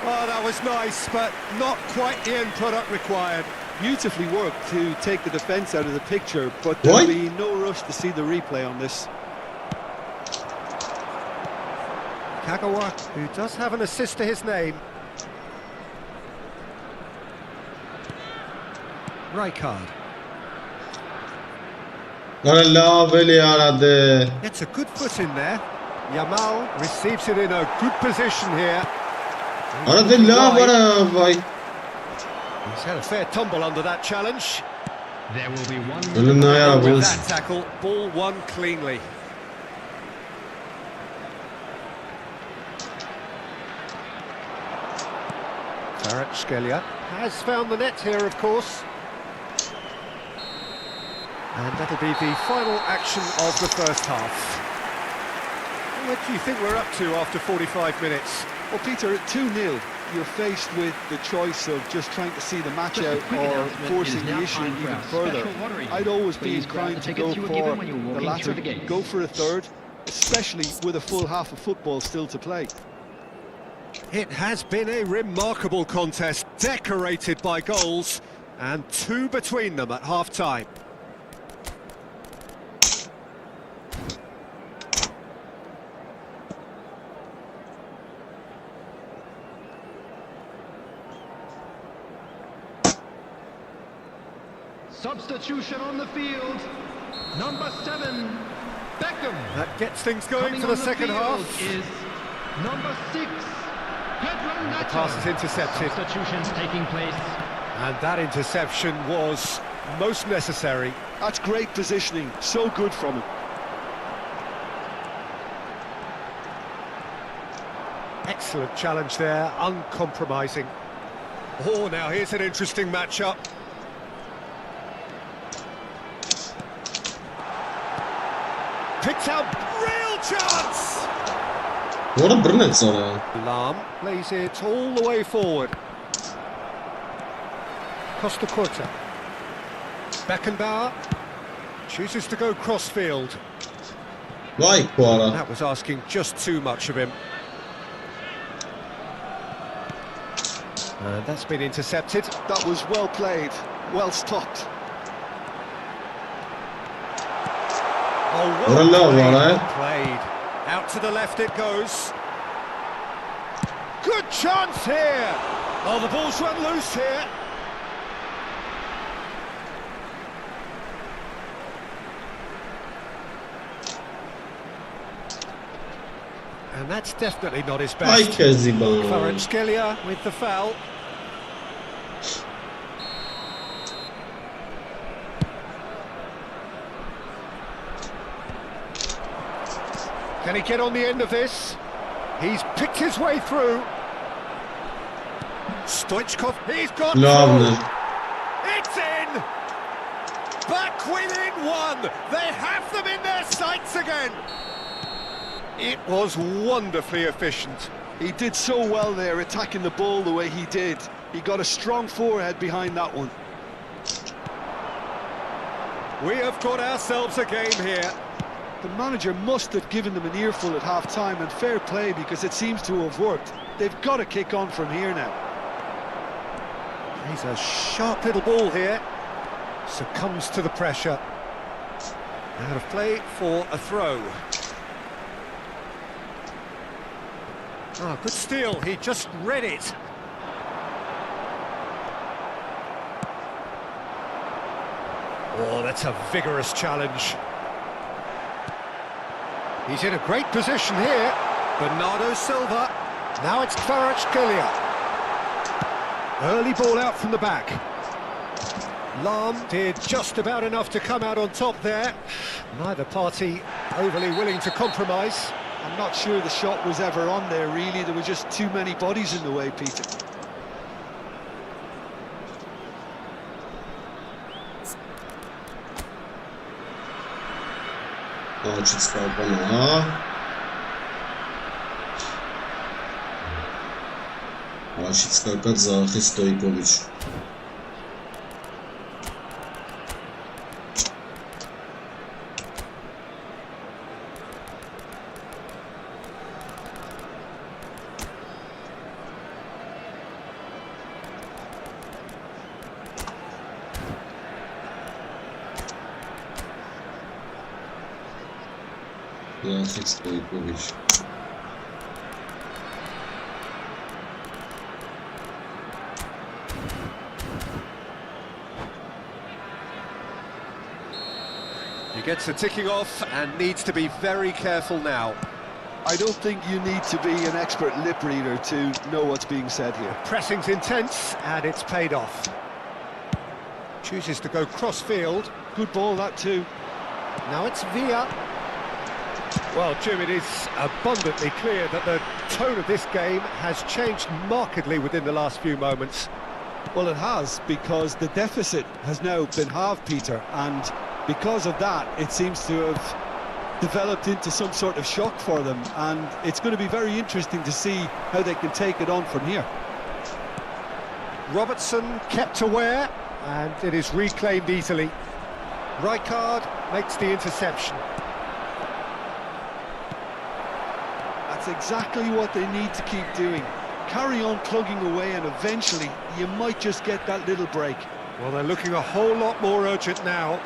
S2: Oh, that was nice, but not quite the end product required.
S3: beautifully worked to take the defence out of the picture, but
S1: What?
S3: there'll be no rush to see the replay on this.
S2: Kagawa, who does have an assist to his name. Rijkaard. Gets a good foot in there. Yamal receives it in a good position here. He's had a fair tumble under that challenge.
S7: There will be one.
S2: With that tackle, ball won cleanly. Kvaratskhelia has found the net here, of course. And that'll be the final action of the first half. What do you think we're up to after 45 minutes?
S3: Well, Peter, at 2-0, you're faced with the choice of just trying to see the match
S4: Just a
S3: out
S4: quick
S3: or
S4: announcement, it
S3: forcing
S4: is
S3: the
S4: now
S3: issue
S4: time for
S3: even
S4: our
S3: further.
S4: special lottery.
S3: I'd always be
S4: Please grab
S3: inclined
S4: the
S3: to go
S4: tickets you were
S3: for
S4: given when you were
S3: the
S4: walking
S3: latter,
S4: through the gates.
S3: go for a third, especially with a full half of football still to play.
S2: It has been a remarkable contest, decorated by goals, and two between them at half-time.
S7: Substitution on the field. Number 7, Beckham.
S2: That gets things going
S7: Coming
S2: for the
S7: on
S2: second
S7: field
S2: half.
S7: is number 6, Pedro
S2: The
S7: Neto.
S2: pass is intercepted,
S7: Substitutions taking place.
S2: and that interception was most necessary.
S3: That's great positioning, so good from him.
S2: Excellent challenge there, uncompromising. Oh, now here's an interesting matchup. Picked out, real chance!
S1: What a brilliant solo.
S2: Lam plays it all the way forward. Costa Curta. Beckenbauer chooses to go crossfield.
S1: Vay Kuara.
S2: That was asking just too much of him. And that's been intercepted.
S3: That was well played, well stopped.
S2: Oh,
S1: What a love,
S2: well
S1: right?
S2: played. Out to the left it goes. Good chance here. Oh, the ball's run loose here. And that's definitely not his
S1: Ay
S2: best.
S1: Keziban.
S2: Kvaratskhelia with the foul. Can he get on the end of this? He's picked his way through. Stoichkov, he's got
S1: Lovely.
S2: through. It's in! Back within one! They have them in their sights again! It was wonderfully efficient.
S3: He did so well there, attacking the ball the way he did. He got a strong forehead behind that one.
S2: We have got ourselves a game here.
S3: The manager must have given them an earful at half-time, and fair play, because it seems to have worked. They've got to kick on from here now.
S2: He's a sharp little ball here. Succumbs to the pressure. Out of play for a throw. Oh, good steal. He just read it. Oh, that's a vigorous challenge. He's in a great position here. Bernardo Silva. Now it's Kvaratskhelia. Early ball out from the back. Lam did just about enough to come out on top there. Neither party overly willing to compromise.
S3: I'm not sure the shot was ever on there, really. There were just too many bodies in the way, Peter.
S1: Առաջից կապանա։ Առաջից կակած Զախի Ստոյկովիչ։ Alik Stoykovic.
S2: He gets the ticking off and needs to be very careful now.
S3: I don't think you need to be an expert lip reader to know what's being said here.
S2: Pressing's intense and it's paid off. Chooses to go cross-field.
S3: Good ball, that too.
S2: Now it's Villa. Well, Jim, it is abundantly clear that the tone of this game has changed markedly within the last few moments.
S3: Well, it has, because the deficit has now been halved, Peter, and because of that, it seems to have developed into some sort of shock for them, and it's going to be very interesting to see how they can take it on from here.
S2: Robertson kept aware, and it is reclaimed easily. Rijkaard makes the interception.
S3: That's exactly what they need to keep doing. Carry on plugging away, and eventually you might just get that little break.
S2: Well, they're looking a whole lot more urgent now.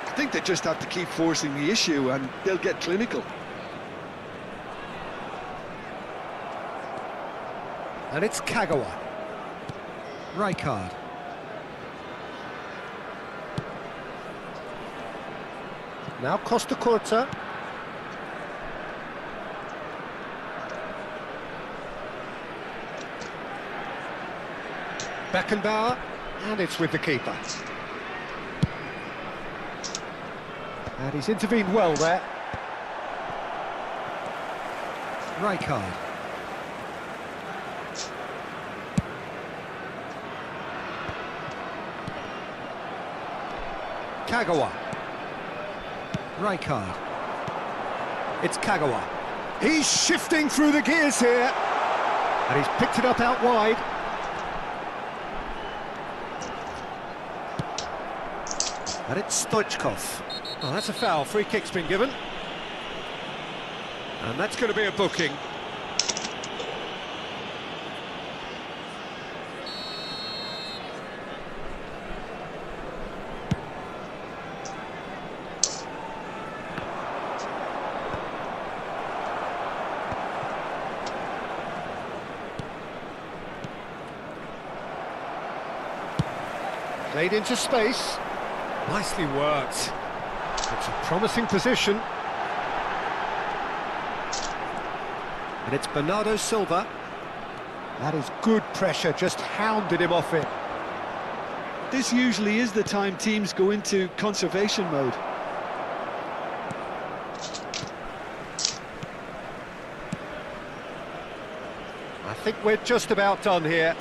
S3: I think they just have to keep forcing the issue and they'll get clinical.
S2: And it's Kagawa. Rijkaard. Now Costa Curta. Beckenbauer, and it's with the keeper. And he's intervened well there. Rijkaard. Kagawa. Rijkaard. It's Kagawa. He's shifting through the gears here. And he's picked it up out wide. And it's Stoichkov. Oh, that's a foul. Free kick's been given. And that's going to be a booking. Played into space. Nicely worked. It's a promising position. And it's Bernardo Silva. That is good pressure, just hounded him off it.
S3: This usually is the time teams go into conservation mode.
S2: I think we're just about done here.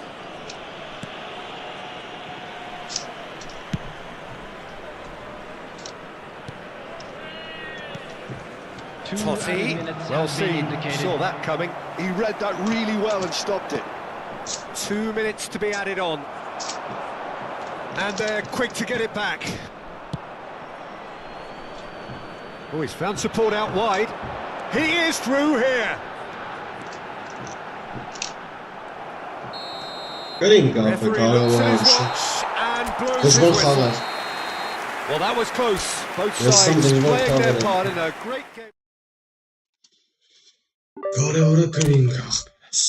S2: Totti, well seen, saw that coming.
S3: He read that really well and stopped it.
S2: 2 minutes to be added on. And they're quick to get it back. Oh, he's found support out wide. He is through here. Referee looks at his watch and blows his whistle. Well, that was close. Both sides playing their part in a great game.
S1: Կարևորը կրին գախնես։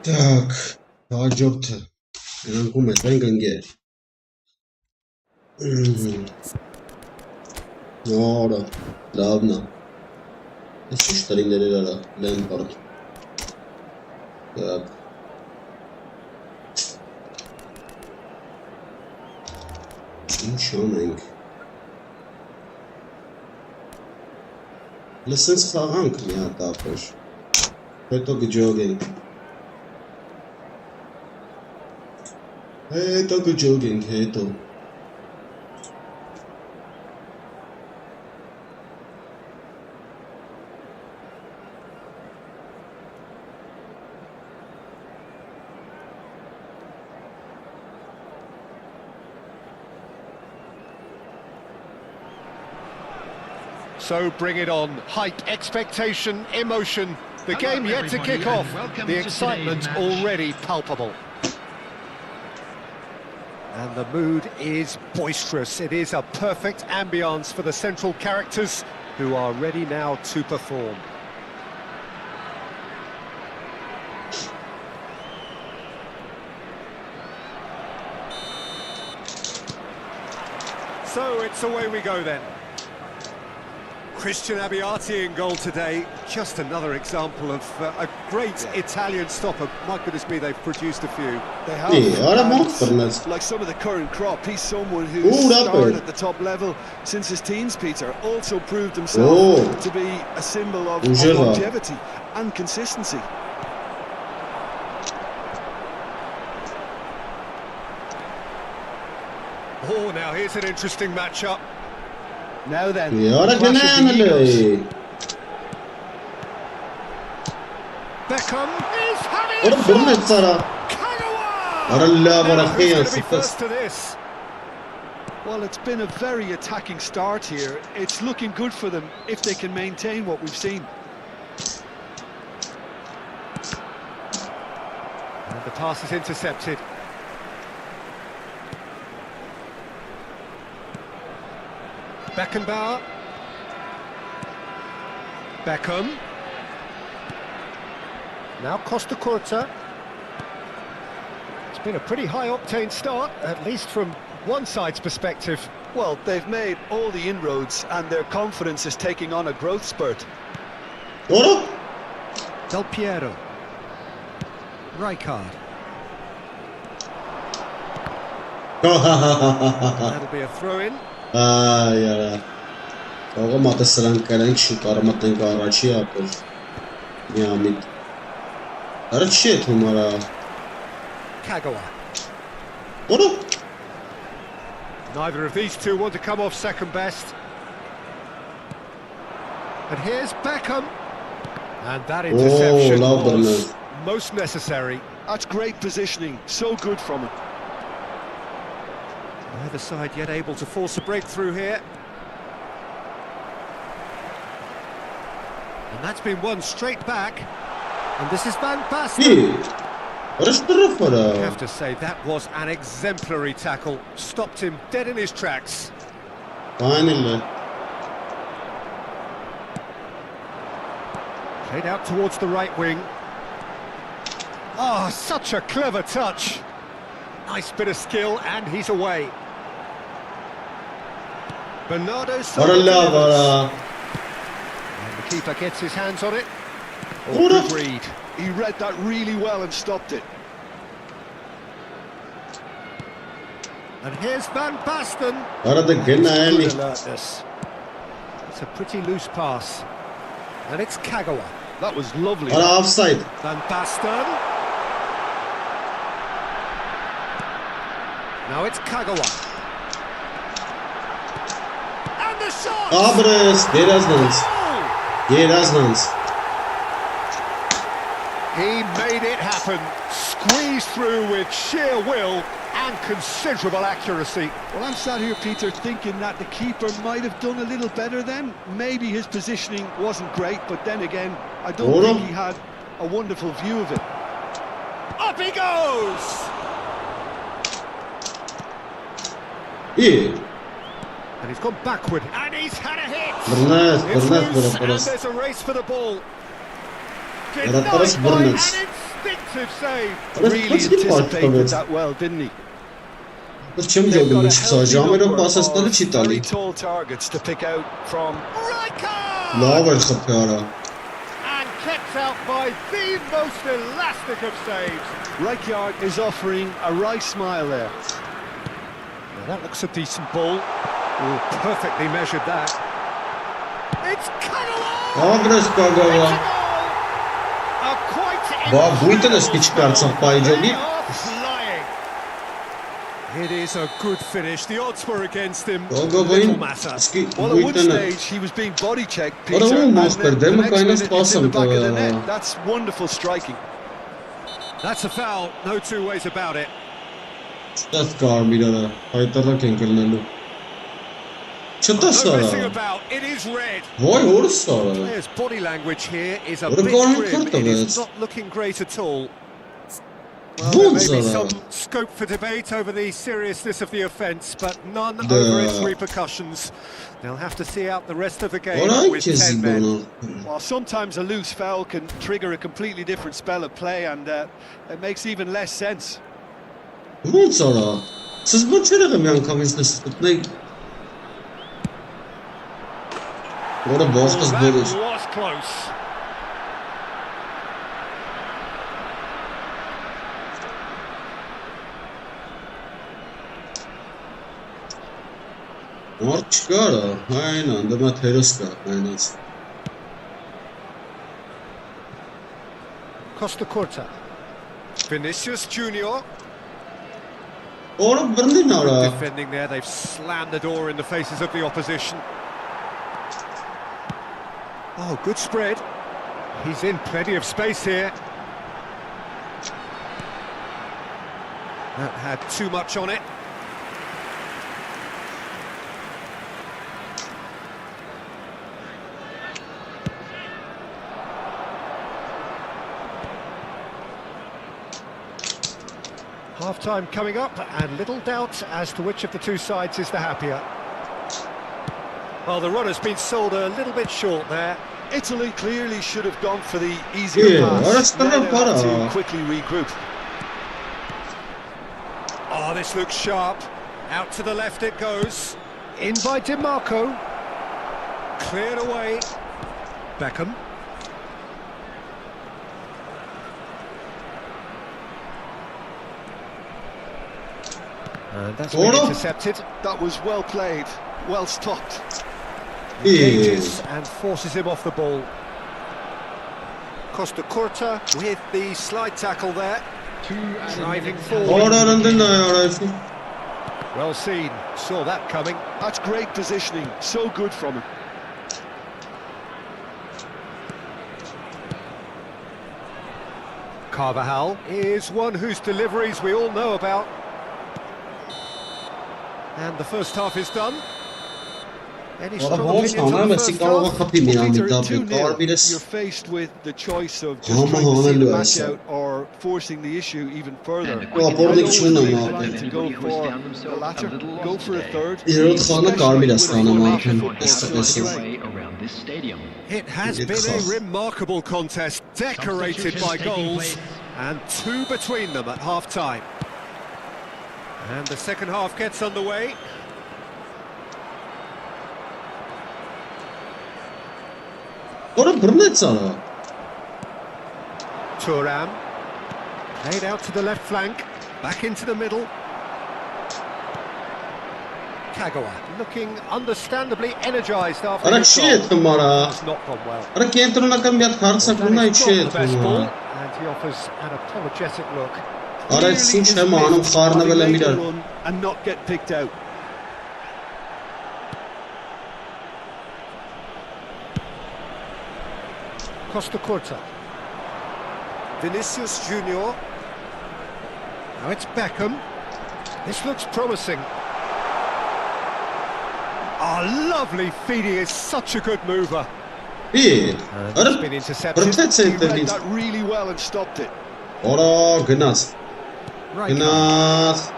S1: Так, հաջորդը գնանքում է, ենք ընկեր։ Նորա, լավն է։ Ես ինչ տարիներ էր արա, Լեմպարդ։ Так. Ինչ անենք։ Լսենց խաղանք մի հատ ապր։ Հետո գջոգենք։ Հետո։
S2: So bring it on. Hype, expectation, emotion. The game yet to kick off. The excitement already palpable. And the mood is boisterous. It is a perfect ambience for the central characters who are ready now to perform. So it's away we go then. Christian Abbiati in goal today. Just another example of a great Italian stopper. My goodness me, they've produced a few.
S3: They have. And like some of the current crop, he's someone who started at the top level since his teens, Peter. Also proved himself to be a symbol of longevity and consistency.
S2: Oh, now here's an interesting matchup.
S3: Now then,
S2: Beckham is having a first to this.
S3: Well, it's been a very attacking start here. It's looking good for them if they can maintain what we've seen.
S2: And the pass is intercepted. Beckenbauer. Beckham. Now Costa Curta. It's been a pretty high-octane start, at least from one side's perspective.
S3: Well, they've made all the inroads and their confidence is taking on a growth spurt.
S2: Del Piero. Rijkaard. That'll be a throw-in.
S1: Այ, Ողը մատեսրանք կարենք շուտ արմատենք առաջի ապր միամիտ Արդ չի է թումարա
S2: Kagawa.
S1: Որո?
S2: Neither of these two want to come off second best. And here's Beckham. And that interception was most necessary.
S3: That's great positioning, so good from him.
S2: Neither side yet able to force a breakthrough here. And that's been won straight back. And this is Van Basten. I have to say, that was an exemplary tackle. Stopped him dead in his tracks.
S1: Finally.
S2: Played out towards the right wing. Oh, such a clever touch. Nice bit of skill, and he's away. Bernardo Silva. And the keeper gets his hands on it. Oh, good read.
S3: He read that really well and stopped it.
S2: And here's Van Basten.
S1: Good
S2: alertness. It's a pretty loose pass. And it's Kagawa.
S3: That was lovely.
S1: Offside.
S2: Van Basten. Now it's Kagawa. And the shot! He made it happen. Squeezed through with sheer will and considerable accuracy.
S3: Well, I'm sat here, Peter, thinking that the keeper might have done a little better then. Maybe his positioning wasn't great, but then again, I don't think he had a wonderful view of it.
S2: Up he goes!
S1: Yeah.
S2: And he's gone backward, and he's had a hit!
S1: Bernard.
S2: And there's a race for the ball. Denied by an instinctive
S6: defensive save.
S3: Really anticipated that well, didn't he?
S1: Չեմ
S3: They've
S1: ջոգում
S3: got a
S1: ինչ սա
S3: healthy
S1: ժամերով
S3: number
S1: պասեսնելը չի
S3: of
S1: տալի
S3: very tall targets to pick out from.
S1: լավ էր խփի արա
S2: And kept out by the most elastic of saves.
S3: Rijkaard is offering a wry smile there.
S2: Well, that looks a decent ball. Oh, perfectly measured that. It's cut away!
S1: ագրես կագավա
S2: A quite
S1: բա բույտը ես քիչ կարծեմ պայի ջոգի
S2: flying.
S6: It is a good finish. The odds were against him.
S1: գոգովին
S6: Little matter.
S1: սկի
S3: Well, at one
S1: բույտը
S3: stage he was being body checked, Peter,
S1: Ora,
S3: and
S1: master,
S3: then the
S1: demo
S3: next
S1: kind of
S3: minute it's in the
S1: awesome,
S3: back of the
S1: uh,
S3: net. That's wonderful striking.
S6: That's a foul. No two ways about it.
S1: Ստաց կարմիրը հայտարակ են կլնելու չտես
S6: No messing
S1: արա
S6: about. It is red.
S1: Ոյ որս արա
S6: Players' body language here is a
S1: What a
S6: bit
S1: goal
S6: grim.
S1: in
S6: It is
S1: front of
S6: not looking great at all. Well, there
S1: Once
S6: may be
S1: around.
S6: some scope for debate over the seriousness of the offence, but none
S1: The-
S6: over its repercussions. They'll have to see out the rest of the game
S1: Որայ
S6: with
S1: քեզի
S6: 10 men.
S1: բանա
S3: While sometimes a loose foul can trigger a completely different spell of play, and it makes even less sense.
S1: ոնց արա սս ոչ եղել մի անգամից նես գտնեի որը
S2: Oh,
S1: բոստս
S2: that
S1: բերես
S2: was close.
S1: մարդ չկա արա այն անդամա թերս կա այնած
S2: Costa Curta.
S6: Vinicius Junior
S1: օրը բռնին արա
S6: defending there. They've slammed the door in the faces of the opposition. Oh, good spread.
S2: He's in plenty of space here.
S6: That had too much on it.
S2: Half-time coming up, and little doubt as to which of the two sides is the happier.
S6: Well, the run has been sold a little bit short there.
S3: Italy clearly should have gone for the easier
S1: Yeah,
S3: pass.
S1: that's
S3: Now
S1: not
S3: they'll have
S1: bad.
S3: to quickly regroup.
S6: Oh, this looks sharp. Out to the left it goes.
S2: In by DiMarco.
S6: Cleared away. Beckham.
S2: And that's been
S1: Ora.
S2: intercepted.
S3: That was well played, well stopped.
S2: Engages and forces him off the ball.
S6: Costa Curta with the slide tackle there.
S2: Driving forward.
S1: օրը անդեն արա
S2: Well seen. Saw that coming.
S3: That's great positioning, so good from him.
S2: Carvajal is one whose deliveries we all know about.
S6: And the first half is done.
S2: Any
S1: Ora
S2: strong
S1: ոնց
S2: opinions on
S1: անեմ
S2: the
S1: էսի
S2: first
S1: կարող է
S2: half?
S1: խփի մի
S3: Peter,
S1: ամի
S3: at
S1: դապի
S3: 2-0,
S1: կարմիրես
S3: you're faced with the choice of just
S1: Hama
S3: trying to see the
S1: հանելու
S3: match
S1: է
S3: out or forcing the issue even further.
S4: And the
S1: Well,
S4: quick
S1: probably
S4: and
S1: shouldn't
S4: dirty
S1: have
S4: of
S3: Like to go
S4: anybody who has
S3: for
S4: found
S3: the
S4: themselves
S3: latter,
S4: a little
S3: go
S4: lost
S3: for a
S4: today.
S3: third.
S1: երրորդ խանը կարմիր է ստանում
S4: Information
S1: արդեն
S4: on how to find
S1: այսպես
S4: your way around this stadium.
S6: It has
S1: It's
S6: been a
S1: tough.
S6: remarkable contest, decorated by goals, and two between them at half-time. And the second half gets underway.
S1: օրը բռնեց արա
S2: Thuram. Played out to the left flank. Back into the middle. Kagawa looking understandably energised after
S1: արա
S2: his
S1: չի
S2: goal.
S1: եթում արա
S2: Has not gone well.
S1: արա կենտրոնական մի հատ հարցակ ունա
S2: That is
S1: չի
S2: not the best
S1: եթում
S2: ball, and he offers an apologetic look.
S1: արա
S3: Clearly
S1: ինչ
S3: is
S1: եմ անում
S3: missed
S1: խառնվել եմ
S3: having made a
S1: իրար
S3: run and not get picked out.
S2: Costa Curta.
S6: Vinicius Junior.
S2: Now it's Beckham. This looks promising.
S6: Oh, lovely feed. He is such a good mover.
S1: Ի արա
S2: It's been intercepted.
S1: բռնեց
S3: He read
S1: այնտեղից
S3: that really well and stopped it.
S1: օրա գնաց
S2: Right.
S1: գնաց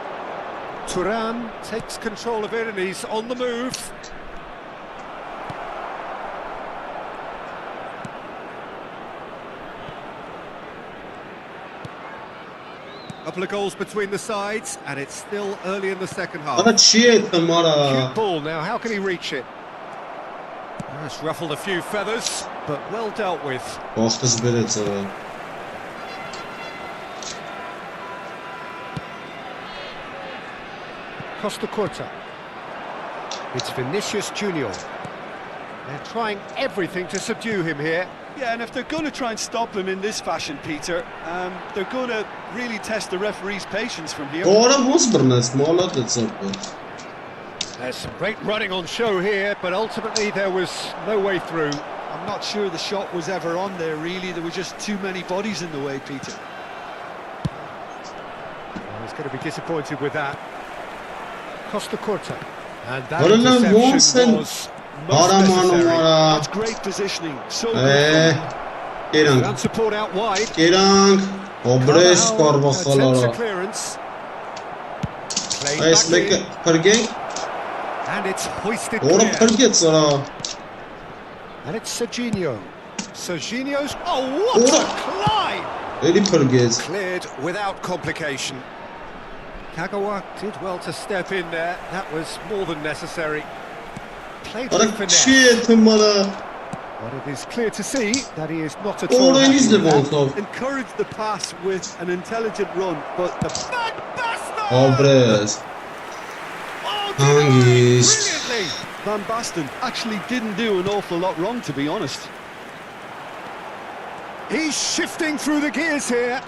S6: Thuram takes control of it and he's on the move.
S2: Couple of goals between the sides, and it's still early in the second half.
S1: Արա չի է տմարա։
S2: Cute ball now, how can he reach it? It's ruffled a few feathers, but well dealt with.
S1: Բախտս բերեց արա։
S2: Costa Curta. It's Vinicius Junior. They're trying everything to subdue him here.
S3: Yeah, and if they're going to try and stop him in this fashion, Peter, they're going to really test the referee's patience from here.
S1: Որը ոնց բռնեց, մոլած է։
S2: There's some great running on show here, but ultimately there was no way through.
S3: I'm not sure the shot was ever on there, really. There were just too many bodies in the way, Peter.
S2: Well, he's going to be disappointed with that. Costa Curta. And that
S1: What a
S2: interception
S1: nonsense.
S2: was most necessary.
S3: That's great positioning. So good.
S1: Կերանք,
S2: Ground support out wide.
S1: կերանք, օբրես
S2: Attempts
S1: կարվախալարա։
S2: a clearance. Played
S1: Այս
S2: back
S1: մեկը
S2: in,
S1: փրկենք,
S2: and it's hoisted
S1: որը
S2: clear.
S1: փրկեց արա։
S2: And it's Serginho. Serginho's... Oh, what a climb!
S1: Էլի փրկեց։
S2: Cleared without complication. Kagawa did well to step in there. That was more than necessary. Played
S1: Արա
S2: with finesse.
S1: չի է տմարա։
S2: But it is clear to see that he is not at all
S1: Որը
S2: happy
S1: ինձ
S2: with that.
S1: դվոնքով։
S3: Encouraged the pass with an intelligent run, but the...
S1: Օբրես։
S2: Oh,
S1: Hangist.
S2: brilliantly!
S3: Van Basten actually didn't do an awful lot wrong, to be honest.
S2: He's shifting through the gears here.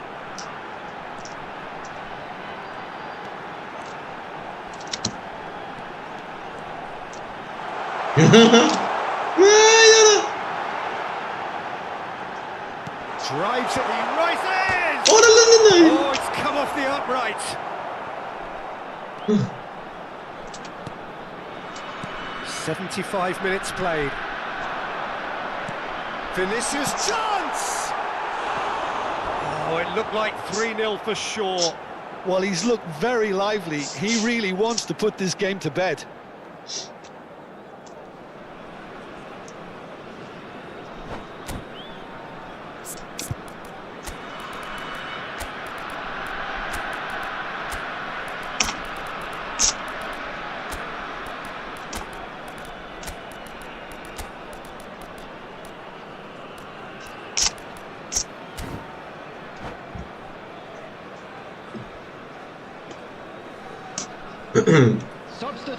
S2: Drives it, he rises! Oh, it's come off the upright. 75 minutes played. Vinicius chance! Oh, it looked like 3-0 for sure.
S3: Well, he's looked very lively. He really wants to put this game to bed.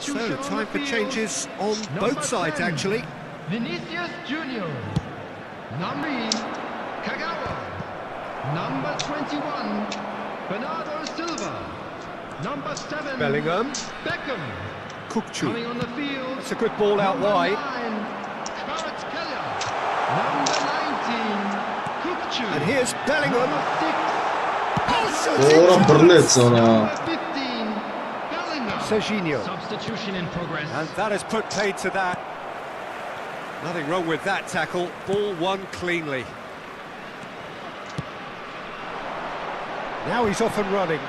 S2: So, time for changes on both sides, actually.
S7: Vinicius Junior. Number 8, Kagawa. Number 21, Bernardo Silva. Number 7,
S2: Bellingham.
S7: Beckham.
S2: Kukçu.
S7: Coming on the field.
S2: It's a good ball out
S7: Number
S2: wide.
S7: 9, Kvaratskhelia. Number 19, Kukçu.
S2: And here's Bellingham.
S7: Number 6,
S1: Որը բռնեց արա։
S7: number 15, Bellingham.
S2: Serginho.
S7: Substitution in progress.
S2: And that has put paid to that. Nothing wrong with that tackle. Ball won cleanly. Now he's off and running.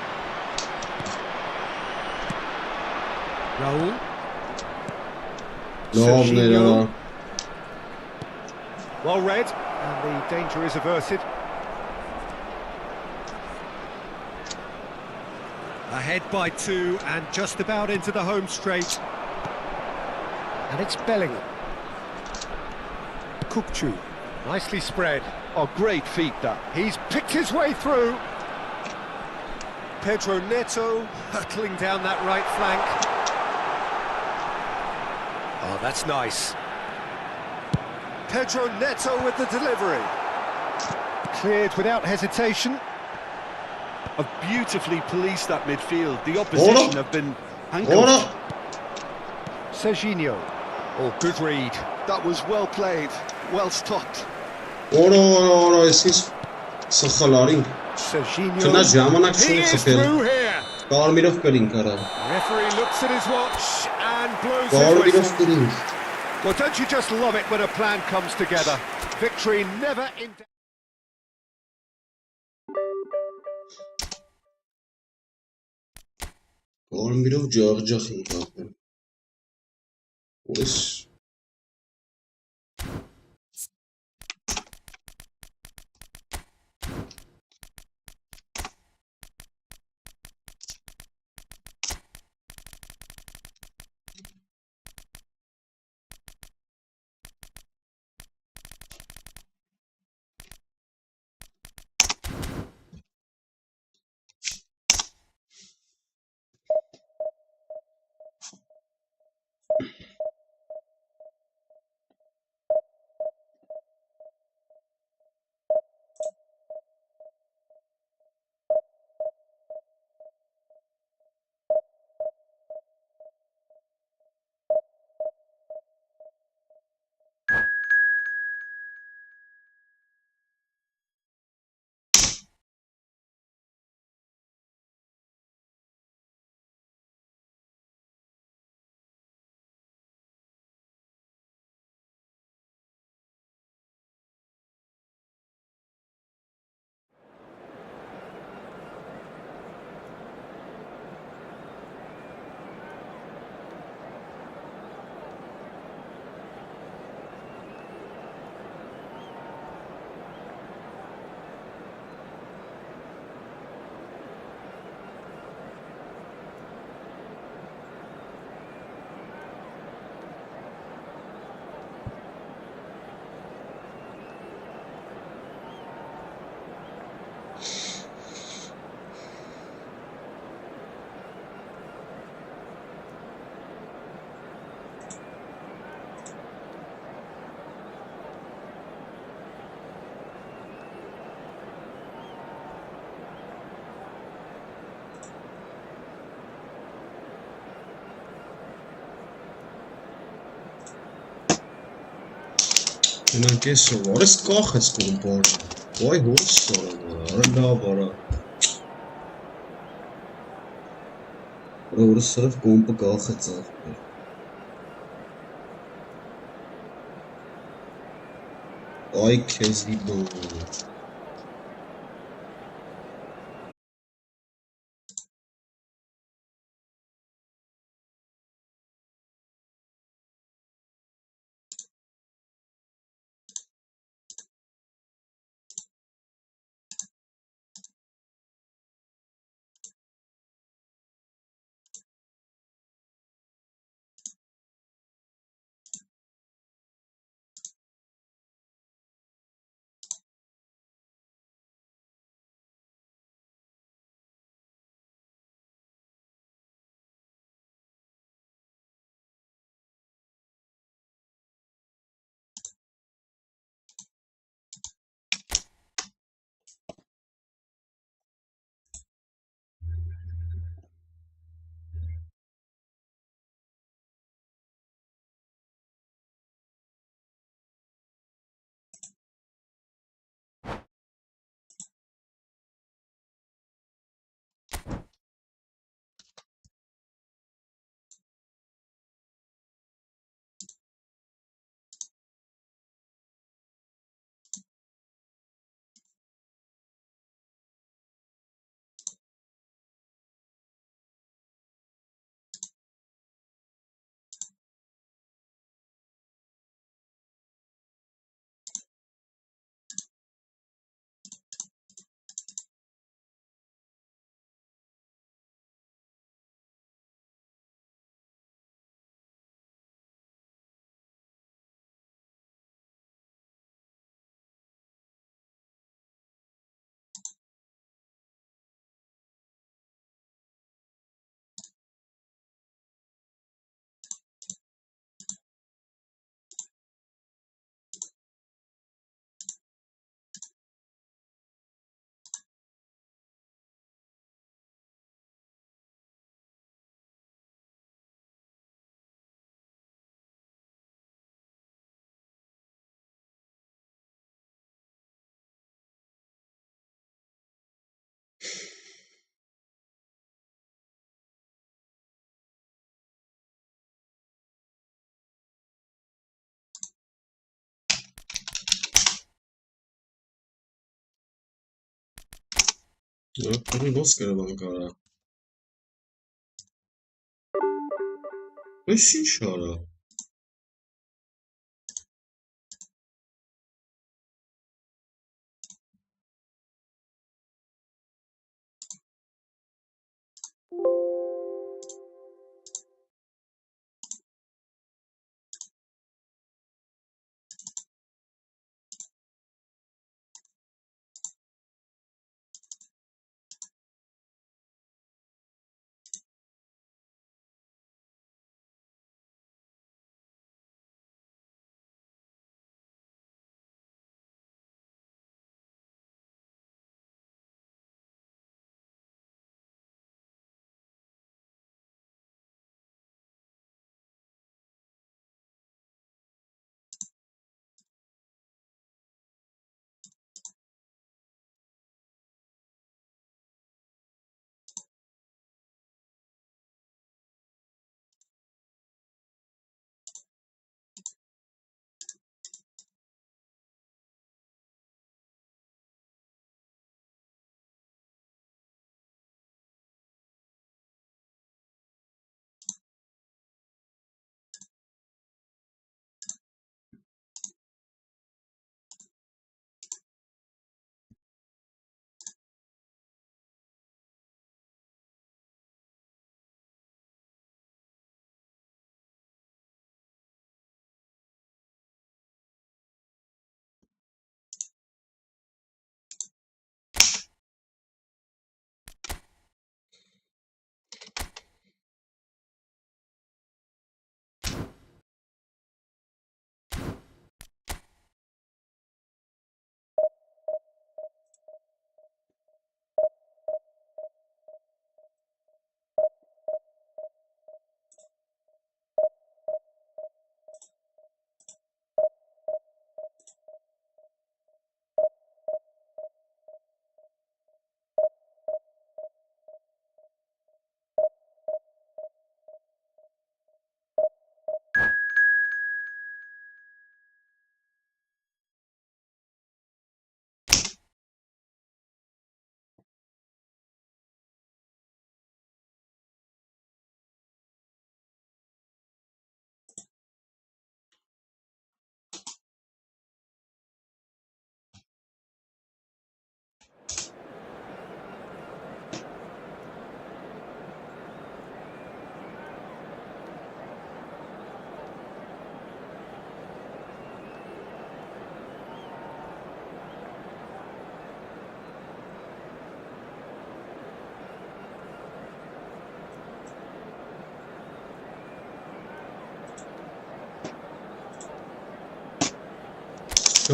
S2: Raul.
S1: Լոմները։
S2: Well read, and the danger is averted. Ahead by 2 and just about into the home straight. And it's Bellingham. Kukçu. Nicely spread.
S3: Oh, great feat, that.
S2: He's picked his way through. Pedro Neto hurtling down that right flank. Oh, that's nice. Pedro Neto with the delivery. Cleared without hesitation.
S3: Have beautifully policed that midfield. The opposition have been
S1: Որը
S3: handcuffed.
S2: Serginho. Oh, good read.
S3: That was well played, well stopped.
S1: որը այսինչ սխալարին։
S2: Serginho.
S1: Չնա ժամանակ
S2: He
S1: շուտ
S2: is
S1: խփել։
S2: through here.
S1: Կարմիրով կրին կարա։
S2: Referee looks at his watch and blows his
S1: Կարմիրով
S2: whistle.
S1: կրին։
S2: Well, don't you just love it when a plan comes together? Victory never in doubt.
S1: Կարմիրով ջախջախ են կապել։ Ույս Una que eso, ahora escoges con por. Voy justo, ahora. Ahora صرف com para carro صح. Ai que zibo. Bunu nasıl karavan kara? Eşin şara.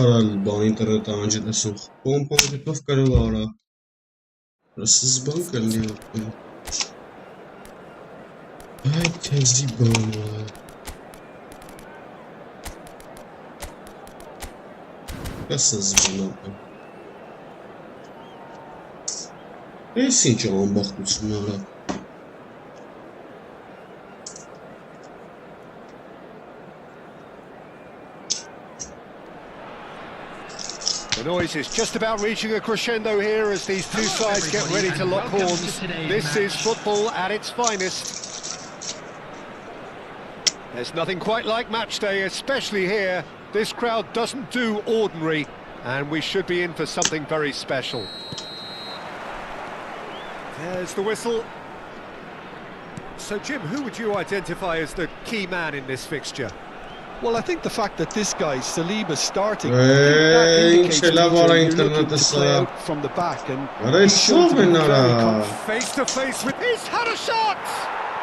S1: Կարալ բան ինտերնետը անջը դեսում կոմպոզիտով կարող արա Ռասս բան կլնի Այ թեզի բանը Կասս բանը Ես ինչ ամբախտություն արա
S2: The noise is just about reaching a crescendo here as these two sides get ready to lock horns. This is football at its finest. There's nothing quite like match day, especially here. This crowd doesn't do ordinary, and we should be in for something very special. There's the whistle. So, Jim, who would you identify as the key man in this fixture?
S3: Well, I think the fact that this guy, Saliba, starting, that indicates that you're looking to play out from the back, and he's shown to be very confident.
S2: Face to face with... He's had a shot!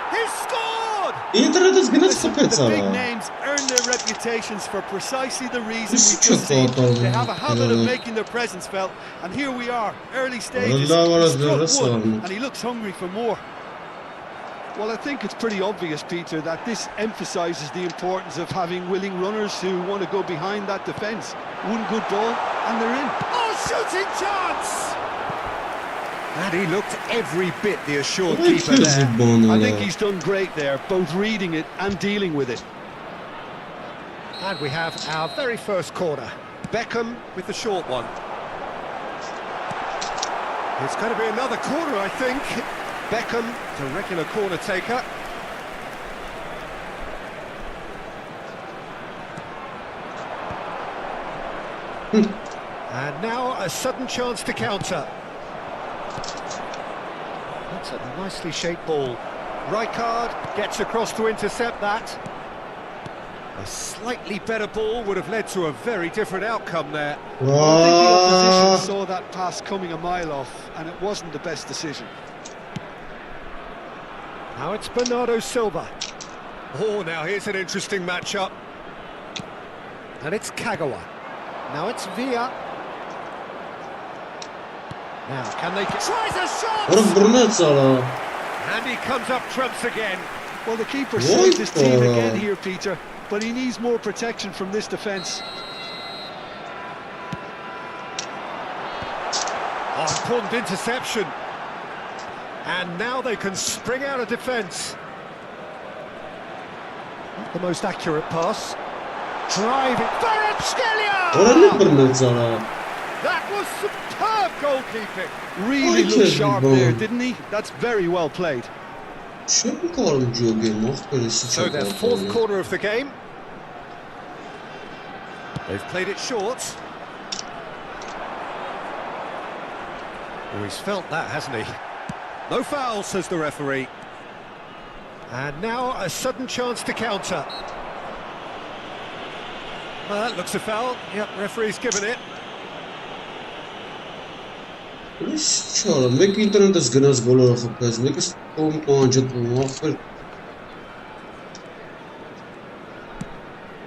S2: He's scored!
S3: The big names earn their reputations for precisely the reason we've just seen. They have a habit of making their presence felt, and here we are, early stages. He struck one, and he looks hungry for more. Well, I think it's pretty obvious, Peter, that this emphasises the importance of having willing runners who want to go behind that defence. One good ball, and they're in.
S2: Oh, shooting chance! And he looked every bit the assured keeper there.
S3: I think he's done great there, both reading it and dealing with it.
S2: And we have our very first corner. Beckham with the short one. It's going to be another corner, I think. Beckham, the regular corner taker. And now a sudden chance to counter. That's a nicely shaped ball. Rijkaard gets across to intercept that. A slightly better ball would have led to a very different outcome there.
S3: Well, I think the opposition saw that pass coming a mile off, and it wasn't the best decision.
S2: Now it's Bernardo Silva. Oh, now here's an interesting matchup. And it's Kagawa. Now it's Villa. Now, can they... Tries a shot! And he comes up trumps again.
S3: Well, the keeper saved his team again here, Peter, but he needs more protection from this defence.
S2: Oh, important interception. And now they can spring out of defence. Not the most accurate pass. Driving. That was superb goalkeeping.
S3: Really looked sharp there, didn't he? That's very well played.
S2: So their fourth corner of the game. They've played it short. Oh, he's felt that, hasn't he? No foul, says the referee. And now a sudden chance to counter. Well, that looks a foul. Yep, referee's given it.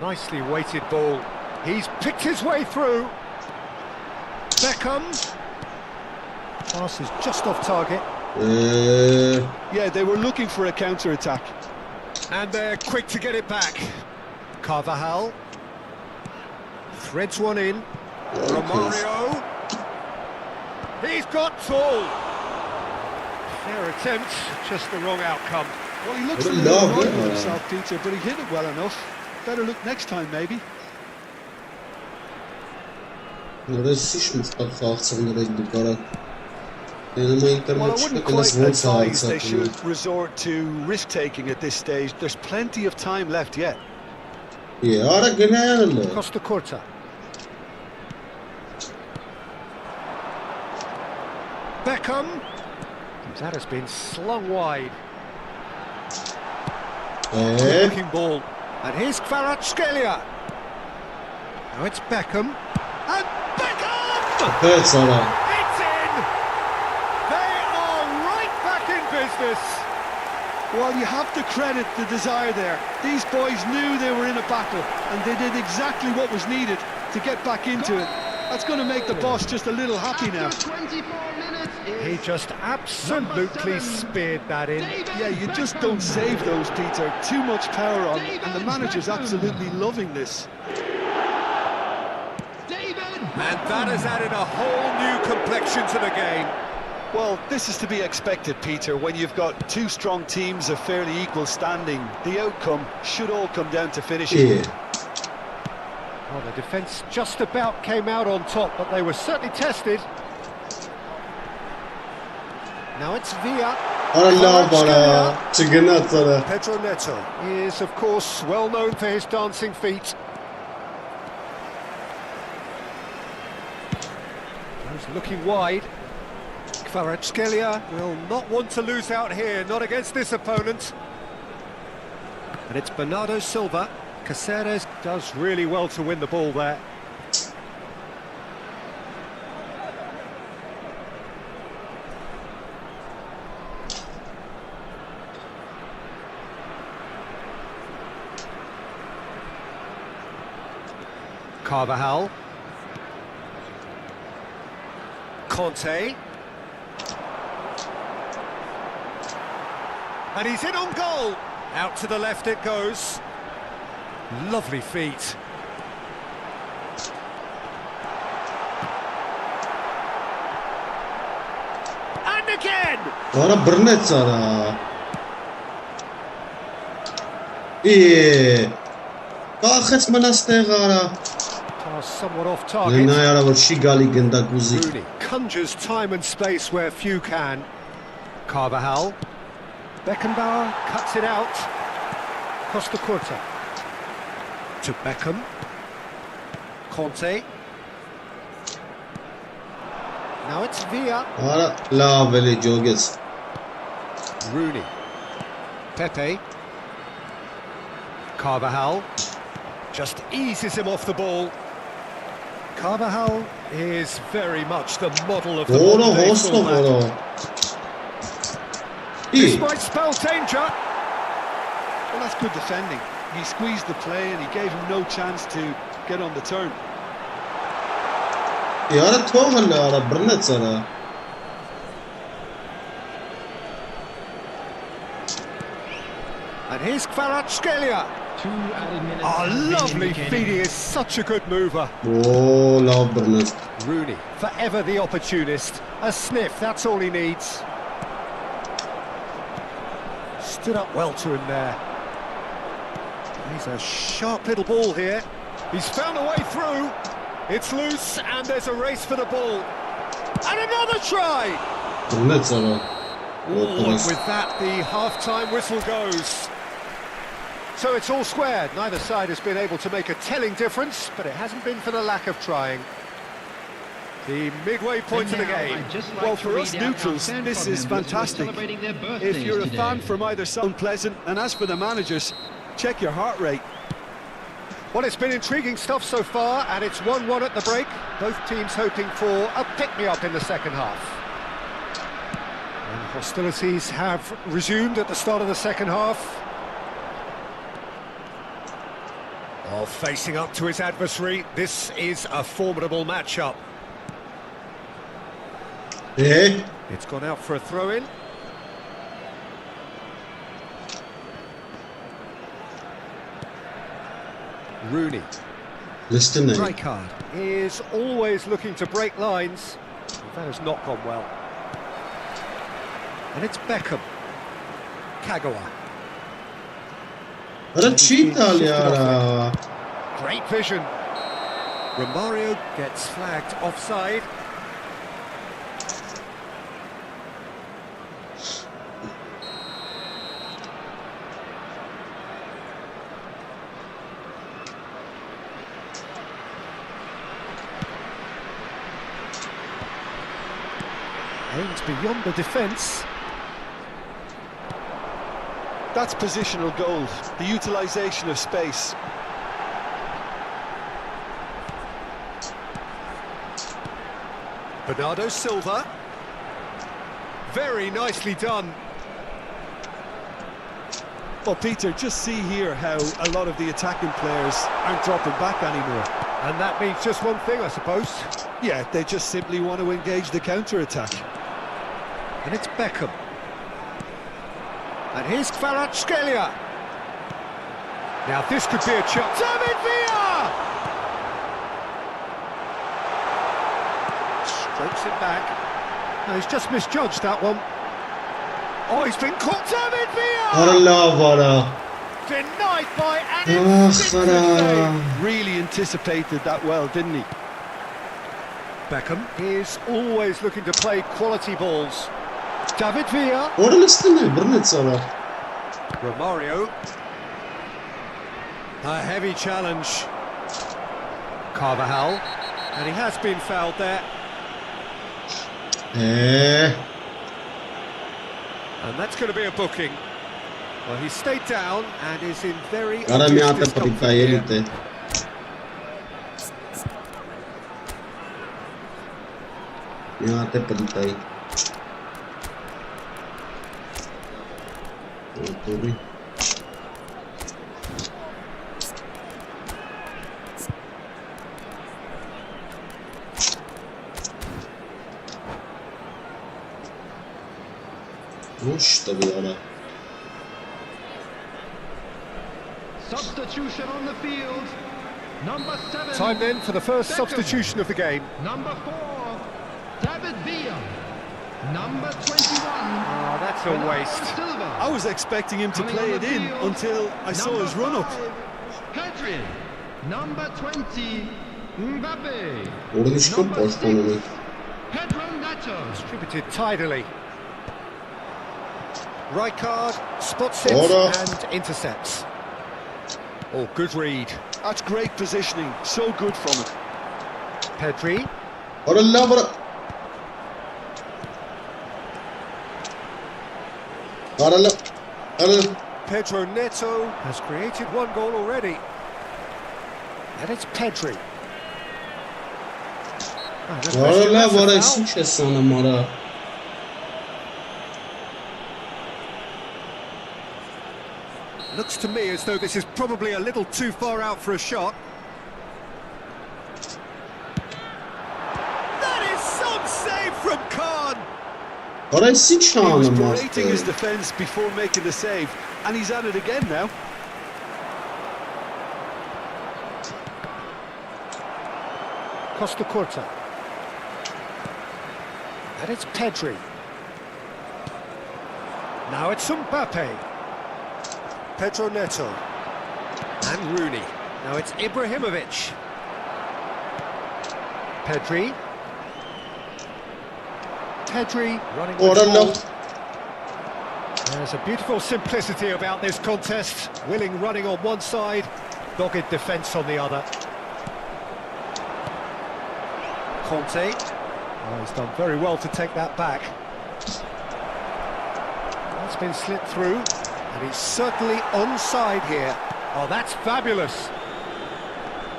S2: Nicely weighted ball. He's picked his way through. Beckham. Pass is just off target.
S3: Yeah, they were looking for a counter-attack.
S2: And they're quick to get it back. Carvajal. Threads one in. Romario. He's got tall. Fair attempt, just the wrong outcome.
S3: Well, he looks a little annoyed with himself, Peter, but he hit it well enough. Better look next time, maybe.
S1: Well, I
S3: wouldn't quite advise they should resort to risk-taking at this stage. There's plenty of time left yet.
S2: Costa Corta. Beckham. That has been slung wide. Looking ball. And here's Kvaratskhelia. Now it's Beckham. And Beckham!
S1: It's in!
S2: They are right back in business.
S3: Well, you have to credit the desire there. These boys knew they were in a battle, and they did exactly what was needed. to get back into it. That's going to make the boss just a little happy now.
S7: After 24 minutes is
S2: He just absolutely
S7: Number 7,
S2: speared that in.
S3: Yeah, you just don't save those, Peter. Too much power on, and the manager's absolutely loving this.
S6: And that has added a whole new complexion to the game.
S3: Well, this is to be expected, Peter. When you've got two strong teams of fairly equal standing, the outcome should all come down to finishing.
S1: Yeah.
S2: Well, the defence just about came out on top, but they were certainly tested. Now it's Villa.
S1: Allah bana. Çıgına atsana.
S6: Pedro Neto.
S2: He is, of course, well known for his dancing feet. He's looking wide. Kvaratskhelia will not want to lose out here, not against this opponent. And it's Bernardo Silva. Caceres does really well to win the ball there. Carvajal. Conte. And he's in on goal. Out to the left it goes. Lovely feet. And again!
S1: Ora brnecana. Կախեց մնաստեղարա։
S2: Pass somewhat off target.
S1: Նա яրա որ չի գալի գնդակուզի։
S2: Rooney conjures time and space where few can. Carvajal. Beckenbauer cuts it out. Costa Curta. To Beckham. Conte. Now it's Villa.
S1: Արա լավ էլի ջոգեց։
S2: Rooney. Pepe. Carvajal. Just eases him off the ball. Carvajal is very much the model of the
S1: Ora
S2: modern-day
S1: հոսով
S2: fullback.
S1: ora։
S2: This might spell danger.
S3: Well, that's good defending. He squeezed the play and he gave him no chance to get on the turn.
S1: Яրա թողը լարա բռնեցարա։
S2: And here's Kvaratskhelia.
S7: 2 added minutes.
S2: Oh,
S7: have been
S2: lovely
S7: indicated.
S2: feet. He is such a good mover.
S1: Օ, լավ բռնեց։
S2: Rooney, forever the opportunist. A sniff, that's all he needs. Stood up well to him there. He's a sharp little ball here. He's found a way through. It's loose and there's a race for the ball. And another try!
S1: Բռնեցարա։
S2: Oh, and with that, the half-time whistle goes. So it's all squared. Neither side has been able to make a telling difference, but it hasn't been for the lack of trying. The midway point of the game.
S3: Well, for us neutrals, this is fantastic. If you're a fan from either side, unpleasant. And as for the managers, check your heart rate.
S2: Well, it's been intriguing stuff so far, and it's 1-1 at the break. Both teams hoping for a pick-me-up in the second half. And hostilities have resumed at the start of the second half. Oh, facing up to his adversary, this is a formidable matchup. It's gone out for a throw-in. Rooney.
S1: Listen,
S2: Rijkaard is always looking to break lines. That has not gone well. And it's Beckham. Kagawa.
S1: Արա չի տալի արա։
S2: Great vision. Romario gets flagged offside. Aims beyond the defence.
S3: That's positional goal, the utilisation of space.
S2: Bernardo Silva. Very nicely done.
S3: Well, Peter, just see here how a lot of the attacking players aren't dropping back anymore.
S2: And that means just one thing, I suppose.
S3: Yeah, they just simply want to engage the counter-attack.
S2: And it's Beckham. And here's Kvaratskhelia. Now this could be a chance. David Villa! Strokes it back. No, he's just misjudged that one. Oh, he's been caught. David Villa!
S1: Allah,
S2: Denied by an instant save.
S3: Really anticipated that well, didn't he?
S2: Beckham is always looking to play quality balls. David Villa. Romario. A heavy challenge. Carvajal. And he has been fouled there. And that's going to be a booking. Well, he stayed down and is in very obvious discomfort here.
S7: Substitution on the field. Number 7.
S2: Time then for the first
S7: Beckham.
S2: Substitution of the game.
S7: Number 4. David Villa. Number 21.
S2: Oh, that's a waste.
S7: Silva.
S3: I was expecting him to play it in until I saw his run-up.
S7: Pedri. Number 20. Mbappe.
S1: Orada çıkıp başkanını.
S7: Pedro Neto.
S2: Distributed tidily. Rijkaard spots it
S1: Order.
S2: and intercepts. Oh, good read.
S3: That's great positioning, so good from him.
S2: Pedri.
S1: Allah bırak. Allah. Allah.
S2: Pedro Neto has created one goal already. And it's Pedri. Oh, no question,
S1: Allah
S2: that's a
S1: bırak
S2: foul.
S1: sıçra sana mara.
S2: Looks to me as though this is probably a little too far out for a shot. That is some save from Khan.
S1: Bırak
S3: He was
S1: sıçra
S3: berating his
S1: mara.
S3: defence before making the save, and he's at it again now.
S2: Costa Curta. And it's Pedri. Now it's Mbappe. Pedro Neto. And Rooney. Now it's Ibrahimovic. Pedri. Pedri running with the
S1: Orada.
S2: ball. There's a beautiful simplicity about this contest. Willing running on one side, dogged defence on the other. Conte. Oh, he's done very well to take that back. That's been slipped through, and he's certainly onside here. Oh, that's fabulous.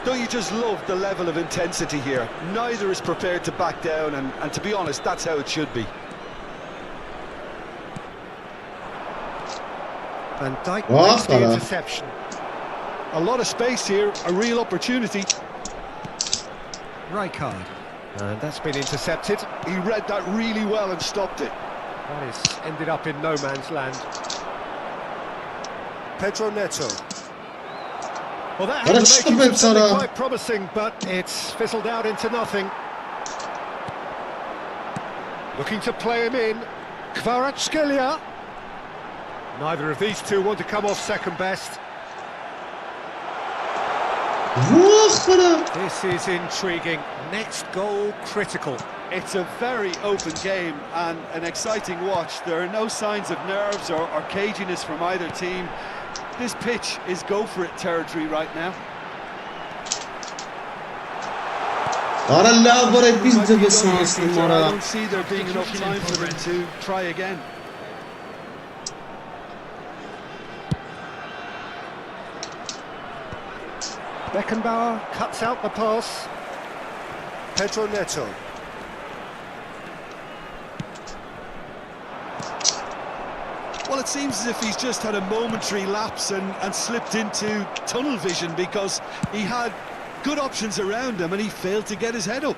S3: Don't you just love the level of intensity here? Neither is prepared to back down, and to be honest, that's how it should be.
S2: Van Dijk
S1: Wow,
S2: makes the
S1: fella.
S2: interception.
S3: A lot of space here, a real opportunity.
S2: Rijkaard. And that's been intercepted.
S3: He read that really well and stopped it.
S2: That is ended up in no man's land. Pedro Neto. Well, that
S1: What a
S2: had the makings of something
S1: stupid,
S2: quite promising, but it's fizzled out into nothing. Looking to play him in. Kvaratskhelia. Neither of these two want to come off second best.
S1: Vah bırak.
S2: This is intriguing. Next goal critical.
S3: It's a very open game and an exciting watch. There are no signs of nerves or caginess from either team. This pitch is go-for-it territory right now.
S1: Allah bırak biz de bir
S3: Peter,
S1: şanslı
S3: I
S1: mara.
S3: don't see there being enough time for them to try again.
S2: Beckenbauer cuts out the pass. Pedro Neto.
S3: Well, it seems as if he's just had a momentary lapse and slipped into tunnel vision, because he had Good options around him, and he failed to get his head up.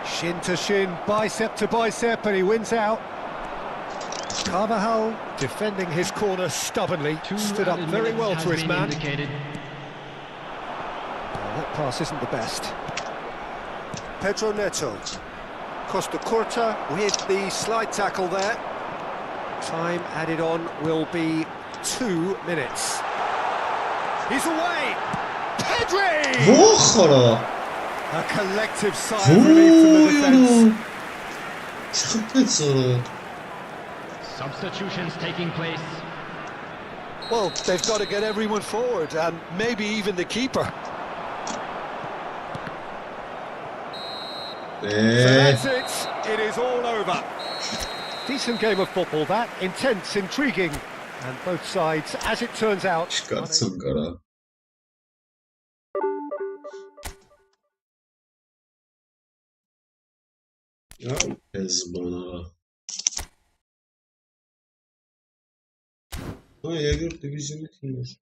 S2: Shin to shin, bicep to bicep, and he wins out. Carvajal defending his corner stubbornly, stood up very well to his man. That pass isn't the best. Pedro Neto. Costa Curta with the slide tackle there. Time added on will be 2 minutes. He's away! Pedri!
S1: Βόχορο!
S2: A collective sigh of relief from the defence.
S1: Çok kötü.
S7: Substitutions taking place.
S3: Well, they've got to get everyone forward, and maybe even the keeper.
S2: So that's it. It is all over. Decent game of football that, intense, intriguing, and both sides, as it turns out,
S1: Çıkartsın kara. Ya ez bana. Ha ya gör divizyonu kimdir?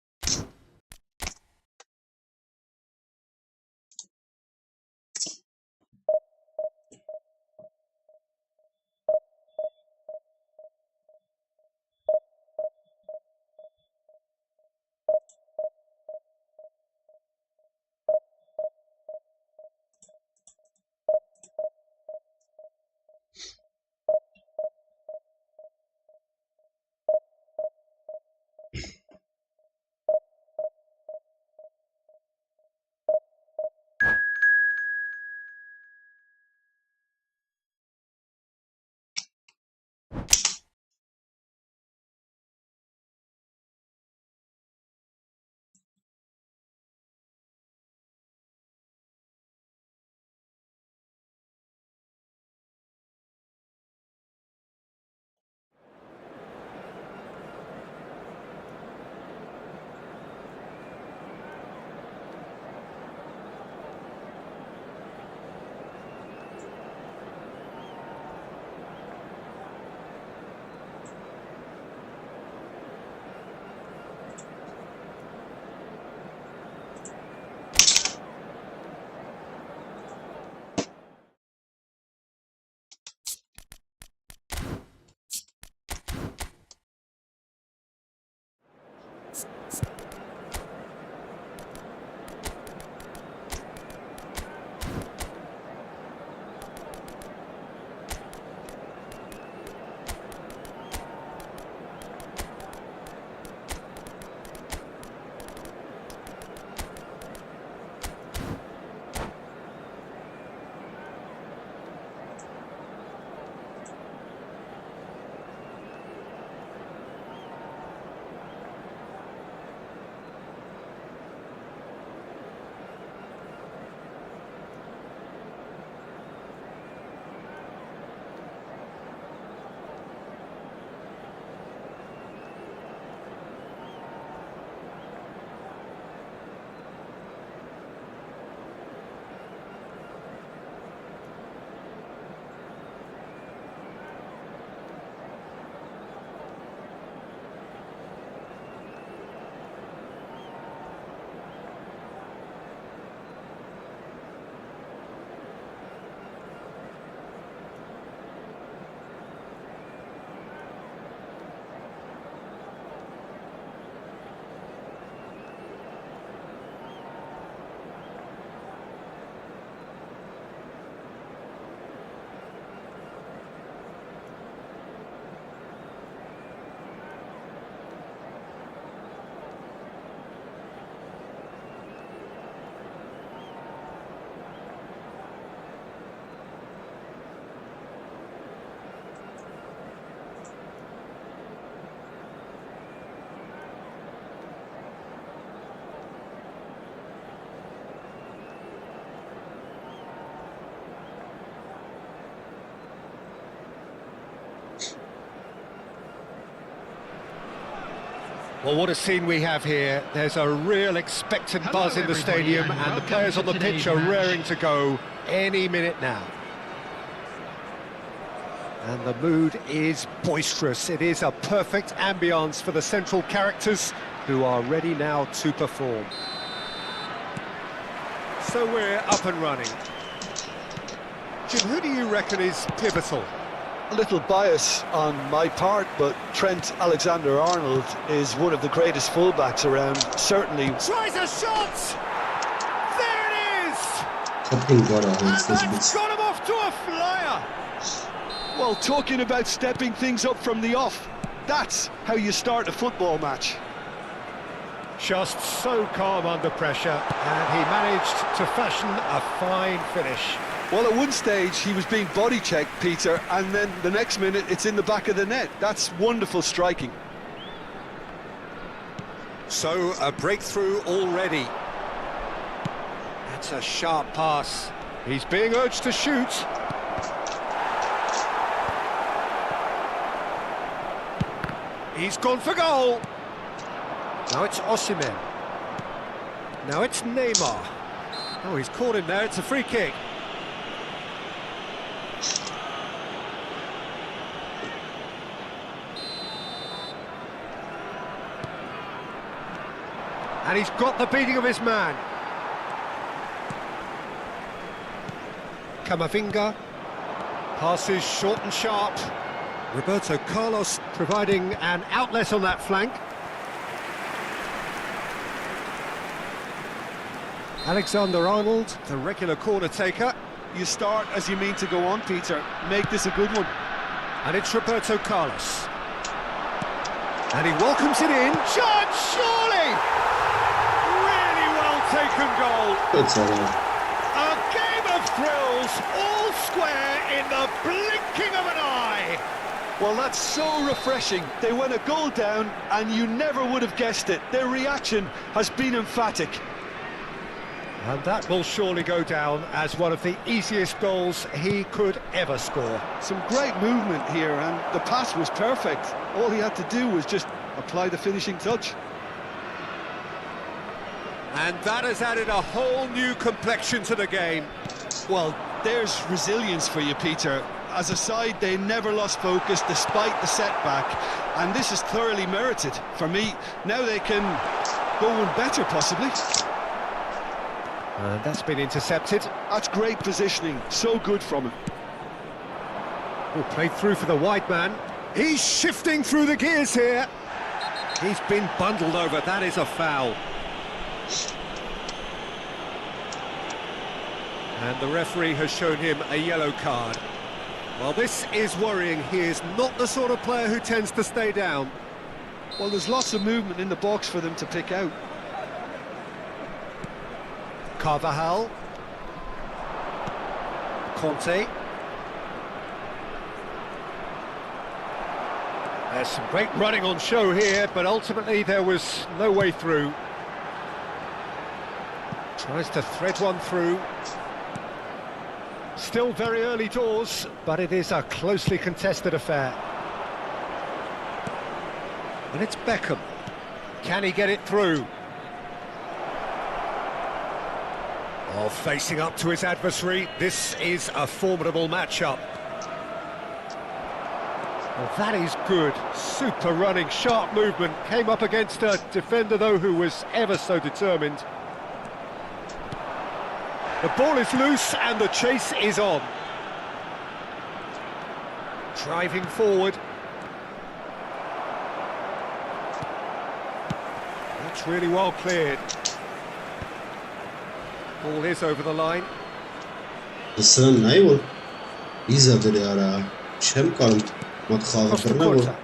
S2: Well, what a scene we have here. There's a real expectant buzz in the stadium, and the players on the pitch are raring to go any minute now. And the mood is boisterous. It is a perfect ambience for the central characters who are ready now to perform. So we're up and running. Jim, who do you reckon is pivotal?
S3: A little bias on my part, but Trent Alexander-Arnold is one of the greatest fullbacks around, certainly.
S2: Tries a shot! There it is!
S1: Kapıyı var
S2: And
S1: abi.
S2: that's got him off to a flyer!
S3: Well, talking about stepping things up from the off, that's how you start a football match.
S2: Just so calm under pressure, and he managed to fashion a fine finish.
S3: Well, at one stage he was being body checked, Peter, and then the next minute it's in the back of the net. That's wonderful striking.
S2: So, a breakthrough already. That's a sharp pass. He's being urged to shoot. He's gone for goal. Now it's Osimhen. Now it's Neymar. Oh, he's caught him there. It's a free kick. And he's got the beating of his man. Camavinga. Passes short and sharp. Roberto Carlos providing an outlet on that flank. Alexander-Arnold, the regular corner taker.
S3: You start as you mean to go on, Peter. Make this a good one.
S2: And it's Roberto Carlos. And he welcomes it in. Shot, surely! Really well taken goal.
S1: It's
S2: A game of thrills, all square in the blinking of an eye.
S3: Well, that's so refreshing. They went a goal down and you never would have guessed it. Their reaction has been emphatic.
S2: And that will surely go down as one of the easiest goals he could ever score.
S3: Some great movement here, and the pass was perfect. All he had to do was just apply the finishing touch.
S2: And that has added a whole new complexion to the game.
S3: Well, there's resilience for you, Peter. As a side, they never lost focus despite the setback, and this is thoroughly merited. For me, now they can go one better, possibly.
S2: And that's been intercepted.
S3: That's great positioning, so good from him.
S2: Oh, played through for the wide man. He's shifting through the gears here. He's been bundled over, that is a foul. And the referee has shown him a yellow card. Well, this is worrying. He is not the sort of player who tends to stay down.
S3: Well, there's lots of movement in the box for them to pick out.
S2: Carvajal. Conte. There's some great running on show here, but ultimately there was no way through. Tries to thread one through. Still very early doors, but it is a closely contested affair. And it's Beckham. Can he get it through? Oh, facing up to his adversary, this is a formidable matchup. Well, that is good. Super running, sharp movement. Came up against a defender, though, who was ever so determined. The ball is loose and the chase is on. Driving forward. That's really well cleared. Ball is over the line.
S1: Listen, Nail. He's a very
S2: Costa Curta.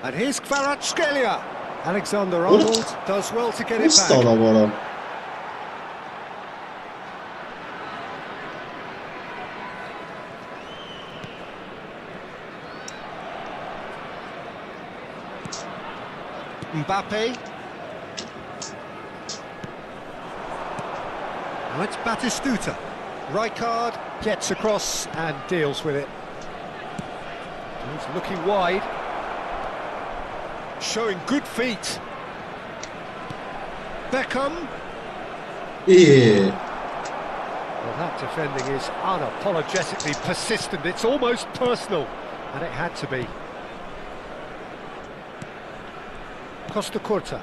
S2: And here's Kvaratskhelia. Alexander-Arnold does well to get it back. Mbappe. Now it's Batistuta. Rijkaard gets across and deals with it. He's looking wide. Showing good feet. Beckham.
S1: Yeah.
S2: Well, that defending is unapologetically persistent. It's almost personal, and it had to be. Costa Curta.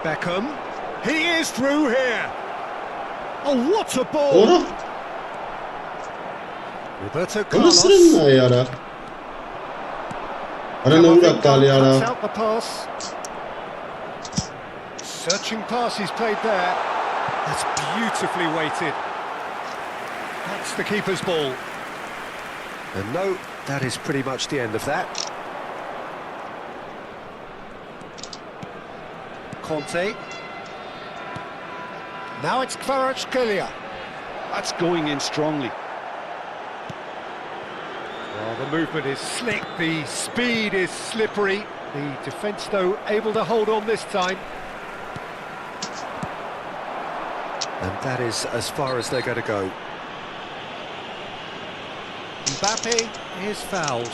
S2: Beckham. He is through here. Oh, what a ball!
S1: Ora,
S2: Roberto
S1: ora
S2: Carlos.
S1: sırın yara. Ara ne uğrak tali
S2: Camavinga cuts
S1: yara.
S2: out the pass. Searching pass he's played there. That's beautifully weighted. That's the keeper's ball. And no, that is pretty much the end of that. Conte. Now it's Kvaratskhelia.
S3: That's going in strongly.
S2: Well, the movement is slick, the speed is slippery. The defence, though, able to hold on this time. And that is as far as they're going to go. Mbappe is fouled.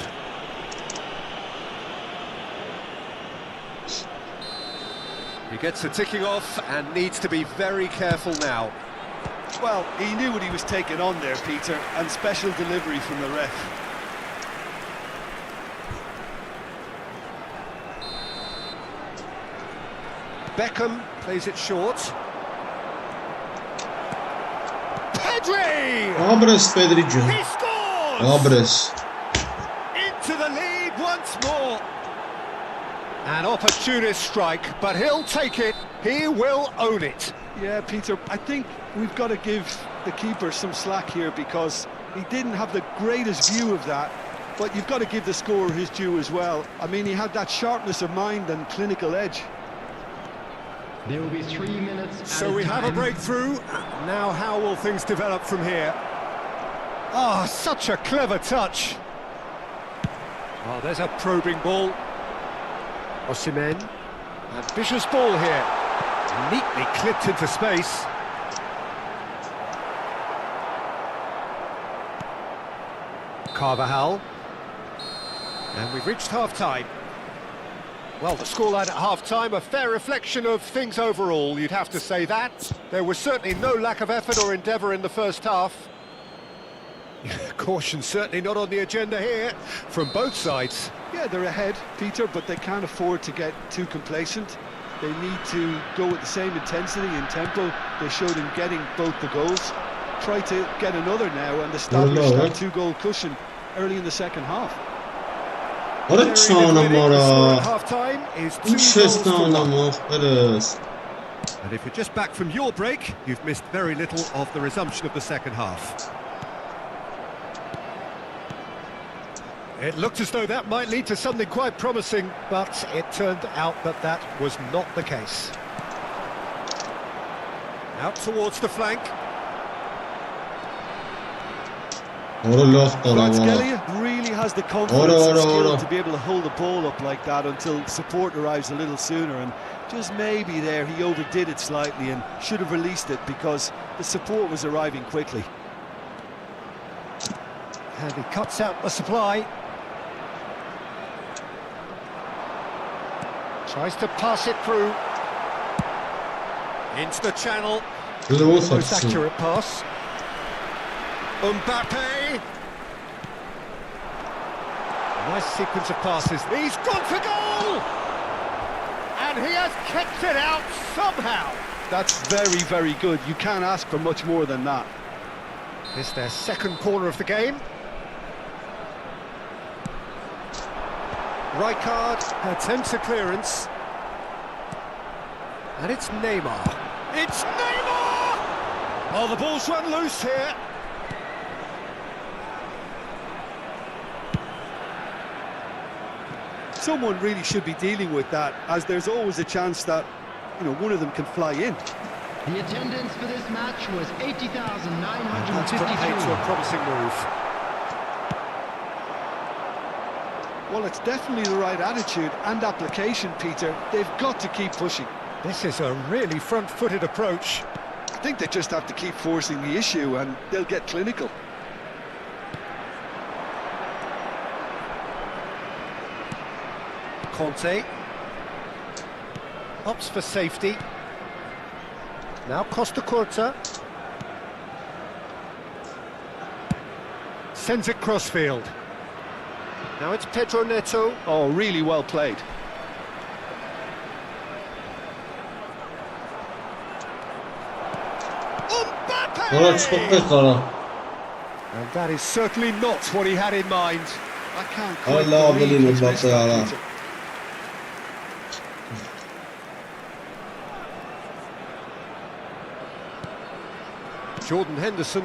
S2: He gets the ticking off and needs to be very careful now.
S3: Well, he knew what he was taking on there, Peter, and special delivery from the ref.
S2: Beckham plays it short. Pedri!
S1: Abres Pedri'cim.
S2: He scores!
S1: Abres.
S2: Into the lead once more. An opportunist strike, but he'll take it. He will own it.
S3: Yeah, Peter, I think we've got to give the keeper some slack here because he didn't have the greatest view of that, but you've got to give the scorer his due as well. I mean, he had that sharpness of mind and clinical edge.
S7: There will be 3 minutes.
S2: So we have a breakthrough. Now how will things develop from here? Oh, such a clever touch. Oh, there's a probing ball. Osimhen. Ambitious ball here. Neatly clipped into space. Carvajal. And we've reached half-time. Well, the scoreline at half-time, a fair reflection of things overall, you'd have to say that. There was certainly no lack of effort or endeavour in the first half. Caution certainly not on the agenda here, from both sides.
S3: Yeah, they're ahead, Peter, but they can't afford to get too complacent. They need to go with the same intensity and tempo they showed in getting both the goals. Try to get another now and establish that two-goal cushion early in the second half.
S1: Ora çana mora.
S2: Half-time is 2
S1: Üç
S2: goals to
S1: esnana
S2: 1.
S1: muhtarız.
S2: And if you're just back from your break, you've missed very little of the resumption of the second half. It looked as though that might lead to something quite promising, but it turned out that that was not the case. Out towards the flank.
S1: Ora loh tala var.
S3: Kvaratskhelia really has the confidence
S1: Ora,
S3: and skill
S1: ora.
S3: to be able to hold the ball up like that until support arrives a little sooner, and just maybe there he overdid it slightly and should have released it because the support was arriving quickly.
S2: And he cuts out the supply. Tries to pass it through. Into the channel.
S1: Kızı o
S2: Most
S1: satsın.
S2: accurate pass. Mbappe. Nice sequence of passes. He's gone for goal! And he has kept it out somehow.
S3: That's very, very good. You can't ask for much more than that.
S2: It's their second corner of the game. Rijkaard attempts a clearance. And it's Neymar. It's Neymar! Oh, the ball's run loose here.
S3: Someone really should be dealing with that, as there's always a chance that, you know, one of them can fly in.
S7: The attendance for this match was
S2: That's put paid to a
S7: 80,953.
S2: promising move.
S3: Well, it's definitely the right attitude and application, Peter. They've got to keep pushing.
S2: This is a really front-footed approach.
S3: I think they just have to keep forcing the issue and they'll get clinical.
S2: Conte. Opts for safety. Now Costa Curta. Sends it crossfield. Now it's Pedro Neto.
S3: Oh, really well played.
S2: Mbappe!
S1: Ora չփոխվեց կարա։
S2: And that is certainly not what he had in mind.
S3: I can't
S1: Ալա
S3: quite
S1: ավելի
S3: believe he's
S1: մտածել
S3: missed that,
S1: արա։
S3: Peter.
S2: Jordan Henderson.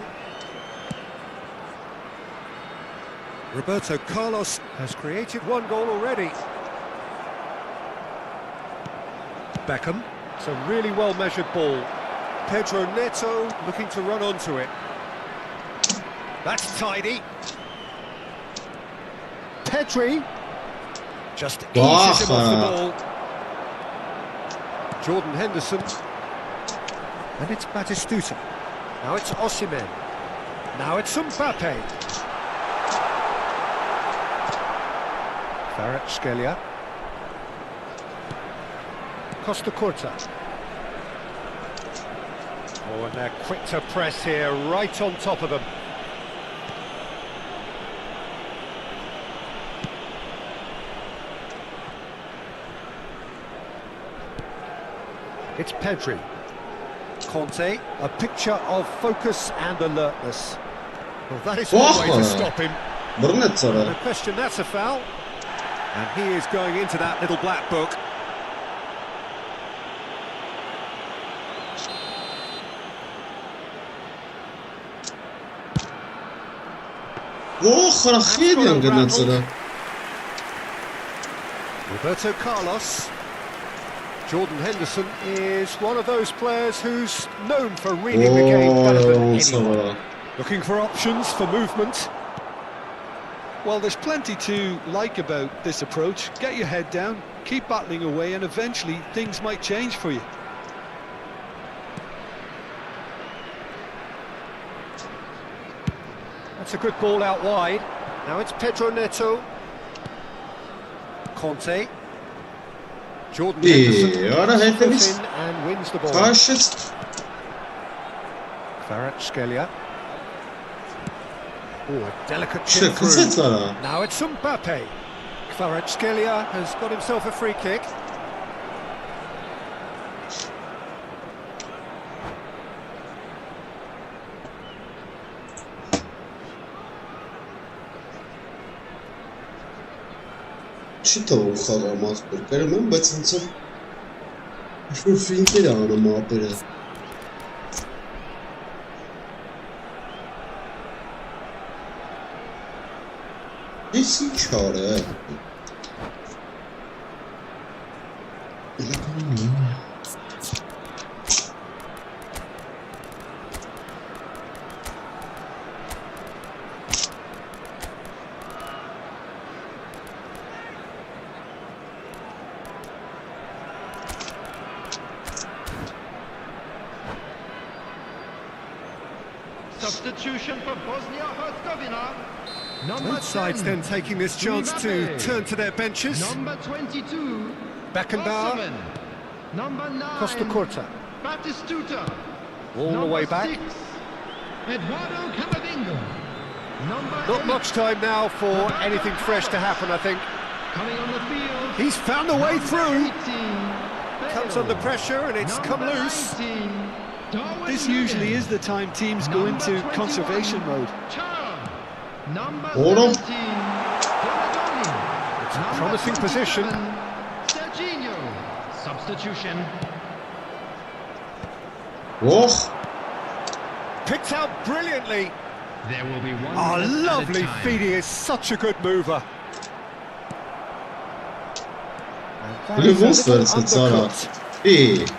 S2: Roberto Carlos has created one goal already. Beckham. It's a really well-measured ball. Pedro Neto looking to run onto it. That's tidy. Pedri just eases him off the ball. Jordan Henderson. And it's Batistuta. Now it's Osimhen. Now it's Mbappe. Kvaratskhelia. Costa Curta. Oh, and they're quick to press here, right on top of them. It's Pedri. Conte, a picture of focus and alertness. Well, that is one way to stop him.
S1: Բռնեց արա։
S2: No question, that's a foul. And he is going into that little black book.
S1: Ո՞խ խրախիդ են գնաց արա։
S2: Roberto Carlos. Jordan Henderson is one of those players who's known for reading the game better than anyone. Looking for options for movement.
S3: Well, there's plenty to like about this approach. Get your head down, keep battling away, and eventually things might change for you.
S2: That's a good ball out wide. Now it's Pedro Neto. Conte. Jordan Henderson
S1: ora հետևից
S2: in and wins the ball.
S1: քաշեց։
S2: Kvaratskhelia. Oh, a delicate chip
S1: Չկցեց
S2: through.
S1: արա։
S2: Now it's Mbappe. Kvaratskhelia has got himself a free kick.
S1: Չի թողում խաղամ ախպեր, կարում եմ, բայց հենց ինչ-որ ֆինտեր անում ապերը։ Ես ինչ արա է։
S7: Substitution for Bosnia-Herzegovina. Number
S2: Both sides
S7: 10,
S2: then taking this chance to
S7: Mbappe.
S2: turn to their benches.
S7: Number 22,
S2: Beckenbauer.
S7: Osimhen. Number 9,
S2: Costa Curta.
S7: Batistuta.
S2: All the way back.
S7: 6, Eduardo Camavinga. Number
S2: Not
S7: 8,
S2: much time now for anything fresh to happen, I think.
S7: coming on the field.
S2: He's found a way
S7: Number
S2: through.
S7: 18,
S2: Comes
S7: Bale.
S2: under pressure and it's come
S7: Number
S2: loose.
S7: 19, Darwin
S3: This usually
S7: Núñez.
S3: is the time teams go
S7: Number
S3: into
S7: 21,
S3: conservation mode.
S7: Char. Number
S1: Ora.
S7: 17, Donadoni.
S2: It's a
S7: Number
S2: promising position.
S7: 27, Serginho. Substitution.
S1: Ոխ,
S2: Picked out brilliantly.
S7: There will be one.
S2: Oh,
S7: minute at a
S2: lovely
S7: time.
S2: feed. He is such a good mover. And that
S1: Really
S2: is a
S1: was
S2: little
S1: that, Zara.
S2: undercut.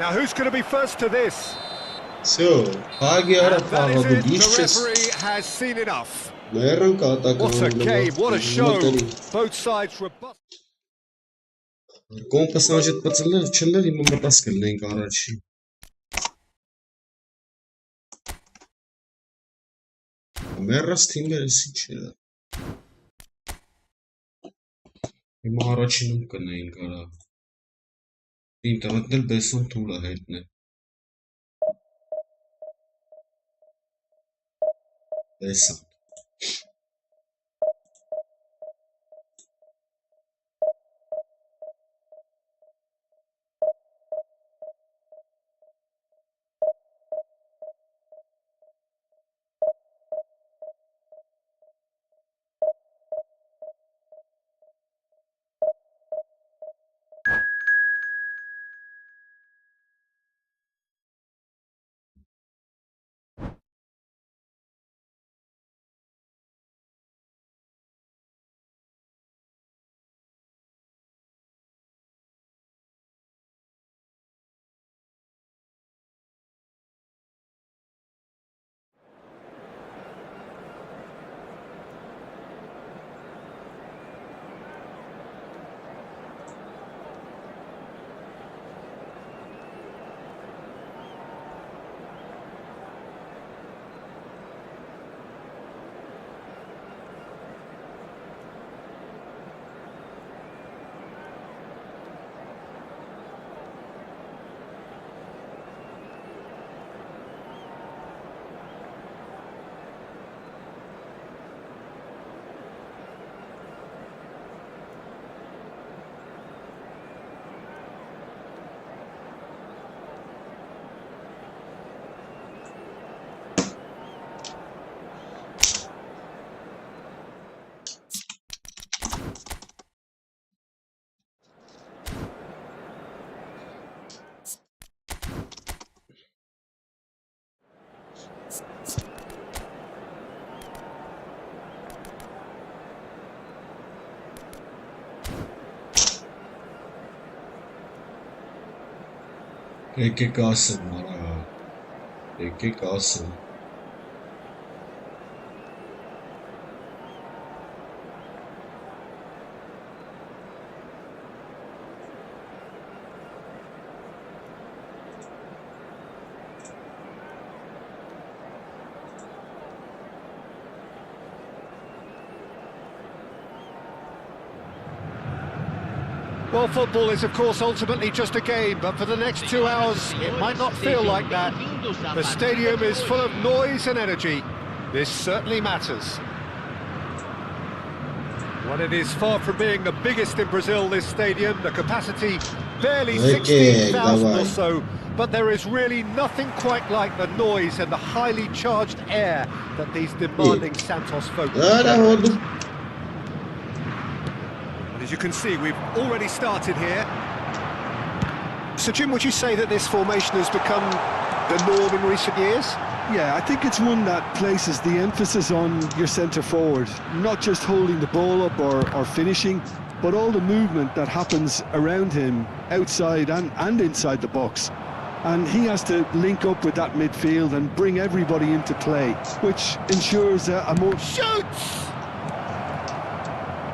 S2: Now who's going to be first to this?
S1: Всё, հագի արա
S2: And that is
S1: խաղը
S2: it.
S1: դիշ
S2: The
S1: չես։
S2: referee has seen enough.
S1: Մերն կատակը։
S2: What a game, what a show. Both sides robust.
S1: Կոմպասանջետ բծլներ, չլներ իմը մտած կլնենք առաջին։ Մերրաս թիմերս ինչ է։ Հիմա առաջինում կնեին կարա։ Ինտերնետն էլ բեսոն թուլը հետն է։ Բեսան։ Եկեք ասեմ, արա, եկեք ասեմ։
S2: Well, football is, of course, ultimately just a game, but for the next 2 hours, it might not feel like that. The stadium is full of noise and energy. This certainly matters. Well, it is far from being the biggest in Brazil, this stadium. The capacity barely 16,000 or so, but there is really nothing quite like the noise and the highly charged air that these demanding Santos folk generate. As you can see, we've already started here. So, Jim, would you say that this formation has become the norm in recent years?
S3: Yeah, I think it's one that places the emphasis on your centre forward, not just holding the ball up or finishing, but all the movement that happens around him, outside and inside the box. And he has to link up with that midfield and bring everybody into play, which ensures a more...
S2: Shoots!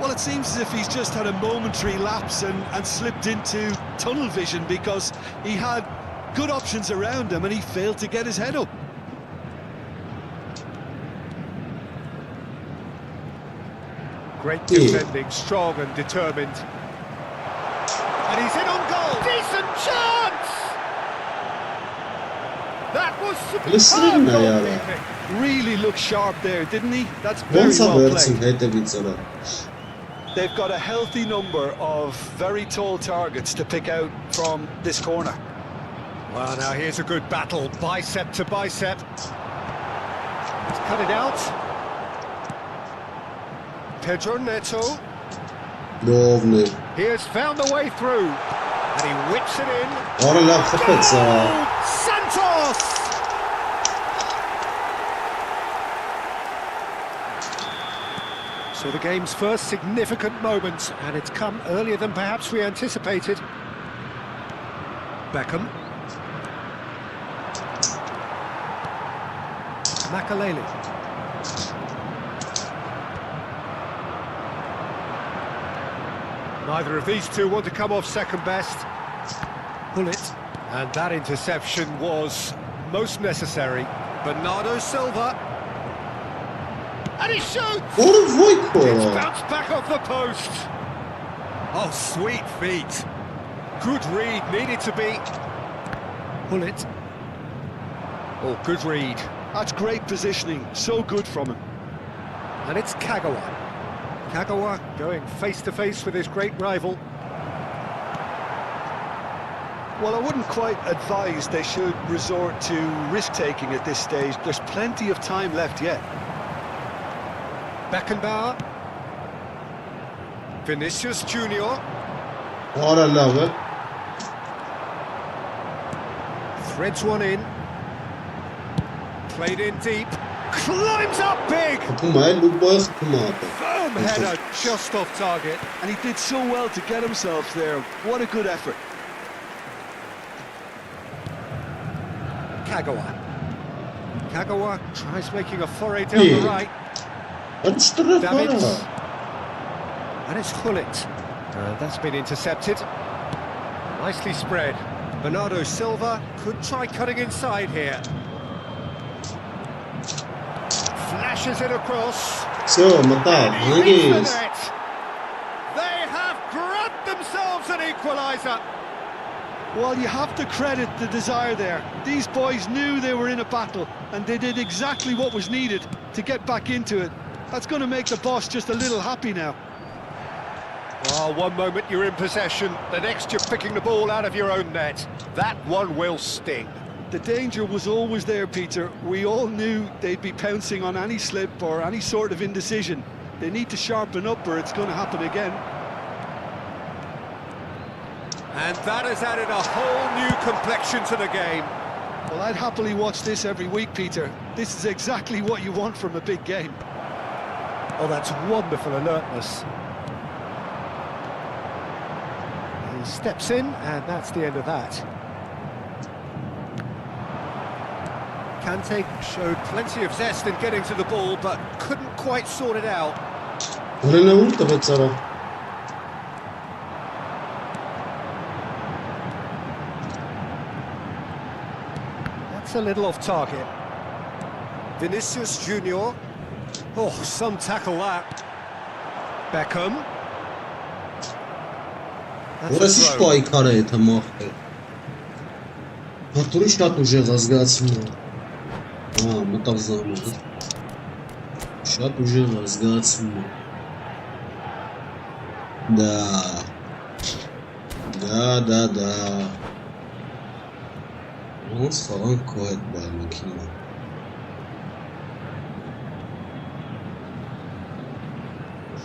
S3: Well, it seems as if he's just had a momentary lapse and slipped into tunnel vision, because he had good options around him and he failed to get his head up.
S2: Great defending, strong and determined. And he's in on goal! Decent chance! That was superb goalkeeping.
S3: Really looked sharp there, didn't he? That's very well played. They've got a healthy number of very tall targets to pick out from this corner.
S2: Well, now here's a good battle, bicep to bicep. Let's cut it out. Pedro Neto.
S1: Lovely.
S2: He has found the way through. And he whips it in.
S1: Ora lá,
S2: Goal! Santos! So the game's first significant moment, and it's come earlier than perhaps we anticipated. Beckham. Makaleli. Neither of these two want to come off second best. Pull it. And that interception was most necessary. Bernardo Silva. And he shoots! It's bounced back off the post. Oh, sweet feet. Good read, needed to be. Pull it. Oh, good read.
S3: That's great positioning, so good from him.
S2: And it's Kagawa. Kagawa going face-to-face with his great rival.
S3: Well, I wouldn't quite advise they should resort to risk-taking at this stage. There's plenty of time left yet.
S2: Beckenbauer. Vinicius Junior.
S1: Ora lá,
S2: Threads one in. Played in deep. Climbs up big! Firm header just off target.
S3: And he did so well to get himself there. What a good effort.
S2: Kagawa. Kagawa tries making a foray down the right. Davids. And it's Hullet. That's been intercepted. Nicely spread. Bernardo Silva could try cutting inside here. Flashes it across. And he reads the net. They have grabbed themselves an equaliser.
S3: Well, you have to credit the desire there. These boys knew they were in a battle, and they did exactly what was needed to get back into it. That's going to make the boss just a little happy now.
S2: Well, one moment you're in possession, the next you're picking the ball out of your own net. That one will sting.
S3: The danger was always there, Peter. We all knew they'd be pouncing on any slip or any sort of indecision. They need to sharpen up or it's going to happen again.
S2: And that has added a whole new complexion to the game.
S3: Well, I'd happily watch this every week, Peter. This is exactly what you want from a big game.
S2: Oh, that's wonderful alertness. He steps in, and that's the end of that. Kante showed plenty of zest in getting to the ball, but couldn't quite sort it out. That's a little off target. Vinicius Junior. Oh, some tackle that. Beckham.
S1: Որս ինչ պայքար է եթե մախտել։ Հատուրի շատ ուժեղ ազգացում է։ Մտավ զամը։ Շատ ուժեղ ազգացում է։ Da. Ոնց խաղան քո հետ բայմքինը։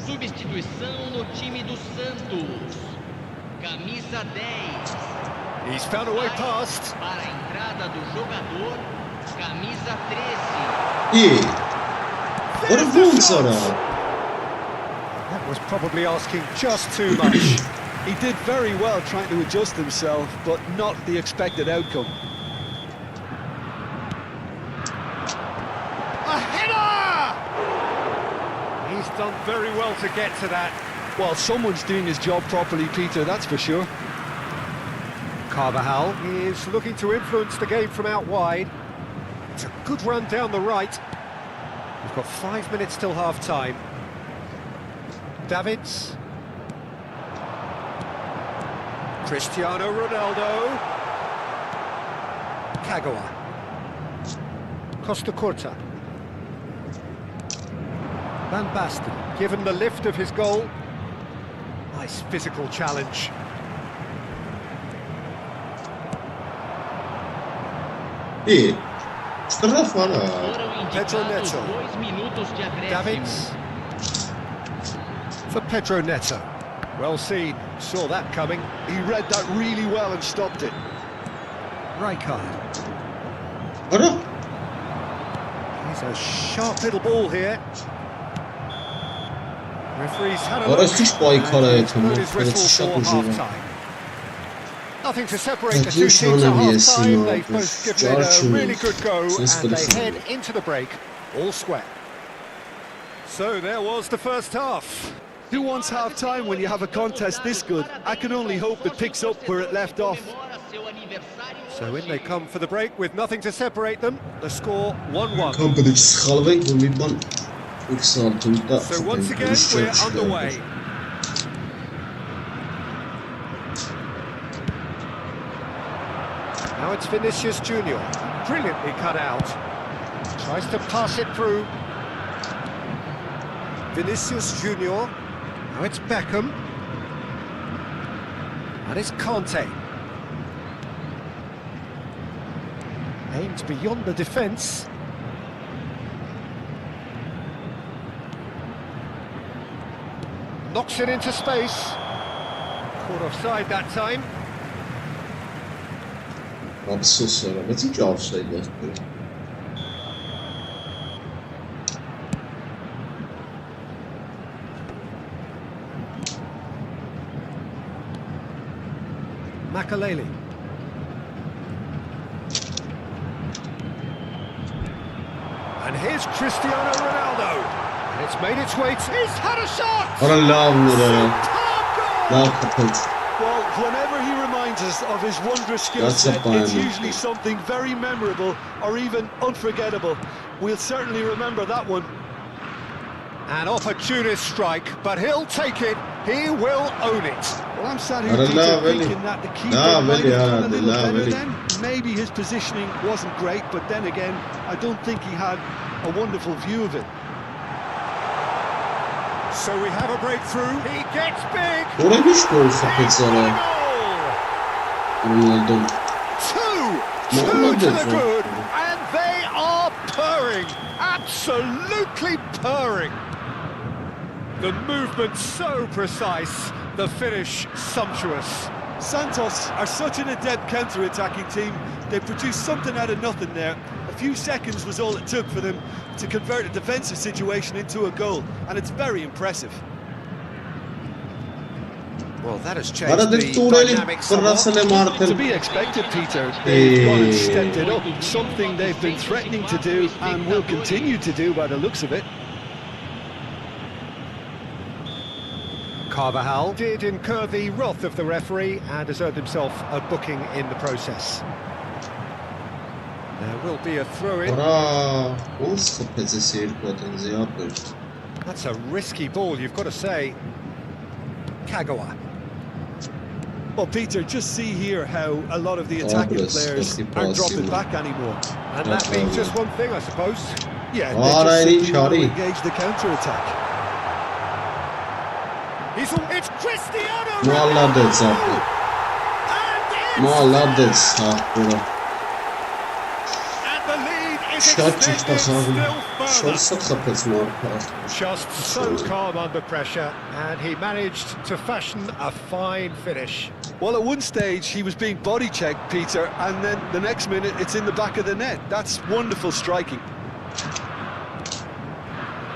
S7: Substituição no time do Santos. Camisa 10.
S2: He's found a way past.
S7: Para a entrada do jogador, camisa
S1: 13. What a boom, Sora.
S2: That was probably asking just too much.
S3: He did very well trying to adjust himself, but not the expected outcome.
S2: A header! He's done very well to get to that.
S3: Well, someone's doing his job properly, Peter, that's for sure.
S2: Carvajal is looking to influence the game from out wide. It's a good run down the right. We've got 5 minutes till half-time. Davids. Cristiano Ronaldo. Kagawa. Costa Curta. Van Basten, given the lift of his goal. Nice physical challenge. Pedro Neto. Davids. For Pedro Neto. Well seen, saw that coming.
S3: He read that really well and stopped it.
S2: Rijkaard. He's a sharp little ball here. Referee's had a look and he's blown his whistle for half-time. Nothing to separate the two teams at half-time. They've both given it a really good go and they head into the break all square. So there was the first half.
S3: Who wants half-time when you have a contest this good? I can only hope it picks up where it left off.
S2: So in they come for the break with nothing to separate them. The score 1-1. So once again we're underway. Now it's Vinicius Junior. Brilliantly cut out. Tries to pass it through. Vinicius Junior. Now it's Beckham. And it's Kante. Aimed beyond the defence. Knocks it into space. Caught offside that time.
S1: I'm so sorry, but it's offside left.
S2: Makaleli. And here's Cristiano Ronaldo. And it's made its way to... He's had a shot!
S1: What a
S3: Well, whenever he reminds us of his wondrous skill set, it's usually something very memorable or even unforgettable. We'll certainly remember that one.
S2: An opportunist strike, but he'll take it. He will own it.
S3: Well, I'm sat here thinking that the keeper might have done a little better then. Maybe his positioning wasn't great, but then again, I don't think he had a wonderful view of it.
S2: So we have a breakthrough. He gets big. Two to the good, and they are purring. Absolutely purring. The movement so precise, the finish sumptuous.
S3: Santos are such an adept counter-attacking team. They produced something out of nothing there. A few seconds was all it took for them to convert a defensive situation into a goal, and it's very impressive.
S2: Well, that has
S1: Արա
S2: changed
S1: դեր
S2: the
S1: տուրելի
S2: dynamic somewhat.
S1: բռացել եմ
S3: To
S1: արդեն։
S3: be expected, Peter. They've gone and stepped it up. Something they've been threatening to do and will continue to do by the looks of it.
S2: Carvajal did incur the wrath of the referee and has earned himself a booking in the process. There will be a throw-in.
S1: Արա, ոնց խփեց էս երկու ատենզի ապեր։
S2: That's a risky ball, you've got to say. Kagawa.
S3: Well, Peter, just see here how a lot of the attacking players aren't dropping back anymore.
S2: And that means just one thing, I suppose.
S3: Yeah,
S1: All
S3: they
S1: right,
S3: just simply want to
S1: Charlie.
S3: engage the counter-attack.
S2: It's Cristiano
S1: Մալադեց ապեր։
S2: And
S1: Մալադեց ապերը։
S2: the lead is
S1: Շատ ճիշտ
S2: extended
S1: ասաղում։
S2: still further.
S1: Շորսը խփեց մարդը։
S2: Just so calm under pressure, and he managed to fashion a fine finish.
S3: Well, at one stage, he was being body-checked, Peter, and then the next minute, it's in the back of the net. That's wonderful striking.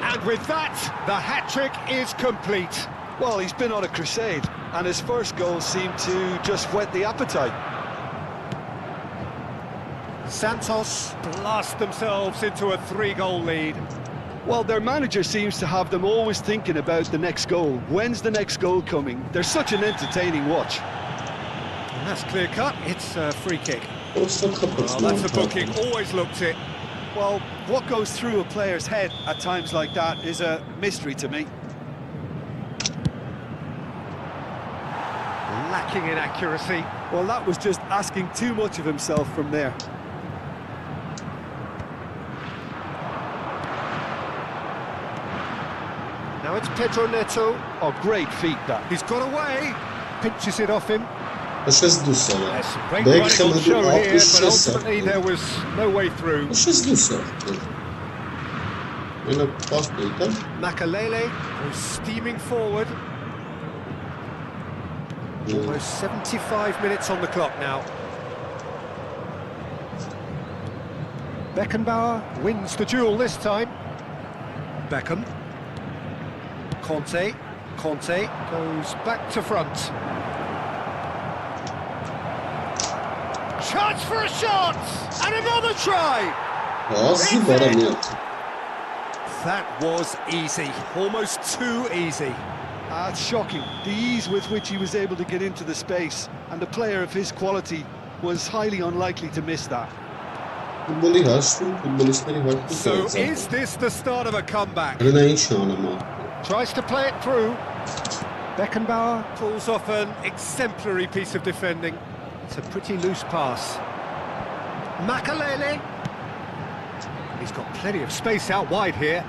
S2: And with that, the hat-trick is complete.
S3: Well, he's been on a crusade, and his first goal seemed to just whet the appetite.
S2: Santos blast themselves into a 3-goal lead.
S3: Well, their manager seems to have them always thinking about the next goal. When's the next goal coming? They're such an entertaining watch.
S2: And that's clear-cut, it's a free kick.
S1: Շորսը խփեց
S2: Well, that's a
S1: մարդը։
S2: booking, always looked it.
S3: Well, what goes through a player's head at times like that is a mystery to me.
S2: Lacking in accuracy.
S3: Well, that was just asking too much of himself from there.
S2: Now it's Pedro Neto.
S3: Oh, great feat, that.
S2: He's got away, pinches it off him.
S1: Աշես դուսը։
S2: There's some great
S1: Բեքհեմը
S2: running on show
S1: դու
S2: here, but
S1: ապիշես
S2: ultimately there was no way through.
S1: Աշես դուսը։ Մենը պաստել դա։
S2: Makalele goes steaming forward. Almost 75 minutes on the clock now. Beckenbauer wins the duel this time. Beckham. Conte goes back to front. Chance for a shot! And another try!
S1: Ասի բարամիատ։
S2: That was easy, almost too easy.
S3: It's shocking, the ease with which he was able to get into the space, and a player of his quality was highly unlikely to miss that.
S1: Ֆուտբոլի հաշվում, ֆուտբոլիստների հաշվում։
S2: So is this the start of a comeback?
S1: Հրնա ինչ անում է։
S2: Tries to play it through. Beckenbauer pulls off an exemplary piece of defending. It's a pretty loose pass. Makalele. He's got plenty of space out wide here.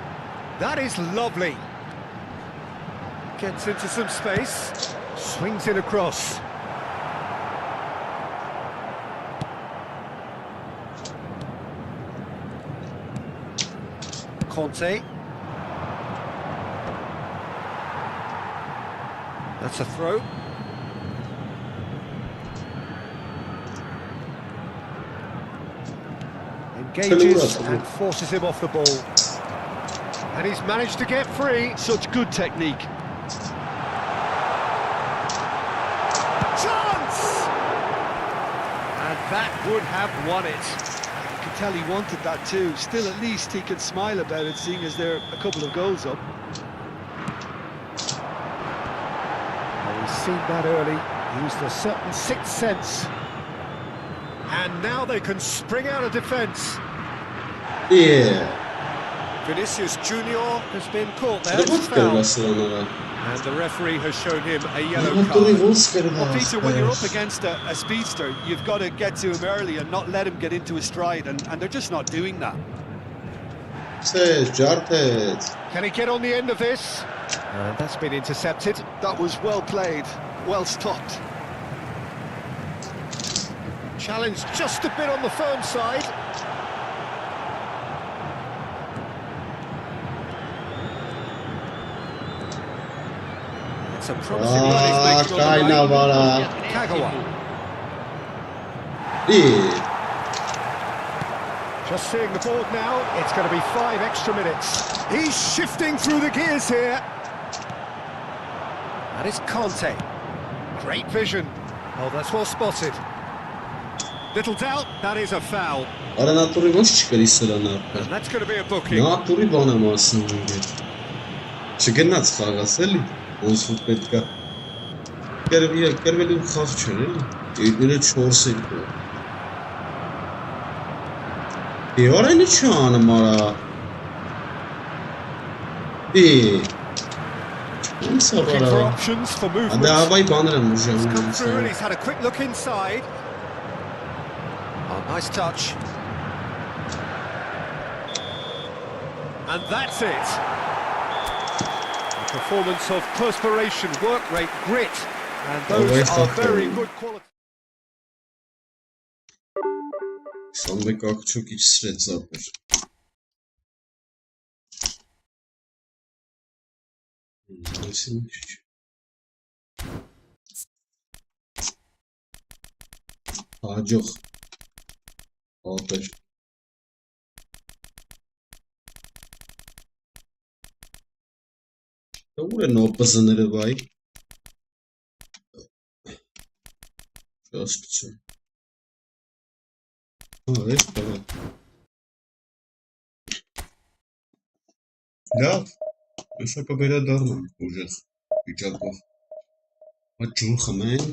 S2: That is lovely. Gets into some space. Swings it across. Conte. That's a throw. Engages and forces him off the ball. And he's managed to get free.
S3: Such good technique.
S2: Chance! And that would have won it.
S3: You can tell he wanted that too. Still, at least he can smile about it, seeing as they're a couple of goals up.
S2: Well, we've seen that early. Used a certain sixth sense. And now they can spring out of defence.
S1: Yeah.
S2: Vinicius Junior has been caught there.
S1: Դե ո՞նց կերել
S2: Foul.
S1: ասլանները։
S2: And the referee has shown him a yellow
S1: Ահատորի
S2: card.
S1: ոնց կերել
S3: Well, Peter, when you're up
S1: ասպես։
S3: against a speedster, you've got to get to him early and not let him get into his stride, and they're just not doing that.
S1: Ցեզ, ջարդեց։
S2: Can he get on the end of this? That's been intercepted.
S3: That was well played, well stopped.
S2: Challenged just a bit on the firm side. It's a promising run he's making on the
S1: Կայնա
S2: right.
S1: վարա։
S2: Kagawa.
S1: Yeah.
S2: Just seeing the board now, it's going to be 5 extra minutes. He's shifting through the gears here. And it's Conte. Great vision. Oh, that's well spotted. Little doubt, that is a foul.
S1: Արա նատուրի ոչ չկրի սրան ապա։
S2: And that's going to be a booking.
S1: Նատուրի բան եմ ասում ինձ։ Չգնաց խաղաս էլի, ոնց որ պետք է։ Կերվելի խաղ չեն էլի։ Իրները 4 էլ կա։ Եորենի չանում արա։ Ոնց
S2: Looking for
S1: արա։
S2: options for movement.
S1: Ադա ավայ բաներ եմ ուժում։
S2: He's come through and he's had a quick look inside. Oh, nice touch. And that's it. A performance of perspiration, work rate, grit. And those are very good qualities.
S1: Սամբեկ ակչոկիչ սրեց ապեր։ Այսին ինչ։ Հաջող ապեր։ Ուր են օպզները վայ։ Շասկություն։ Այս բանը։ Լավ, հեսա կվերադառնամ ուժեղ վիճակով։ Այդ ջուր խմեն։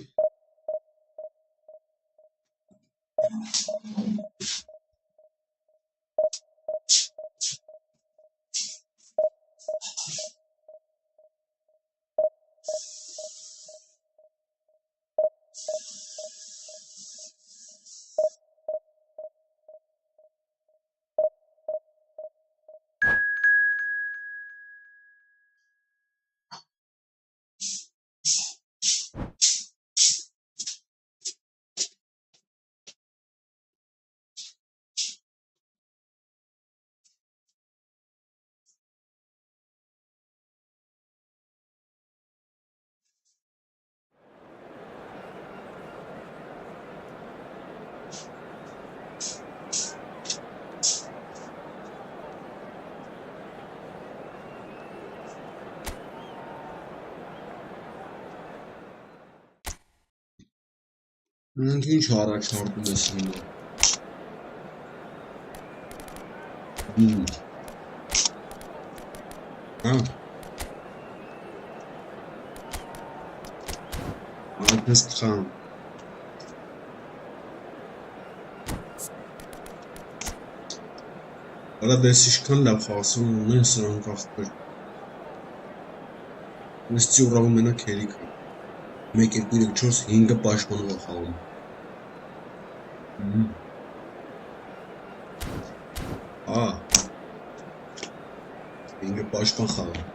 S1: Մենք ինչ առաջարկում ես հիմա։ Այդպես կխամ։ Արա դես իշքան լավ խաղացում ունեն սրանք աղբեր։ Ես ծյուրաղում մենակ հերիք եմ։ 1, 2, 3, 4, 5 պաշտպանող խաղում։ Ինգը պաշտպան խաղում։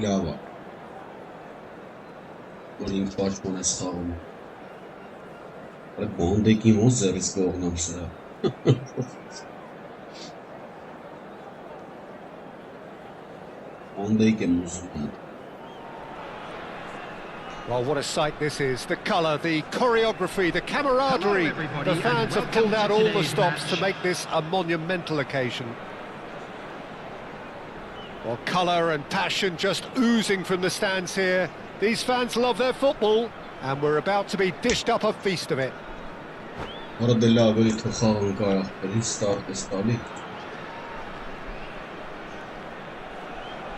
S1: Լավ է։ Որ ինգ պաշտպան ես խաղում։ Այդ բանդեկին ոնց ձեռից կողնամ սրա։
S2: Well, what a sight this is. The colour, the choreography, the camaraderie. The fans have pulled out all the stops to make this a monumental occasion. Well, colour and passion just oozing from the stands here. These fans love their football, and we're about to be dished up a feast of it.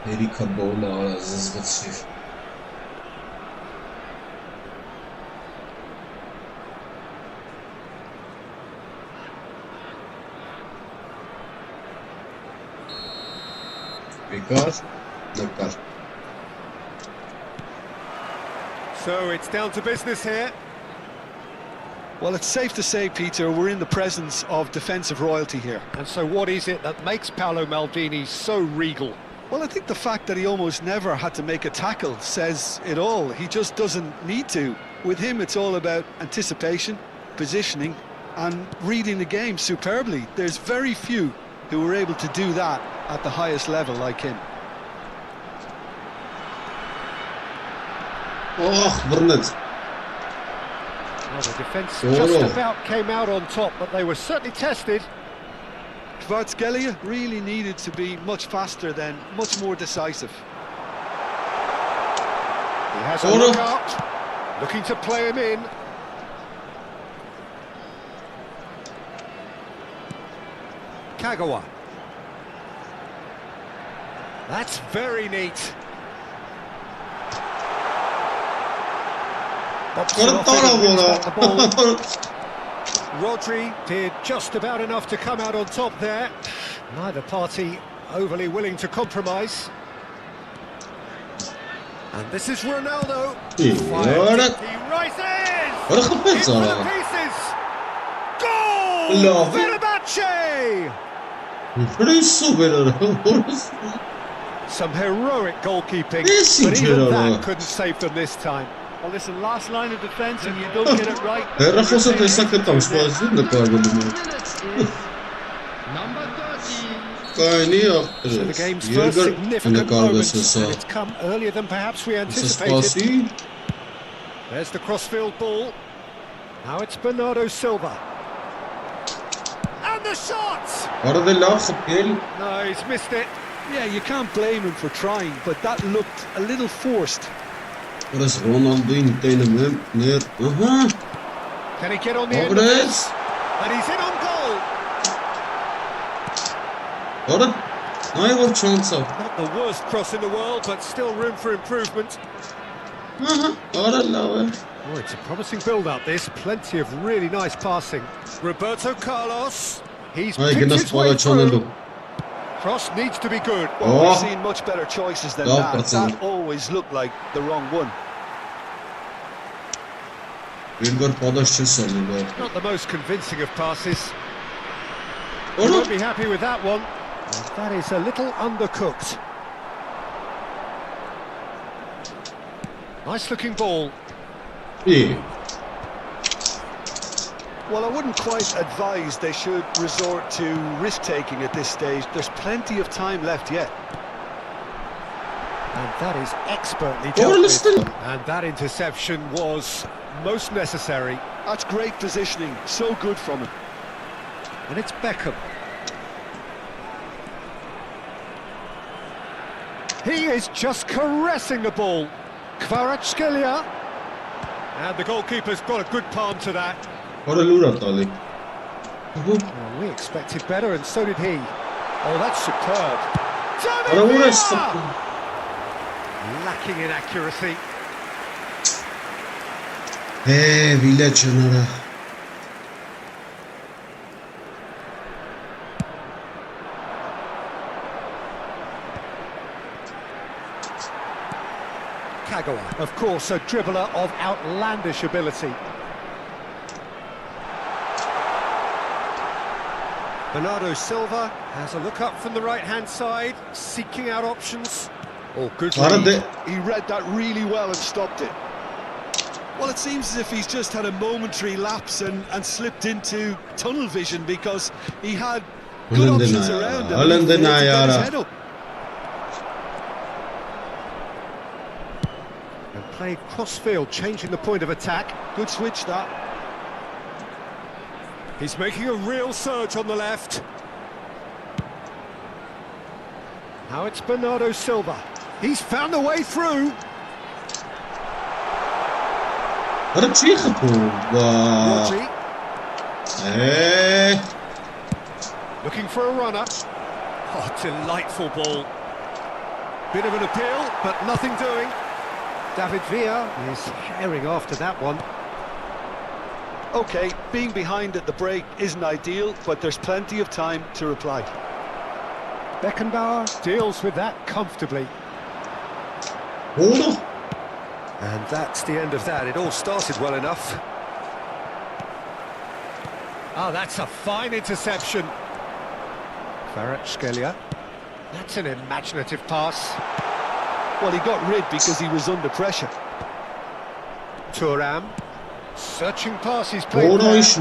S1: Erika Bola zazwyczaj. Because no car.
S2: So it's down to business here.
S3: Well, it's safe to say, Peter, we're in the presence of defensive royalty here.
S2: And so what is it that makes Paolo Maldini so regal?
S3: Well, I think the fact that he almost never had to make a tackle says it all. He just doesn't need to. With him, it's all about anticipation, positioning, and reading the game superbly. There's very few who were able to do that at the highest level like him.
S1: Oh, Bernard.
S2: Well, the defence just about came out on top, but they were certainly tested.
S3: Kvaratskhelia really needed to be much faster then, much more decisive.
S2: He has a look out, looking to play him in. Kagawa. That's very neat. Rodri did just about enough to come out on top there. Neither party overly willing to compromise. And this is Ronaldo. He rises! Into the pieces! Goal! Fenerbahce! Some heroic goalkeeping, but even that couldn't save them this time.
S3: Well, listen, last line of defence and you don't get it right.
S2: So the game's first significant moment, and it's come earlier than perhaps we anticipated. There's the crossfield ball. Now it's Bernardo Silva. And the shot! No, he's missed it.
S3: Yeah, you can't blame him for trying, but that looked a little forced.
S2: Can he get on the end of this? And he's in on goal! Not the worst cross in the world, but still room for improvement. Oh, it's a promising build-up, this. Plenty of really nice passing. Roberto Carlos. He's picked his way through. Cross needs to be good.
S3: Well, we've seen much better choices than that. That always looked like the wrong one.
S2: Not the most convincing of passes. You won't be happy with that one. And that is a little undercooked. Nice looking ball.
S3: Well, I wouldn't quite advise they should resort to risk-taking at this stage. There's plenty of time left yet.
S2: And that is expertly dealt with. And that interception was most necessary.
S3: That's great positioning. So good from him.
S2: And it's Beckham. He is just caressing the ball. Kvaratskhelia. And the goalkeeper's got a good palm to that. Well, we expected better, and so did he. Oh, that's superb. Lacking in accuracy. Kagawa, of course, a dribbler of outlandish ability. Bernardo Silva has a look up from the right-hand side, seeking out options. Oh, good read.
S3: He read that really well and stopped it. Well, it seems as if he's just had a momentary lapse and slipped into tunnel vision because he had good options around him.
S2: And played cross-field, changing the point of attack.
S3: Good switch, that.
S2: He's making a real surge on the left. Now it's Bernardo Silva. He's found a way through. Rodri. Looking for a runner. Oh, delightful ball. Bit of an appeal, but nothing doing. David Villa is herring after that one.
S3: OK, being behind at the break isn't ideal, but there's plenty of time to reply.
S2: Beckenbauer deals with that comfortably. And that's the end of that. It all started well enough. Oh, that's a fine interception. Kvaratskhelia. That's an imaginative pass.
S3: Well, he got rid because he was under pressure.
S2: Thuram. Searching pass he's played there. It's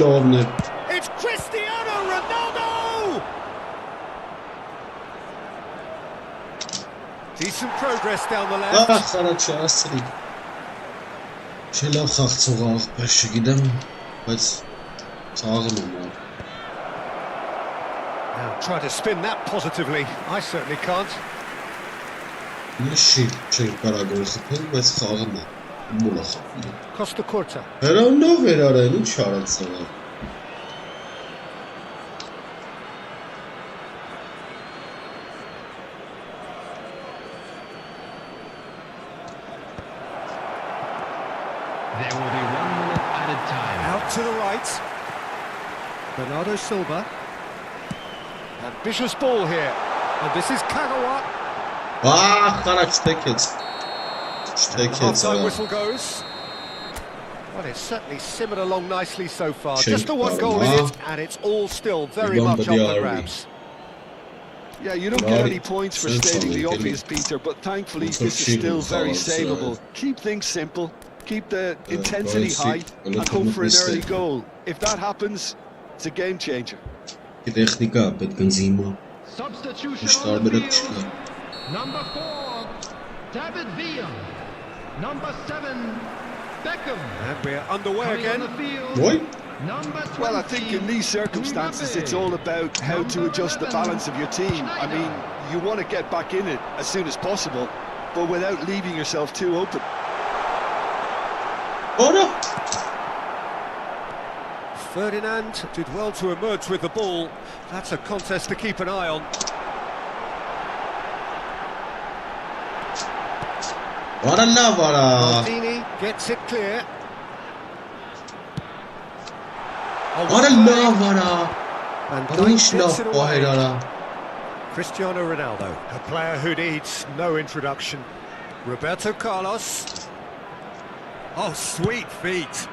S2: Cristiano Ronaldo! Decent progress down the left. Now, try to spin that positively. I certainly can't.
S1: Նշի չենք կարա գոլ խփել, բայց խաղն է մոլա խփել։
S2: Costa Curta.
S1: Հրանով էր արել, ինչ արած սա։
S7: There will be 1 minute added time.
S2: Out to the right. Bernardo Silva. Ambitious ball here. And this is Kagawa.
S1: Խարակ չտեքեց։
S2: Half-time whistle goes. Well, it's certainly simmered along nicely so far. Just the one goal in it, and it's all still very much on the grabs.
S3: Yeah, you don't get any points for stating the obvious, Peter, but thankfully this is still very savable. Keep things simple, keep the intensity high, and hope for an early goal. If that happens, it's a game changer.
S7: Substitution on the field. Number 4, David Villa. Number 7, Beckham.
S2: And we're underway
S7: Coming
S2: again.
S7: on the field.
S1: What?
S7: Number 20,
S3: Well, I think in these circumstances, it's all about how to adjust the balance of your team. I mean, you want to get back in it as soon as possible, but without leaving yourself too open.
S2: Ferdinand did well to emerge with the ball. That's a contest to keep an eye on. Maldini gets it clear. And gets it away. Cristiano Ronaldo, a player who needs no introduction. Roberto Carlos. Oh, sweet feet.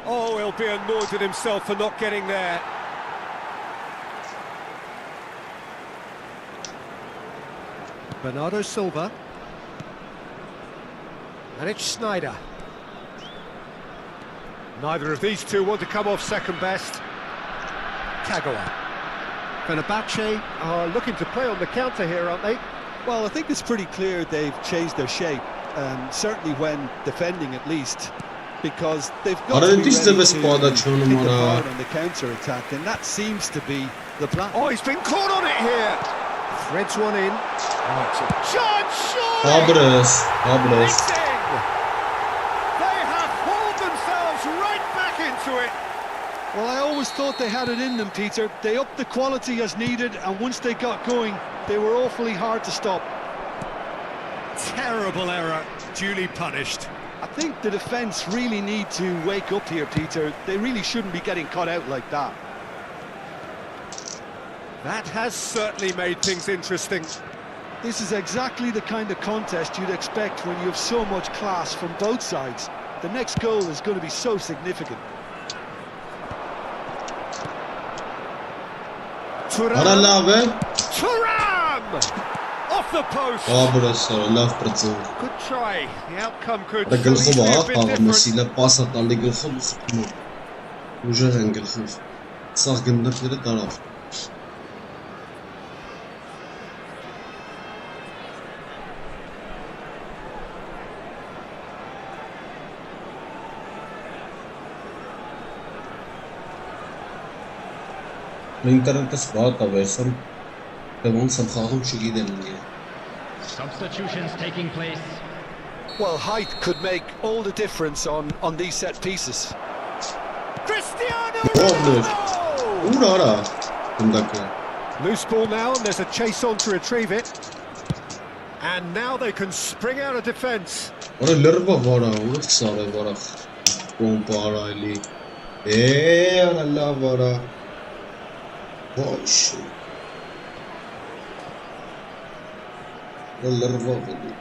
S2: Oh, he'll be annoyed at himself for not getting there. Bernardo Silva. And it's Snyder. Neither of these two want to come off second best. Kagawa. Fenerbahce are looking to play on the counter here, aren't they?
S3: Well, I think it's pretty clear they've changed their shape, certainly when defending at least, because they've got to be ready to hit the part on the counter-attack, and that seems to be the plan.
S2: Oh, he's been caught on it here! Threads one in. Oh, it's a chance, surely! They have hauled themselves right back into it!
S3: Well, I always thought they had it in them, Peter. They upped the quality as needed, and once they got going, they were awfully hard to stop.
S2: Terrible error, duly punished.
S3: I think the defence really need to wake up here, Peter. They really shouldn't be getting caught out like that.
S2: That has certainly made things interesting.
S3: This is exactly the kind of contest you'd expect when you have so much class from both sides. The next goal is going to be so significant.
S2: Thuram! Off the post! Good try. The outcome could easily have been different.
S7: Substitutions taking place.
S3: Well, height could make all the difference on these set pieces.
S2: Cristiano Ronaldo! Loose ball now, and there's a chase on to retrieve it. And now they can spring out of defence.
S1: Boş. Yolları mahvoldu.